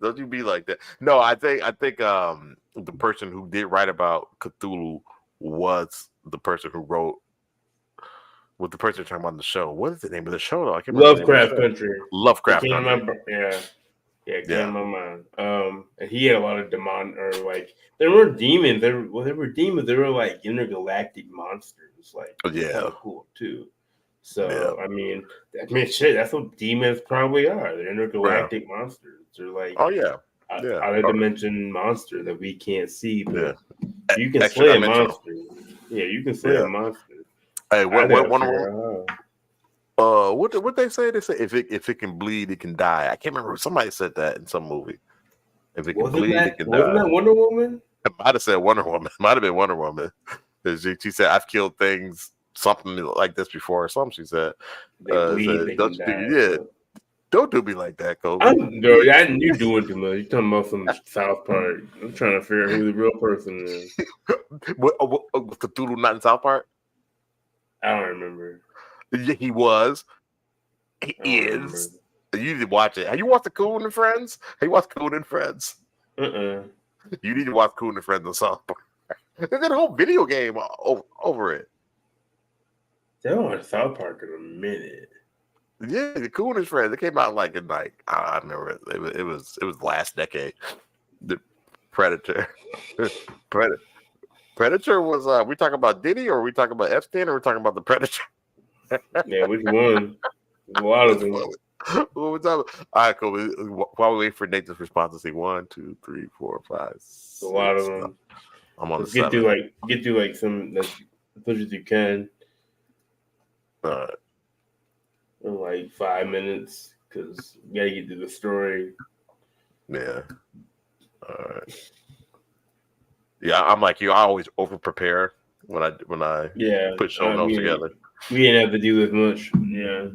Speaker 1: Don't you be like that. No, I think the person who did write about Cthulhu was the person who wrote with the person talking about the show. What is the name of the show though? I can't remember.
Speaker 2: Lovecraft Country.
Speaker 1: Lovecraft Country.
Speaker 2: It came in my mind. And he had a lot of there were demons. They were demons. They were like intergalactic monsters. Like kind of cool too. So I mean, shit. That's what demons probably are. They're intergalactic monsters. They're like out of dimension monster that we can't see. But you can slay a monster. Yeah, you can slay a monster.
Speaker 1: Hey, what they say? They say if it can bleed, it can die. I can't remember. Somebody said that in some movie. If it can bleed, it can die.
Speaker 2: Wasn't that Wonder Woman?
Speaker 1: It might have said Wonder Woman. Might have been Wonder Woman. She said, "I've killed things, something like this before," or something. She said,
Speaker 2: they bleed, they can die.
Speaker 1: Don't do me like that, Kobe.
Speaker 2: I knew doing too much. You're talking about some South Park. I'm trying to figure out who the real person is.
Speaker 1: Was Cthulhu not in South Park?
Speaker 2: I don't remember.
Speaker 1: Yeah, he was. He is. You need to watch it. Have you watched the Coon and Friends? Have you watched Coon and Friends?
Speaker 2: You
Speaker 1: need to watch Coon and Friends on South Park. They did a whole video game over it.
Speaker 2: They don't watch South Park in a minute.
Speaker 1: Yeah, the Coon and Friends. It came out I remember it was last decade. The Predator. Predator was we talking about Diddy or we talking about Epstein or we talking about the Predator?
Speaker 2: Yeah, which one? A lot of them.
Speaker 1: What we talking about? All right, cool. While we wait for Nathan's response, let's see 1, 2, 3, 4, 5, 6.
Speaker 2: A lot of them.
Speaker 1: I'm on
Speaker 2: Let's
Speaker 1: the
Speaker 2: get through some as much as you can.
Speaker 1: All right.
Speaker 2: In like 5 minutes, because you gotta get to the story.
Speaker 1: Yeah. All right. Yeah, I'm like you. I always over prepare when I put show notes together.
Speaker 2: We didn't have to do as much. Yeah.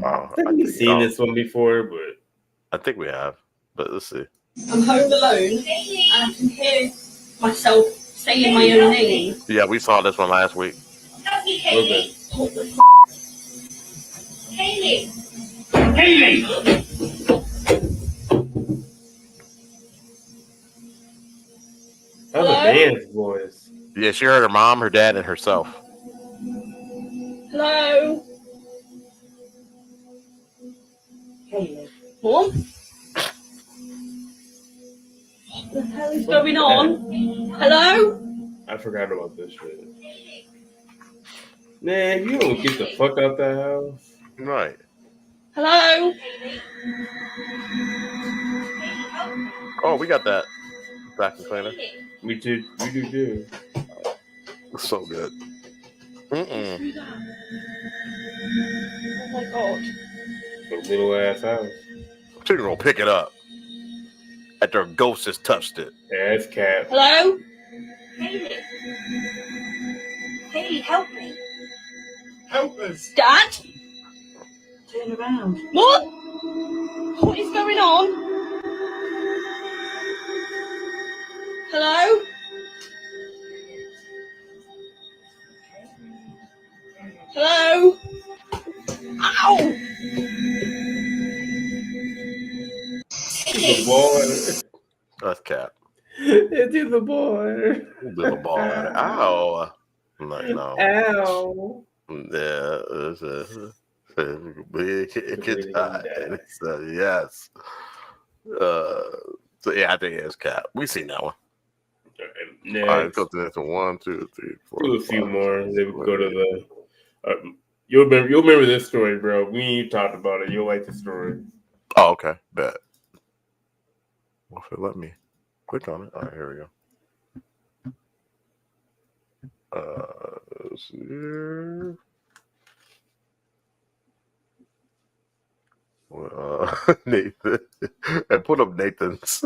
Speaker 1: I
Speaker 2: think we've seen this one before, but
Speaker 1: I think we have. But let's see.
Speaker 12: I'm home alone and I can hear myself saying my own name.
Speaker 1: Yeah, we saw this one last week.
Speaker 12: Okay. What the Haley!
Speaker 10: Haley!
Speaker 2: That's a man's voice.
Speaker 1: Yeah, she heard her mom, her dad, and herself.
Speaker 12: Hello? Haley. What? What the hell is going on? Hello?
Speaker 2: I forgot about this shit. Man, you don't get the fuck out the house.
Speaker 1: Right.
Speaker 12: Hello?
Speaker 1: Oh, we got that vacuum cleaner.
Speaker 2: We do too.
Speaker 1: It's so good.
Speaker 12: Oh my god.
Speaker 2: A little ass house.
Speaker 1: She's gonna pick it up after a ghost has touched it.
Speaker 2: Yeah, it's cat.
Speaker 12: Hello? Haley. Haley, help me.
Speaker 10: Help us.
Speaker 12: Dad? Turn around. What? What is going on? Hello? Hello? Ow!
Speaker 2: The ball.
Speaker 1: That's cat.
Speaker 2: It's in the ball.
Speaker 1: With a ball at it. Ow. I'm like, no.
Speaker 2: Ow.
Speaker 1: Yeah, it could die. Yes. So yeah, I think it's cat. We seen that one.
Speaker 2: Next.
Speaker 1: All right, go to this one. 1, 2, 3, 4.
Speaker 2: Do a few more. Then we go to the. You'll remember this story, bro. We ain't talked about it. You'll like the story.
Speaker 1: Oh, okay. Bet. Well, if it let me click on it. All right, here we go. Let's see here. Well, Nathan. I put up Nathan's.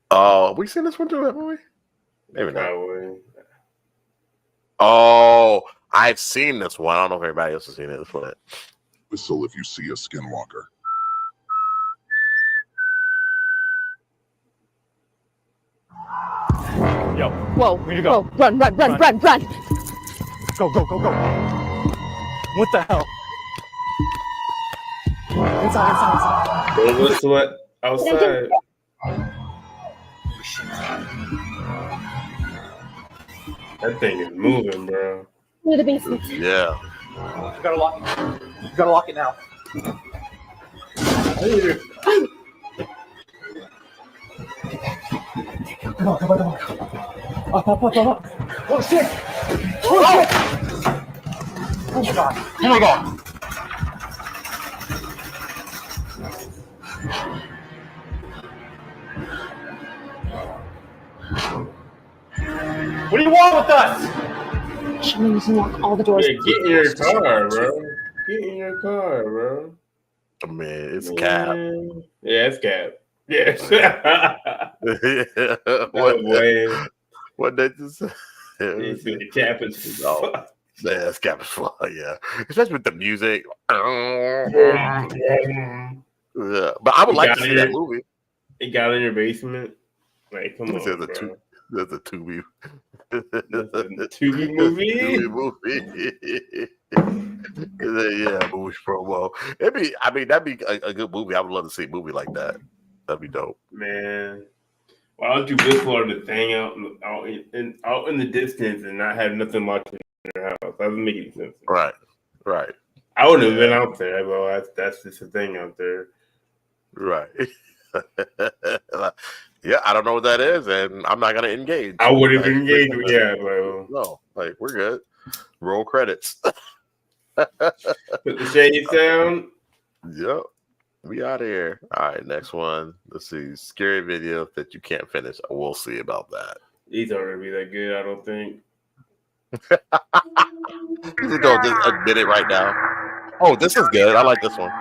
Speaker 1: Oh, we seen this one too, haven't we? Maybe not. Oh, I've seen this one. I don't know if everybody else has seen it. This one.
Speaker 13: Whistle if you see a skinwalker.
Speaker 4: Yo.
Speaker 14: Whoa.
Speaker 4: Where you go?
Speaker 14: Whoa. Run.
Speaker 4: Go. What the hell? Inside.
Speaker 2: Don't whistle it outside. That thing is moving, bro.
Speaker 14: Near the basement.
Speaker 1: Yeah.
Speaker 4: You gotta lock it. You gotta lock it now. Come on. Up. Oh shit! Oh god. Here we go. What do you want with us?
Speaker 14: She made me lock all the doors.
Speaker 2: Yeah, get in your car, bro. Get in your car, bro.
Speaker 1: I mean, it's Cap.
Speaker 2: Yeah, it's Cap. Yes.
Speaker 1: What they just say?
Speaker 2: The cap is
Speaker 1: fucked. Yeah, this cap is fucked. Yeah, especially with the music. Yeah, but I would like to see that movie.
Speaker 2: It got in your basement. Like, come on, bro.
Speaker 1: There's a Tubi.
Speaker 2: Tubi movie.
Speaker 1: Tubi movie. Yeah, movie promo. That'd be a good movie. I would love to see a movie like that. That'd be dope.
Speaker 2: Man, why don't you live for the thing out in the distance and not have nothing watching in your house? That doesn't make any sense.
Speaker 1: Right.
Speaker 2: I wouldn't have been out there. Well, that's just a thing out there.
Speaker 1: Right. Yeah, I don't know what that is, and I'm not gonna engage.
Speaker 2: I wouldn't engage. Yeah, bro.
Speaker 1: No, like we're good. Roll credits.
Speaker 2: Put the shady sound.
Speaker 1: Yep. We out of here. All right, next one. Let's see. Scary video that you can't finish. We'll see about that.
Speaker 2: These aren't gonna be that good, I don't think.
Speaker 1: You just don't just admit it right now. Oh, this is good. I like this one.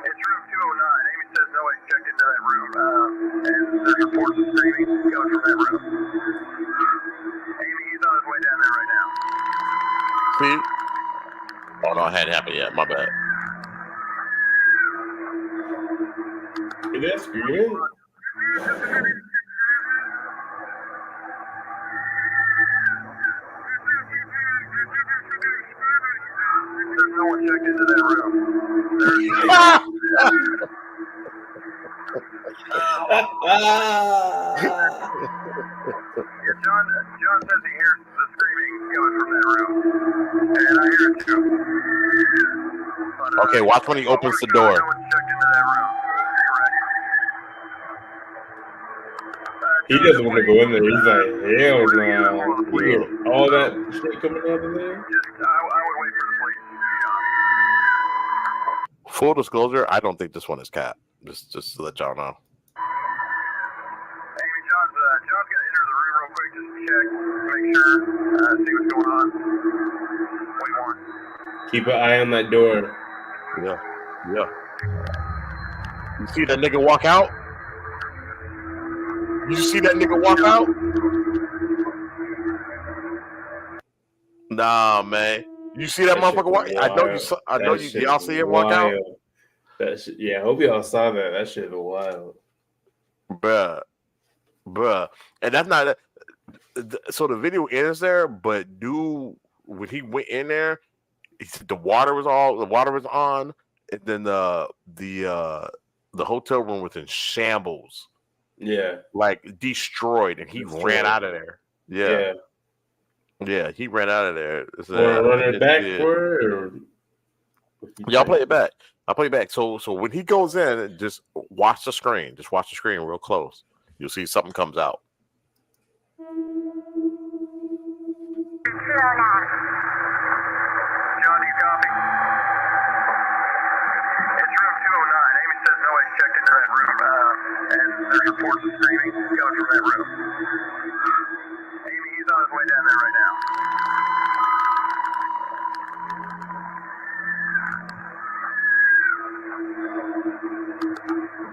Speaker 15: It's room 209. Amy says nobody checked into that room, and there's reports of screaming coming from that room. Amy, he's on his way down there right now.
Speaker 1: See? Oh no, it hadn't happened yet. My bad.
Speaker 2: Is that screaming?
Speaker 15: There's no one checked into that room. John says he hears the screaming coming from that room, and I hear it too. But,
Speaker 1: okay, watch when he opens the door.
Speaker 15: No one checked into that room.
Speaker 2: He doesn't want to go in there. He's like, hell no. All that shit coming out of there?
Speaker 15: I would wait for the police.
Speaker 1: Full disclosure, I don't think this one is cat. Just to let y'all know.
Speaker 15: Amy, John's gonna enter the room real quick, just check, make sure, see what's going on. Wait one.
Speaker 2: Keep an eye on that door.
Speaker 1: Yeah. You see that nigga walk out? You see that nigga walk out? Nah, man. You see that motherfucker walk? I know you saw. I know you. Y'all see him walk out?
Speaker 2: That shit, yeah, I hope y'all saw that. That shit was wild,
Speaker 1: bruh. And that's not. So the video ends there, but dude, when he went in there, he said the water was on, and then the hotel room was in shambles.
Speaker 2: Yeah,
Speaker 1: like destroyed, and he ran out of there. Yeah, he ran out of there.
Speaker 2: Run it back for it, or
Speaker 1: y'all play it back. I'll play it back. So when he goes in, just watch the screen. Just watch the screen real close. You'll see something comes out.
Speaker 15: John, you copy? It's room 209. Amy says nobody's checked into that room, and there's reports of screaming coming from that room. Amy, he's on his way down there right now.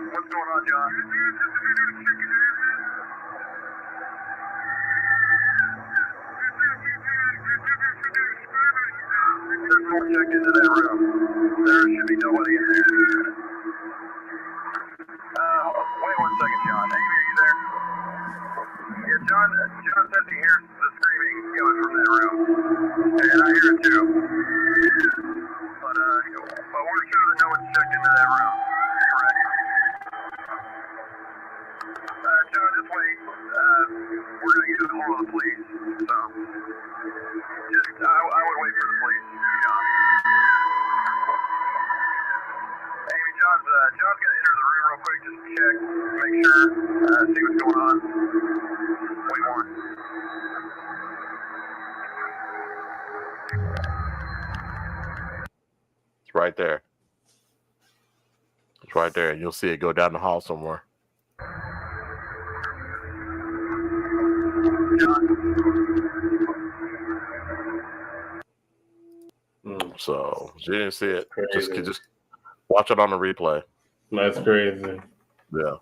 Speaker 15: What's going on, John? There's no one checked into that room. There should be nobody in there. Wait one second, John. Amy, are you there? Yeah, John says he hears the screaming coming from that room. And I hear it too. But we're sure that no one's checked into that room. Correct. John, just wait. We're going to get a hold of the police. So, I would wait for the police, John. Amy, John's going to enter the room real quick, just check, make sure, see what's going on. Wait one.
Speaker 1: It's right there. It's right there. You'll see it go down the hall somewhere. So you didn't see it. Just watch it on the replay.
Speaker 2: That's crazy.
Speaker 1: Yeah.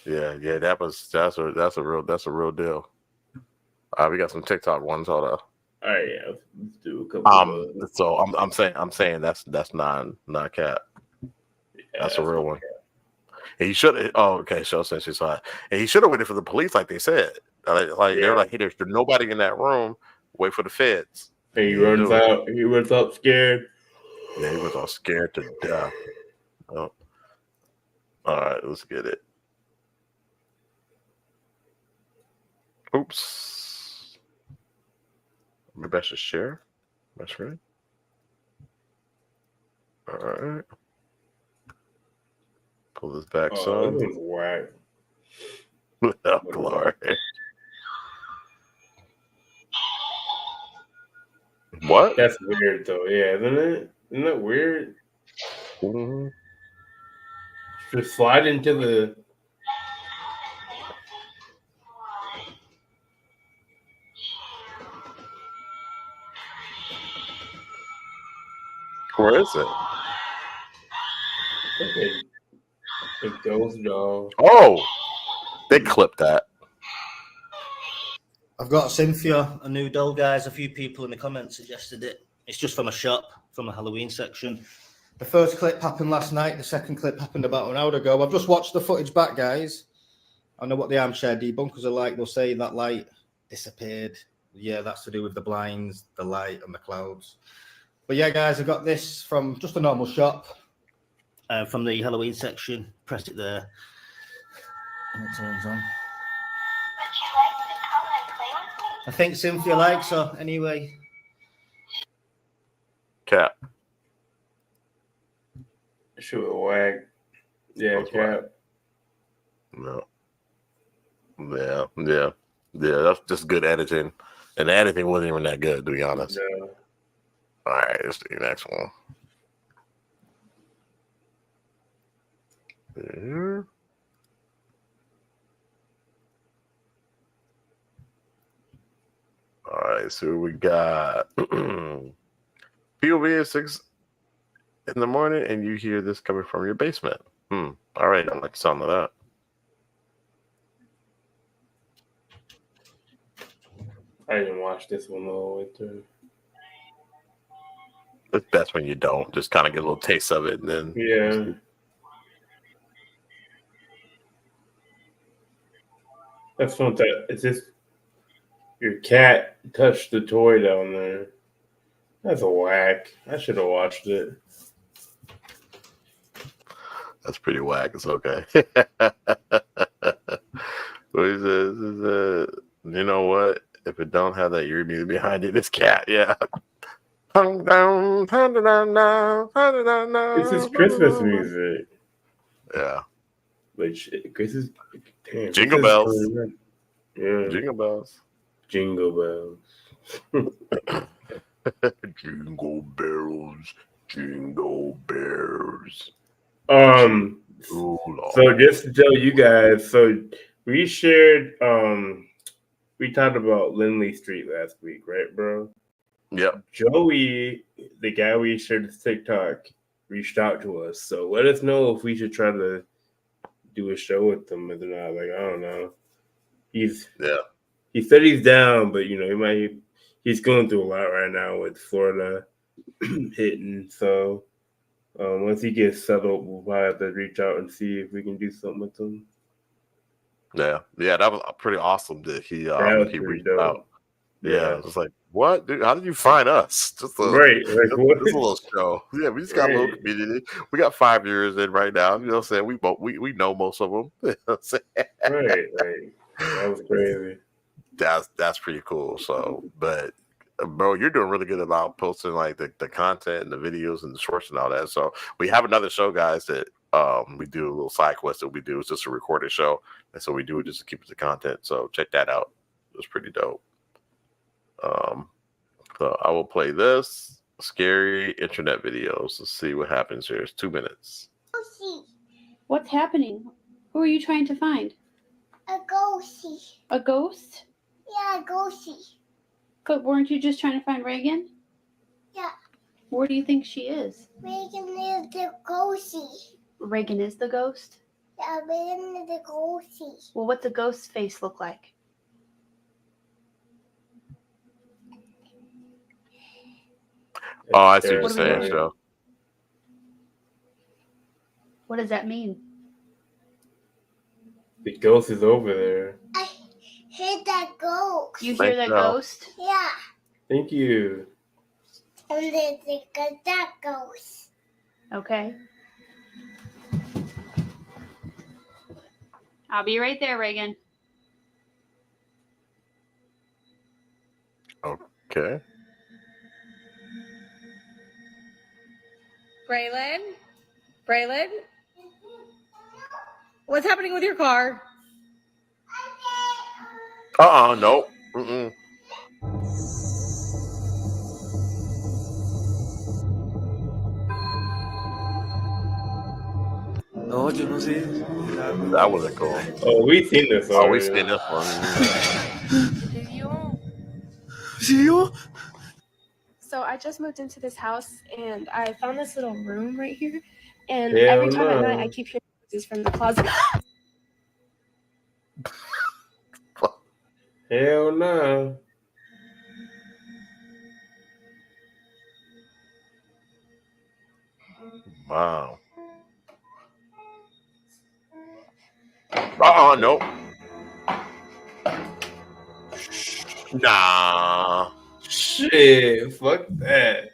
Speaker 1: That's a real deal. We got some TikTok ones. Hold up.
Speaker 2: All right, yeah, let's do a couple of those.
Speaker 1: So I'm saying that's non cat. That's a real one. And he should. Oh, okay. So since you saw it, and he should have waited for the police, like they said. Like they're like, hey, there's nobody in that room. Wait for the feds.
Speaker 2: And he runs out. He runs up scared.
Speaker 1: Yeah, he was all scared to death. Oh. All right, let's get it. Oops. Maybe I should share. That's right. All right. Pull this back some.
Speaker 2: This is whack.
Speaker 1: Oh, glory. What?
Speaker 2: That's weird, though. Yeah, isn't it? Isn't that weird?
Speaker 1: Mm-hmm.
Speaker 2: Just slide into the.
Speaker 1: Where is it?
Speaker 2: Okay. The ghost dog.
Speaker 1: Oh, they clipped that.
Speaker 16: I've got Cynthia, a new doll, guys. A few people in the comments suggested it. It's just from a shop, from a Halloween section. The first clip happened last night. The second clip happened about an hour ago. I've just watched the footage back, guys. I know what the armchair debunkers are like. They'll say that light disappeared. Yeah, that's to do with the blinds, the light, and the clouds. But yeah, guys, I got this from just a normal shop, from the Halloween section. Press it there, and it turns on. I think Cynthia likes her anyway.
Speaker 1: Cat.
Speaker 2: Sure, wag. Yeah, cat.
Speaker 1: No. Yeah. That's just good editing, and the editing wasn't even that good, to be honest.
Speaker 2: Yeah.
Speaker 1: All right, let's do the next one. There. All right, so we got POV at 6 in the morning, and you hear this coming from your basement. All right, I like the sound of that.
Speaker 2: I didn't watch this one all the way through.
Speaker 1: It's best when you don't. Just kind of get a little taste of it, and then
Speaker 2: yeah. That's not that. It's just your cat touched the toy down there. That's a whack. I should have watched it.
Speaker 1: That's pretty whack. It's okay. What is this? You know what? If it don't have that ear music behind it, it's cat. Yeah.
Speaker 2: This is Christmas music.
Speaker 1: Yeah.
Speaker 2: Which Christmas. Damn,
Speaker 1: Jingle bells.
Speaker 2: Yeah.
Speaker 1: Jingle bells.
Speaker 2: Jingle bells.
Speaker 1: Jingle bells. Jingle bells.
Speaker 2: So just to tell you guys, so we shared we talked about Lindley Street last week, right, bro?
Speaker 1: Yep.
Speaker 2: Joey, the guy we shared his TikTok, reached out to us. So let us know if we should try to do a show with them or not. Like, I don't know. He said he's down, but you know, he's going through a lot right now with Florida hitting. So once he gets settled, we'll probably have to reach out and see if we can do something with him.
Speaker 1: Yeah, that was pretty awesome that he reached out. Yeah, it's like, what, dude? How did you find us? Just
Speaker 2: right, like,
Speaker 1: just a little show. Yeah, we just got a little community. We got 5 years in right now. You know what I'm saying? We know most of them. You know what I'm saying?
Speaker 2: Right. That was crazy.
Speaker 1: That's pretty cool. So, but bro, you're doing really good about posting like the content and the videos and the shorts and all that. So we have another show, guys, that we do a little side quest that we do. It's just a recorded show, and so we do it just to keep it the content. So check that out. It was pretty dope. So I will play this scary internet videos. Let's see what happens here. It's 2 minutes.
Speaker 17: What's happening? Who are you trying to find?
Speaker 11: A ghostie.
Speaker 17: A ghost?
Speaker 11: Yeah, a ghostie.
Speaker 17: But weren't you just trying to find Reagan?
Speaker 11: Yeah.
Speaker 17: Where do you think she is?
Speaker 11: Reagan is the ghostie.
Speaker 17: Reagan is the ghost?
Speaker 11: Yeah, Reagan is the ghosty.
Speaker 17: Well, what's a ghost's face look like?
Speaker 1: Oh, I see what you're
Speaker 17: What do we
Speaker 1: saying,
Speaker 17: do?
Speaker 1: Joe.
Speaker 17: What does that mean?
Speaker 2: The ghost is over there.
Speaker 11: I hear that ghost.
Speaker 17: You hear that
Speaker 1: Joe.
Speaker 17: ghost?
Speaker 11: Yeah.
Speaker 2: Thank you.
Speaker 11: And there's that ghost.
Speaker 17: Okay. I'll be right there, Reagan.
Speaker 1: Okay.
Speaker 18: Braylon? What's happening with your car?
Speaker 1: Nope. Mm-mm. That wasn't cool.
Speaker 2: Oh, we've seen this
Speaker 1: Oh,
Speaker 2: already.
Speaker 1: we've seen this one.
Speaker 14: So I just moved into this house and I found this little room right here. And
Speaker 2: Hell
Speaker 14: every time at
Speaker 2: no.
Speaker 14: night I keep hearing noises from the closet.
Speaker 2: Hell no.
Speaker 1: Wow. Nope. Nah.
Speaker 2: Shit, fuck that.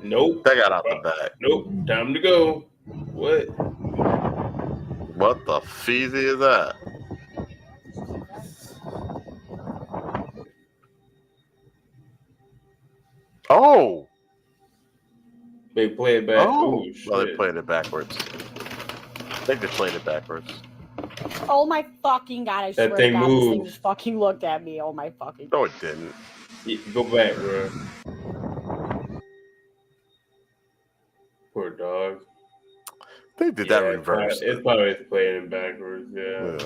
Speaker 2: Nope.
Speaker 1: They got out the back.
Speaker 2: Nope. Time to go. What?
Speaker 1: What the feezy is that? Oh.
Speaker 2: They play it back.
Speaker 1: Oh.
Speaker 2: Ooh, shit.
Speaker 1: Well, they played it backwards. I think they played it backwards.
Speaker 18: Oh my fucking god, I
Speaker 2: That
Speaker 18: swear
Speaker 2: thing
Speaker 18: to god, this thing
Speaker 2: moved.
Speaker 18: just fucking looked at me. Oh my fucking
Speaker 1: No, it didn't.
Speaker 2: Yeah, go back, bro. Poor dog.
Speaker 1: They did that reverse.
Speaker 2: It's probably playing it backwards, yeah.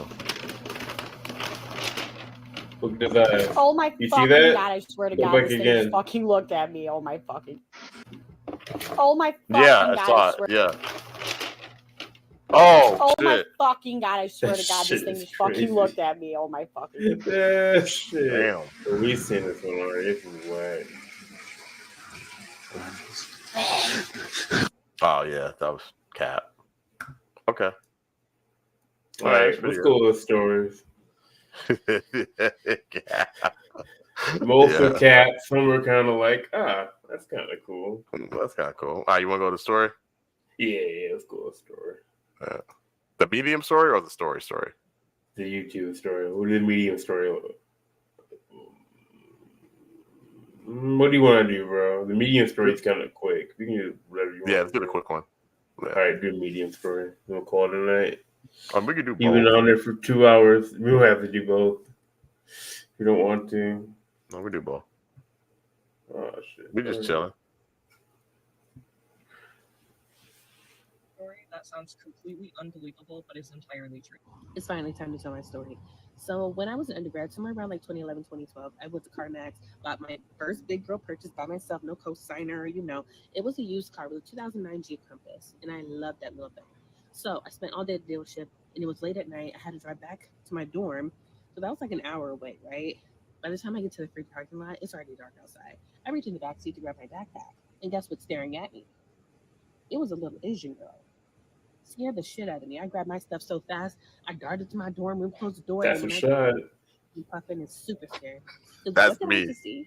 Speaker 2: Look at that.
Speaker 18: Oh my
Speaker 2: You see
Speaker 18: fucking
Speaker 2: that?
Speaker 18: god, I swear to
Speaker 2: Go
Speaker 18: god,
Speaker 2: back
Speaker 18: this thing
Speaker 2: again.
Speaker 18: just fucking looked at me. Oh my fucking. Oh my fucking
Speaker 1: Yeah, I
Speaker 18: god,
Speaker 1: saw
Speaker 18: I
Speaker 1: it.
Speaker 18: swear.
Speaker 1: Yeah. Oh,
Speaker 18: Oh my
Speaker 1: shit.
Speaker 18: fucking god, I swear
Speaker 2: That
Speaker 18: to god, this
Speaker 2: shit
Speaker 18: thing
Speaker 2: is
Speaker 18: just fucking
Speaker 2: crazy.
Speaker 18: looked at me. Oh my fucking.
Speaker 2: Yeah, shit.
Speaker 1: Damn.
Speaker 2: We've seen this one already. This is whack.
Speaker 1: Oh, yeah. That was Cap. Okay.
Speaker 2: All right, let's go with stories. Most
Speaker 1: Yeah.
Speaker 2: of Cap, some were kind of like, that's kind of cool.
Speaker 1: That's kind of cool. You want to go to the story?
Speaker 2: Yeah, let's go with story.
Speaker 1: The medium story or the story?
Speaker 2: The YouTube story. What is the medium story? What do you want to do, bro? The medium story is kind of quick. We can do whatever you want.
Speaker 1: Yeah, let's do the quick one. Yeah.
Speaker 2: All right, do the medium story. We'll call it a night.
Speaker 1: We can do both.
Speaker 2: You've been on there for 2 hours. We don't have to do both. We don't want to.
Speaker 1: No, we do both.
Speaker 2: Oh, shit.
Speaker 1: We just chilling.
Speaker 19: That sounds completely unbelievable, but it's entirely true. It's finally time to tell my story. So when I was an undergrad, somewhere around like 2011, 2012, I went to CarMax, bought my first big girl purchase by myself, no co-signer, It was a used car with a 2009 Jeep Compass, and I loved that little thing. So I spent all day at the dealership, and it was late at night. I had to drive back to my dorm, so that was like an hour away, right? By the time I get to the free parking lot, it's already dark outside. I reach in the back seat to grab my backpack, and guess what's staring at me? It was a little Asian girl. Scared the shit out of me. I grabbed my stuff so fast, I darted to my dorm room, closed the door.
Speaker 2: That's
Speaker 19: and
Speaker 2: a
Speaker 19: when
Speaker 2: shot.
Speaker 19: I'm puffing and super scared. 'Cause
Speaker 1: That's
Speaker 19: what did I
Speaker 1: me.
Speaker 19: just see?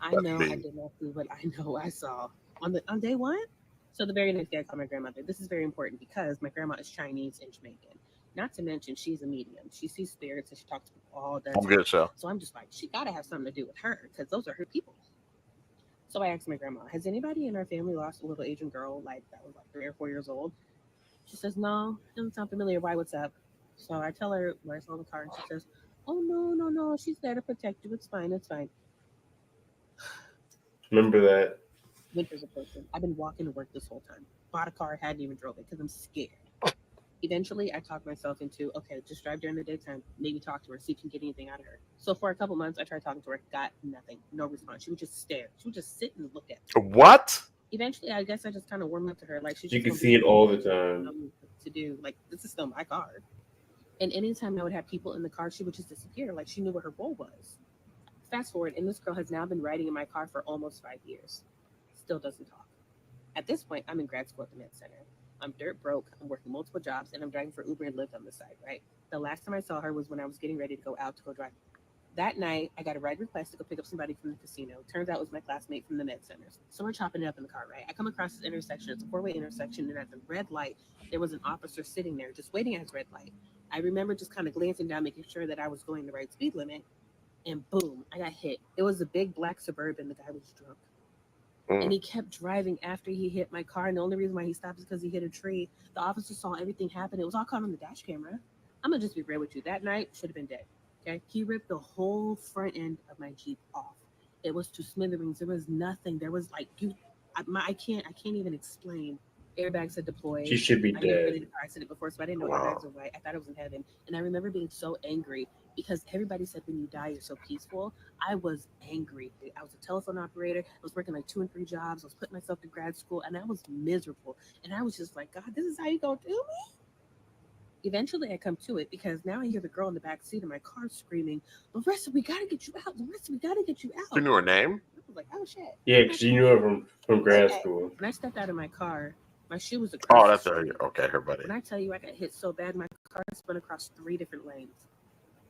Speaker 19: I
Speaker 1: That's
Speaker 19: know
Speaker 1: me.
Speaker 19: I did not see what I know I saw on day one. So the very next day, I called my grandmother. This is very important because my grandma is Chinese and Jamaican. Not to mention, she's a medium. She sees spirits and she talks to people all the time.
Speaker 1: Good show.
Speaker 19: So I'm just like, she gotta have something to do with her because those are her people. So I asked my grandma, has anybody in our family lost a little Asian girl that was like 3 or 4 years old? She says, no, doesn't sound familiar. Why, what's up? So I tell her where it's on the car, and she says, oh, no, she's there to protect you. It's fine.
Speaker 2: Remember that.
Speaker 19: Winter's approaching. I've been walking to work this whole time. Bought a car, hadn't even drove it because I'm scared. Eventually, I talked myself into, okay, just drive during the daytime, maybe talk to her, see if you can get anything out of her. So for a couple months, I tried talking to her, got nothing, no response. She would just stare. She would just sit and look at me.
Speaker 1: What?
Speaker 19: Eventually, I guess I just kind of warmed up to her. Like, she's
Speaker 2: You
Speaker 19: just
Speaker 2: can
Speaker 19: gonna
Speaker 2: see
Speaker 19: be
Speaker 2: it all the time.
Speaker 19: to do. Like, this is still my car. And anytime I would have people in the car, she would just disappear. Like, she knew what her role was. Fast forward, and this girl has now been riding in my car for almost 5 years. Still doesn't talk. At this point, I'm in grad school at the Med Center. I'm dirt broke. I'm working multiple jobs, and I'm driving for Uber and Lyft on the side, right? The last time I saw her was when I was getting ready to go out to go drive. That night, I got a ride request to go pick up somebody from the casino. Turns out it was my classmate from the Med Center. So we're chopping it up in the car, right? I come across this intersection. It's a four-way intersection, and at the red light, there was an officer sitting there just waiting at his red light. I remember just kind of glancing down, making sure that I was going the right speed limit, and boom, I got hit. It was a big black Suburban. The guy was drunk. And he kept driving after he hit my car. And the only reason why he stopped is because he hit a tree. The officer saw everything happen. It was all caught on the dash camera. I'm going to just be real with you. That night should have been dead. Okay. He ripped the whole front end of my Jeep off. It was to smithereens. There was nothing. There was like, I can't even explain. Airbags had deployed.
Speaker 2: She should be
Speaker 19: I never been in
Speaker 2: dead.
Speaker 19: a car accident before, so I didn't know airbags were white. I thought it was in heaven. And I remember being so angry because everybody said when you die, you're so peaceful. I was angry. I was a telephone operator. I was working like 2 and 3 jobs. I was putting myself to grad school, and I was miserable. And I was just like, God, this is how you gonna do me? Eventually, I come to it because now I hear the girl in the back seat of my car screaming, Larissa, we gotta get you out. Larissa, we gotta get you out.
Speaker 1: You knew her name?
Speaker 19: I was like, oh shit.
Speaker 2: Yeah, because you knew her from grad school.
Speaker 19: When I stepped out of my car, my shoe was
Speaker 1: Oh,
Speaker 19: across
Speaker 1: that's
Speaker 19: the
Speaker 1: her.
Speaker 19: street.
Speaker 1: Okay, her buddy.
Speaker 19: When I tell you I got hit so bad, my car spun across 3 different lanes.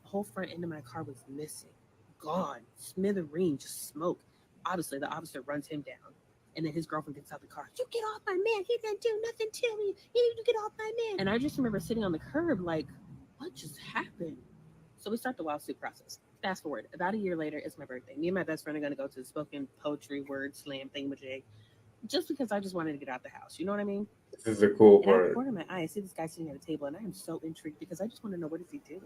Speaker 19: The whole front end of my car was missing, gone, smithereen, just smoke. Obviously, the officer runs him down, and then his girlfriend gets out the car. You get off my man! He didn't do nothing to me. You need to get off my man! And I just remember sitting on the curb like, what just happened? So we start the lawsuit process. Fast forward, about a year later, it's my birthday. Me and my best friend are going to go to the spoken poetry word slam thingamajig, just because I just wanted to get out the house. You know what I mean?
Speaker 2: This is the cool
Speaker 19: And out the
Speaker 2: part.
Speaker 19: corner of my eye, I see this guy sitting at a table, and I am so intrigued because I just want to know, what is he doing?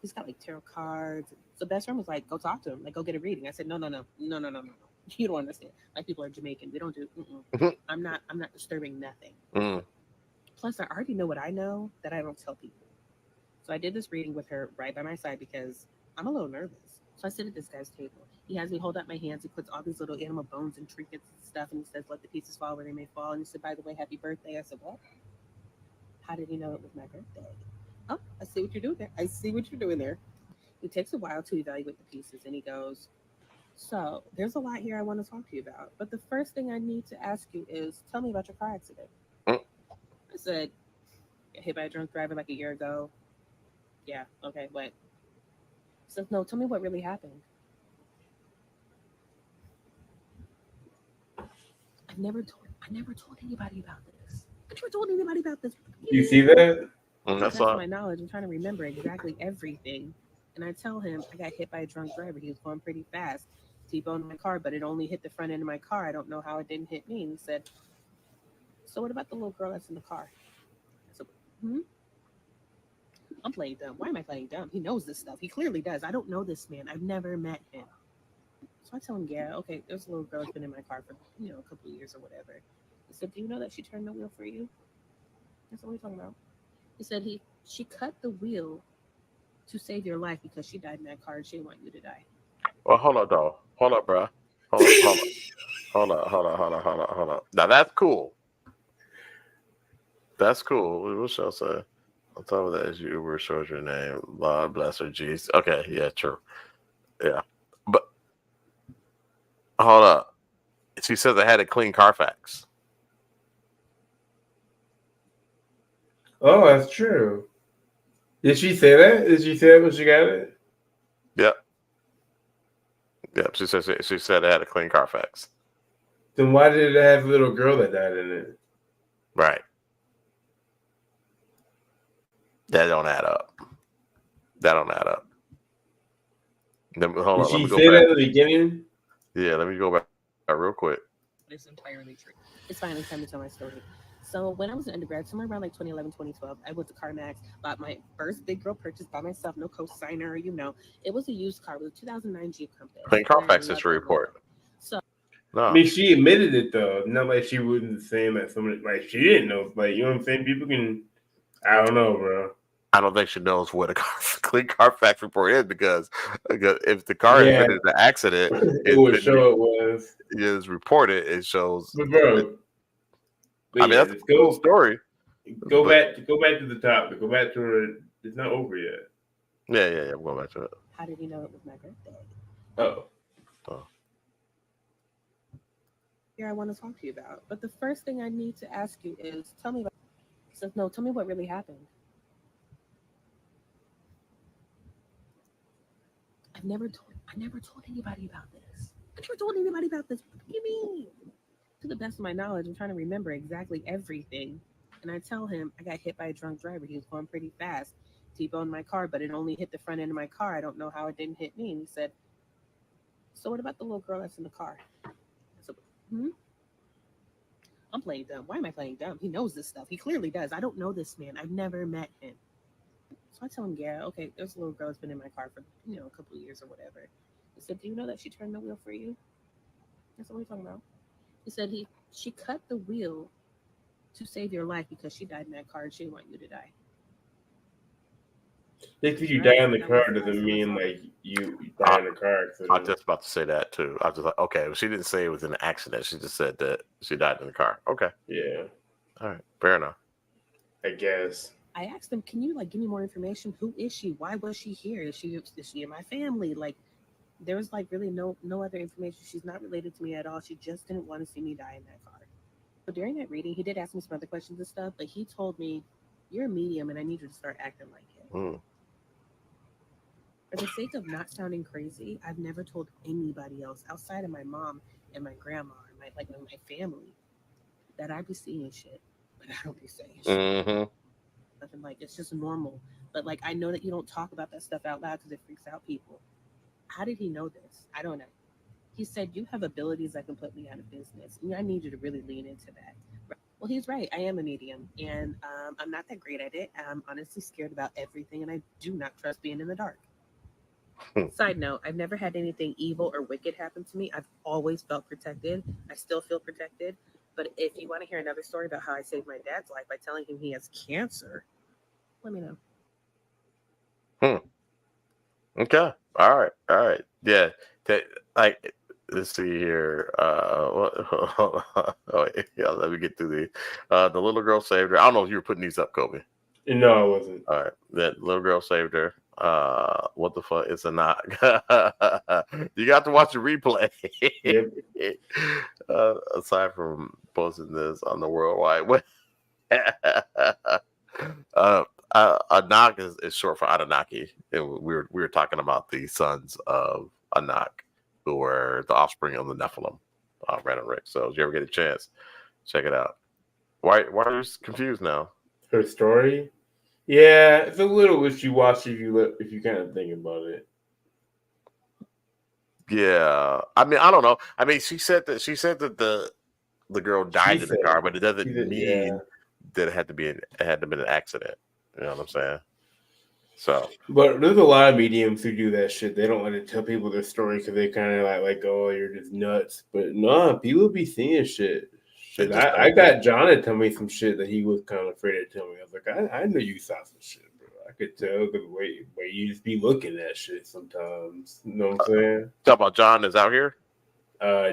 Speaker 19: He's got like tarot cards. So best friend was like, go talk to him, like go get a reading. I said, no. You don't understand. My people are Jamaican. We don't do. I'm not disturbing nothing. Plus, I already know what I know that I don't tell people. So I did this reading with her right by my side because I'm a little nervous. So I sit at this guy's table. He has me hold up my hands. He puts all these little animal bones and trinkets and stuff, and he says, let the pieces fall where they may fall. And he said, by the way, happy birthday. I said, what? How did he know it was my birthday? Oh, I see what you're doing there. I see what you're doing there. It takes a while to evaluate the pieces, and he goes, so there's a lot here I want to talk to you about. But the first thing I need to ask you is, tell me about your car accident. I said, got hit by a drunk driver like a year ago. Yeah, okay, what? He says, no, tell me what really happened. I never told anybody about this. I never told anybody about this.
Speaker 2: You see that?
Speaker 19: That's my knowledge. I'm trying to remember exactly everything. And I tell him I got hit by a drunk driver. He was going pretty fast. T-boned my car, but it only hit the front end of my car. I don't know how it didn't hit me. And he said, so what about the little girl that's in the car? I said, I'm playing dumb. Why am I playing dumb? He knows this stuff. He clearly does. I don't know this man. I've never met him. So I tell him, yeah, okay, there's a little girl that's been in my car for, a couple of years or whatever. He said, do you know that she turned the wheel for you? I said, what are you talking about? He said she cut the wheel to save your life because she died in that car and she didn't want you to die.
Speaker 1: Well, hold up, though. Hold up, bro. Hold up. Now, that's cool. That's cool. What shall I say? On top of that, as you Uber shows your name. Lord bless her, jeez. Okay, yeah, true. Yeah. But, hold up. She says I had a clean Carfax.
Speaker 2: Oh, that's true. Did she say that? Did she say that when she got it?
Speaker 1: Yep. Yep. She said it had a clean Carfax.
Speaker 2: Then why did it have a little girl that died in it?
Speaker 1: Right. That don't add up. Then, hold on.
Speaker 2: Did
Speaker 1: Let
Speaker 2: she
Speaker 1: me go
Speaker 2: say
Speaker 1: back.
Speaker 2: that at the beginning?
Speaker 1: Yeah, let me go back real quick.
Speaker 19: It's entirely true. It's finally time to tell my story. So when I was an undergrad, somewhere around like 2011, 2012, I went to CarMax, bought my first big girl purchase by myself, no co-signer, It was a used car. It was a 2009 Jeep Compass.
Speaker 1: Clean Carfax history report.
Speaker 19: So,
Speaker 1: no.
Speaker 2: I mean, she admitted it though. Not like she wasn't saying that somebody like she didn't know. Like, you know what I'm saying? People can. I don't know, bro.
Speaker 1: I don't think she knows what a clean Carfax report is because if the car has been in an accident,
Speaker 2: it would show it was.
Speaker 1: It is reported. It shows.
Speaker 2: But bro,
Speaker 1: I mean, that's a cool story.
Speaker 2: Go back to the top. Go back to it. It's not over yet.
Speaker 1: Yeah. I'm going back to it.
Speaker 19: How did he know it was my birthday?
Speaker 2: Oh.
Speaker 19: Here I want to talk to you about. But the first thing I need to ask you is, tell me about. He says, no, tell me what really happened. I never told anybody about this. I never told anybody about this. What do you mean? To the best of my knowledge, I'm trying to remember exactly everything. And I tell him I got hit by a drunk driver. He was going pretty fast. T-boned my car, but it only hit the front end of my car. I don't know how it didn't hit me. And he said, so what about the little girl that's in the car? I said, I'm playing dumb. Why am I playing dumb? He knows this stuff. He clearly does. I don't know this man. I've never met him. So I tell him, yeah, okay, there's a little girl that's been in my car for, a couple of years or whatever. He said, do you know that she turned the wheel for you? I said, what are you talking about? He said she cut the wheel to save your life because she died in that car and she didn't want you to die.
Speaker 2: Just because you die in the car doesn't mean like you die in a car accident.
Speaker 1: I was just about to say that too. I was just like, okay, well, she didn't say it was an accident. She just said that she died in the car. Okay.
Speaker 2: Yeah.
Speaker 1: All right. Fair enough.
Speaker 2: I guess.
Speaker 19: I asked him, can you give me more information? Who is she? Why was she here? Is she in my family? There was really no other information. She's not related to me at all. She just didn't want to see me die in that car. So during that reading, he did ask me some other questions and stuff, but he told me, you're a medium and I need you to start acting like it. For the sake of not sounding crazy, I've never told anybody else outside of my mom and my grandma and my family that I be seeing shit, but I don't be saying shit. Nothing it's just normal. But I know that you don't talk about that stuff out loud because it freaks out people. How did he know this? I don't know. He said, you have abilities that can put me out of business. And I need you to really lean into that. Well, he's right. I am a medium. And I'm not that great at it. I'm honestly scared about everything. And I do not trust being in the dark. Side note, I've never had anything evil or wicked happen to me. I've always felt protected. I still feel protected. But if you want to hear another story about how I saved my dad's life by telling him he has cancer, let me know.
Speaker 1: Okay. All right. Yeah. Let's see here. Let me get through the little girl saved her. I don't know if you were putting these up, Kobe.
Speaker 2: No, I wasn't.
Speaker 1: All right. That little girl saved her. What the fuck is Anak? You got to watch the replay.
Speaker 2: Yep.
Speaker 1: Aside from posting this on the World Wide Web. Anak is short for Anunnaki. And we were talking about the sons of Anak, who were the offspring of the Nephilim. Random Rick. So if you ever get a chance, check it out. Why are you confused now?
Speaker 2: Her story? Yeah, it's a little wishy-washy if you kind of think about it.
Speaker 1: Yeah, I mean, I don't know. I mean, she said that the girl died in the car, but it doesn't mean that it had to be an accident. You know what I'm saying? So,
Speaker 2: but there's a lot of mediums who do that shit. They don't want to tell people their story because they kind of like, oh, you're just nuts. But no, people be seeing shit. I got John to tell me some shit that he was kind of afraid to tell me. I was like, I know you saw some shit, bro. I could tell the way you just be looking at shit sometimes. You know what I'm saying?
Speaker 1: Talk about John is out here.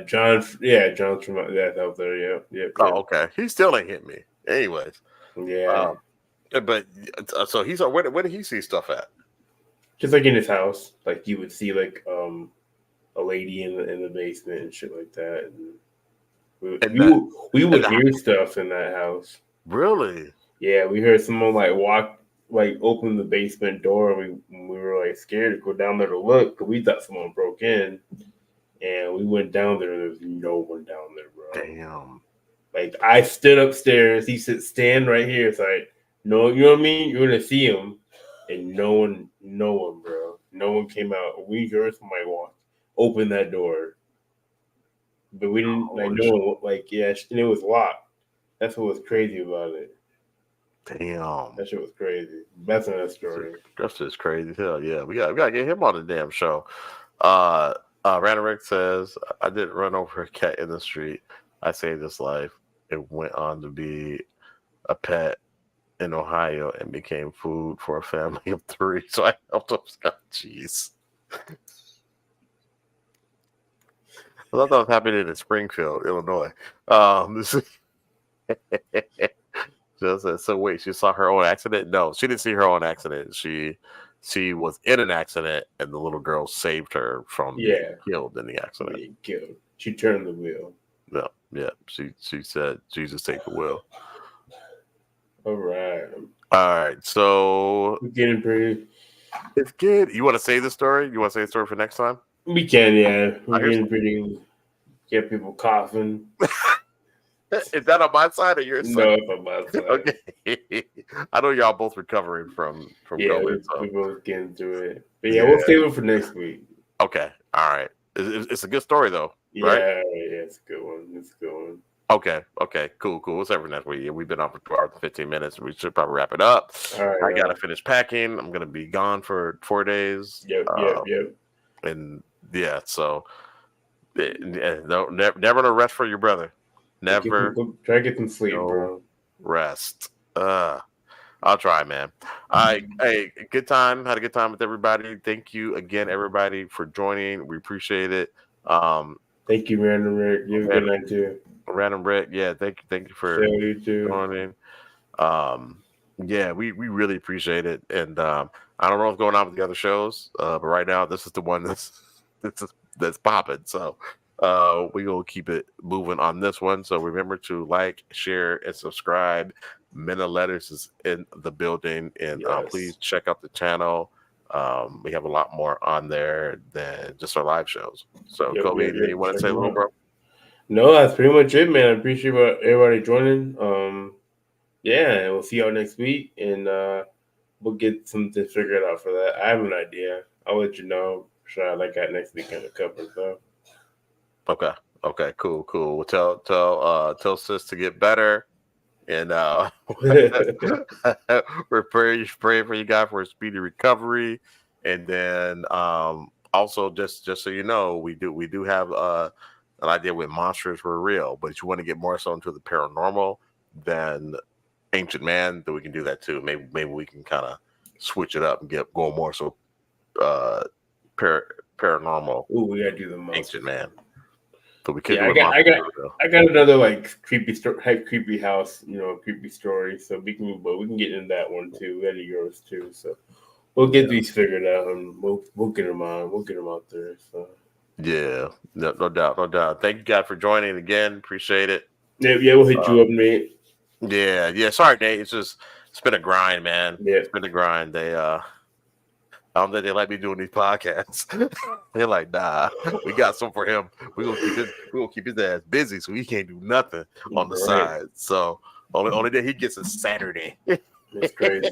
Speaker 2: John's from that's out there. Yep.
Speaker 1: Oh, okay. He still ain't hit me. Anyways.
Speaker 2: Yeah.
Speaker 1: But so he's where did he see stuff at?
Speaker 2: Just in his house, you would see a lady in the basement and shit like that. And we would hear stuff in that house.
Speaker 1: Really?
Speaker 2: Yeah, we heard someone open the basement door. We were scared to go down there to look because we thought someone broke in, and we went down there. And there was no one down there, bro.
Speaker 1: Damn.
Speaker 2: I stood upstairs. He said, "Stand right here." It's no, you know what I mean. You're gonna see him, and no one, bro. No one came out. We heard somebody open that door. But we didn't and it was locked. That's what was crazy about it.
Speaker 1: Damn,
Speaker 2: that shit was crazy. That's another story.
Speaker 1: That's just crazy. Hell yeah, we gotta get him on the damn show. Random Rick says, "I didn't run over a cat in the street. I saved his life. It went on to be a pet in Ohio and became food for a family of 3. So I helped him. Jeez. I thought that was happening in Springfield, Illinois. This is so wait, she saw her own accident? No, she didn't see her own accident. She was in an accident, and the little girl saved her from being killed in the accident.
Speaker 2: Being killed. She turned the wheel.
Speaker 1: No, yeah. She said, "Jesus, take the wheel."
Speaker 2: All right.
Speaker 1: So
Speaker 2: we're getting pretty.
Speaker 1: It's good. You want to say the story? You want to say the story for next time?
Speaker 2: We can, yeah. We're getting pretty. Get people coughing.
Speaker 1: Is that on my side or your side?
Speaker 2: No, it's on my side.
Speaker 1: Okay. I know y'all both recovering from COVID.
Speaker 2: We both getting through it. But we'll save it for next week.
Speaker 1: Okay. All right. It's a good story though,
Speaker 2: yeah,
Speaker 1: right?
Speaker 2: Yeah, it's a good one. It's a good one.
Speaker 1: Okay. Cool. We'll save it for next week. We've been on for 2 hours and 15 minutes. We should probably wrap it up.
Speaker 2: All right.
Speaker 1: I gotta finish packing. I'm gonna be gone for 4 days.
Speaker 2: Yep.
Speaker 1: And so never no rest for your brother. Never
Speaker 2: try to get some sleep, bro.
Speaker 1: Rest. I'll try, man. Hey, good time. Had a good time with everybody. Thank you again, everybody, for joining. We appreciate it.
Speaker 2: Thank you, Random Rick. You have a good night too.
Speaker 1: Random Rick, yeah. Thank you for joining. We really appreciate it. And I don't know what's going on with the other shows, but right now this is the one that's popping. So we gonna keep it moving on this one. So remember to like, share, and subscribe. Men of Letters is in the building, and please check out the channel. We have a lot more on there than just our live shows. So Kobe, you want to say a little, bro?
Speaker 2: No, that's pretty much it, man. I appreciate everybody joining. And we'll see y'all next week, and we'll get something figured out for that. I have an idea. I'll let you know. Sure, like that next weekend to cover stuff.
Speaker 1: Okay, cool. Well, tell sis to get better, and we're praying for you guys for a speedy recovery. And then also just so you know, we do have an idea with monsters were real, but if you want to get more so into the paranormal than ancient man, then we can do that too. Maybe we can kind of switch it up and go more so paranormal.
Speaker 2: Ooh, we gotta do the monsters.
Speaker 1: Ancient man. So we could
Speaker 2: I got another like creepy house, creepy story. So we can get into that one too. We got yours too. So we'll get these figured out, and we'll get them on. We'll get them out there. So
Speaker 1: no doubt. Thank you guys for joining again. Appreciate it.
Speaker 2: Yeah, we'll hit you up, Nate.
Speaker 1: Yeah. Sorry, Nate. It's been a grind, man.
Speaker 2: Yeah,
Speaker 1: it's been a grind. I don't think they like me doing these podcasts. They're like, nah, we got some for him. We're gonna keep his ass busy so he can't do nothing on the side. So only day he gets is Saturday.
Speaker 2: That's crazy.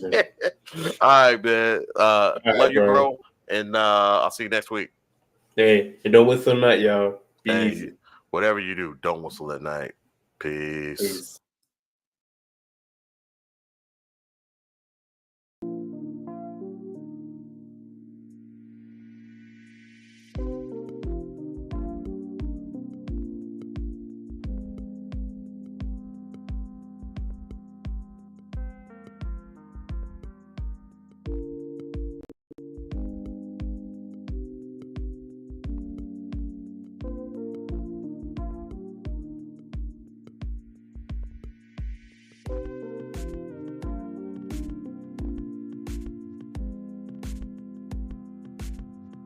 Speaker 1: All right, man. Love you, bro. And I'll see you next week.
Speaker 2: Hey, and don't whistle at night, y'all. Be easy.
Speaker 1: Whatever you do, don't whistle at night. Peace.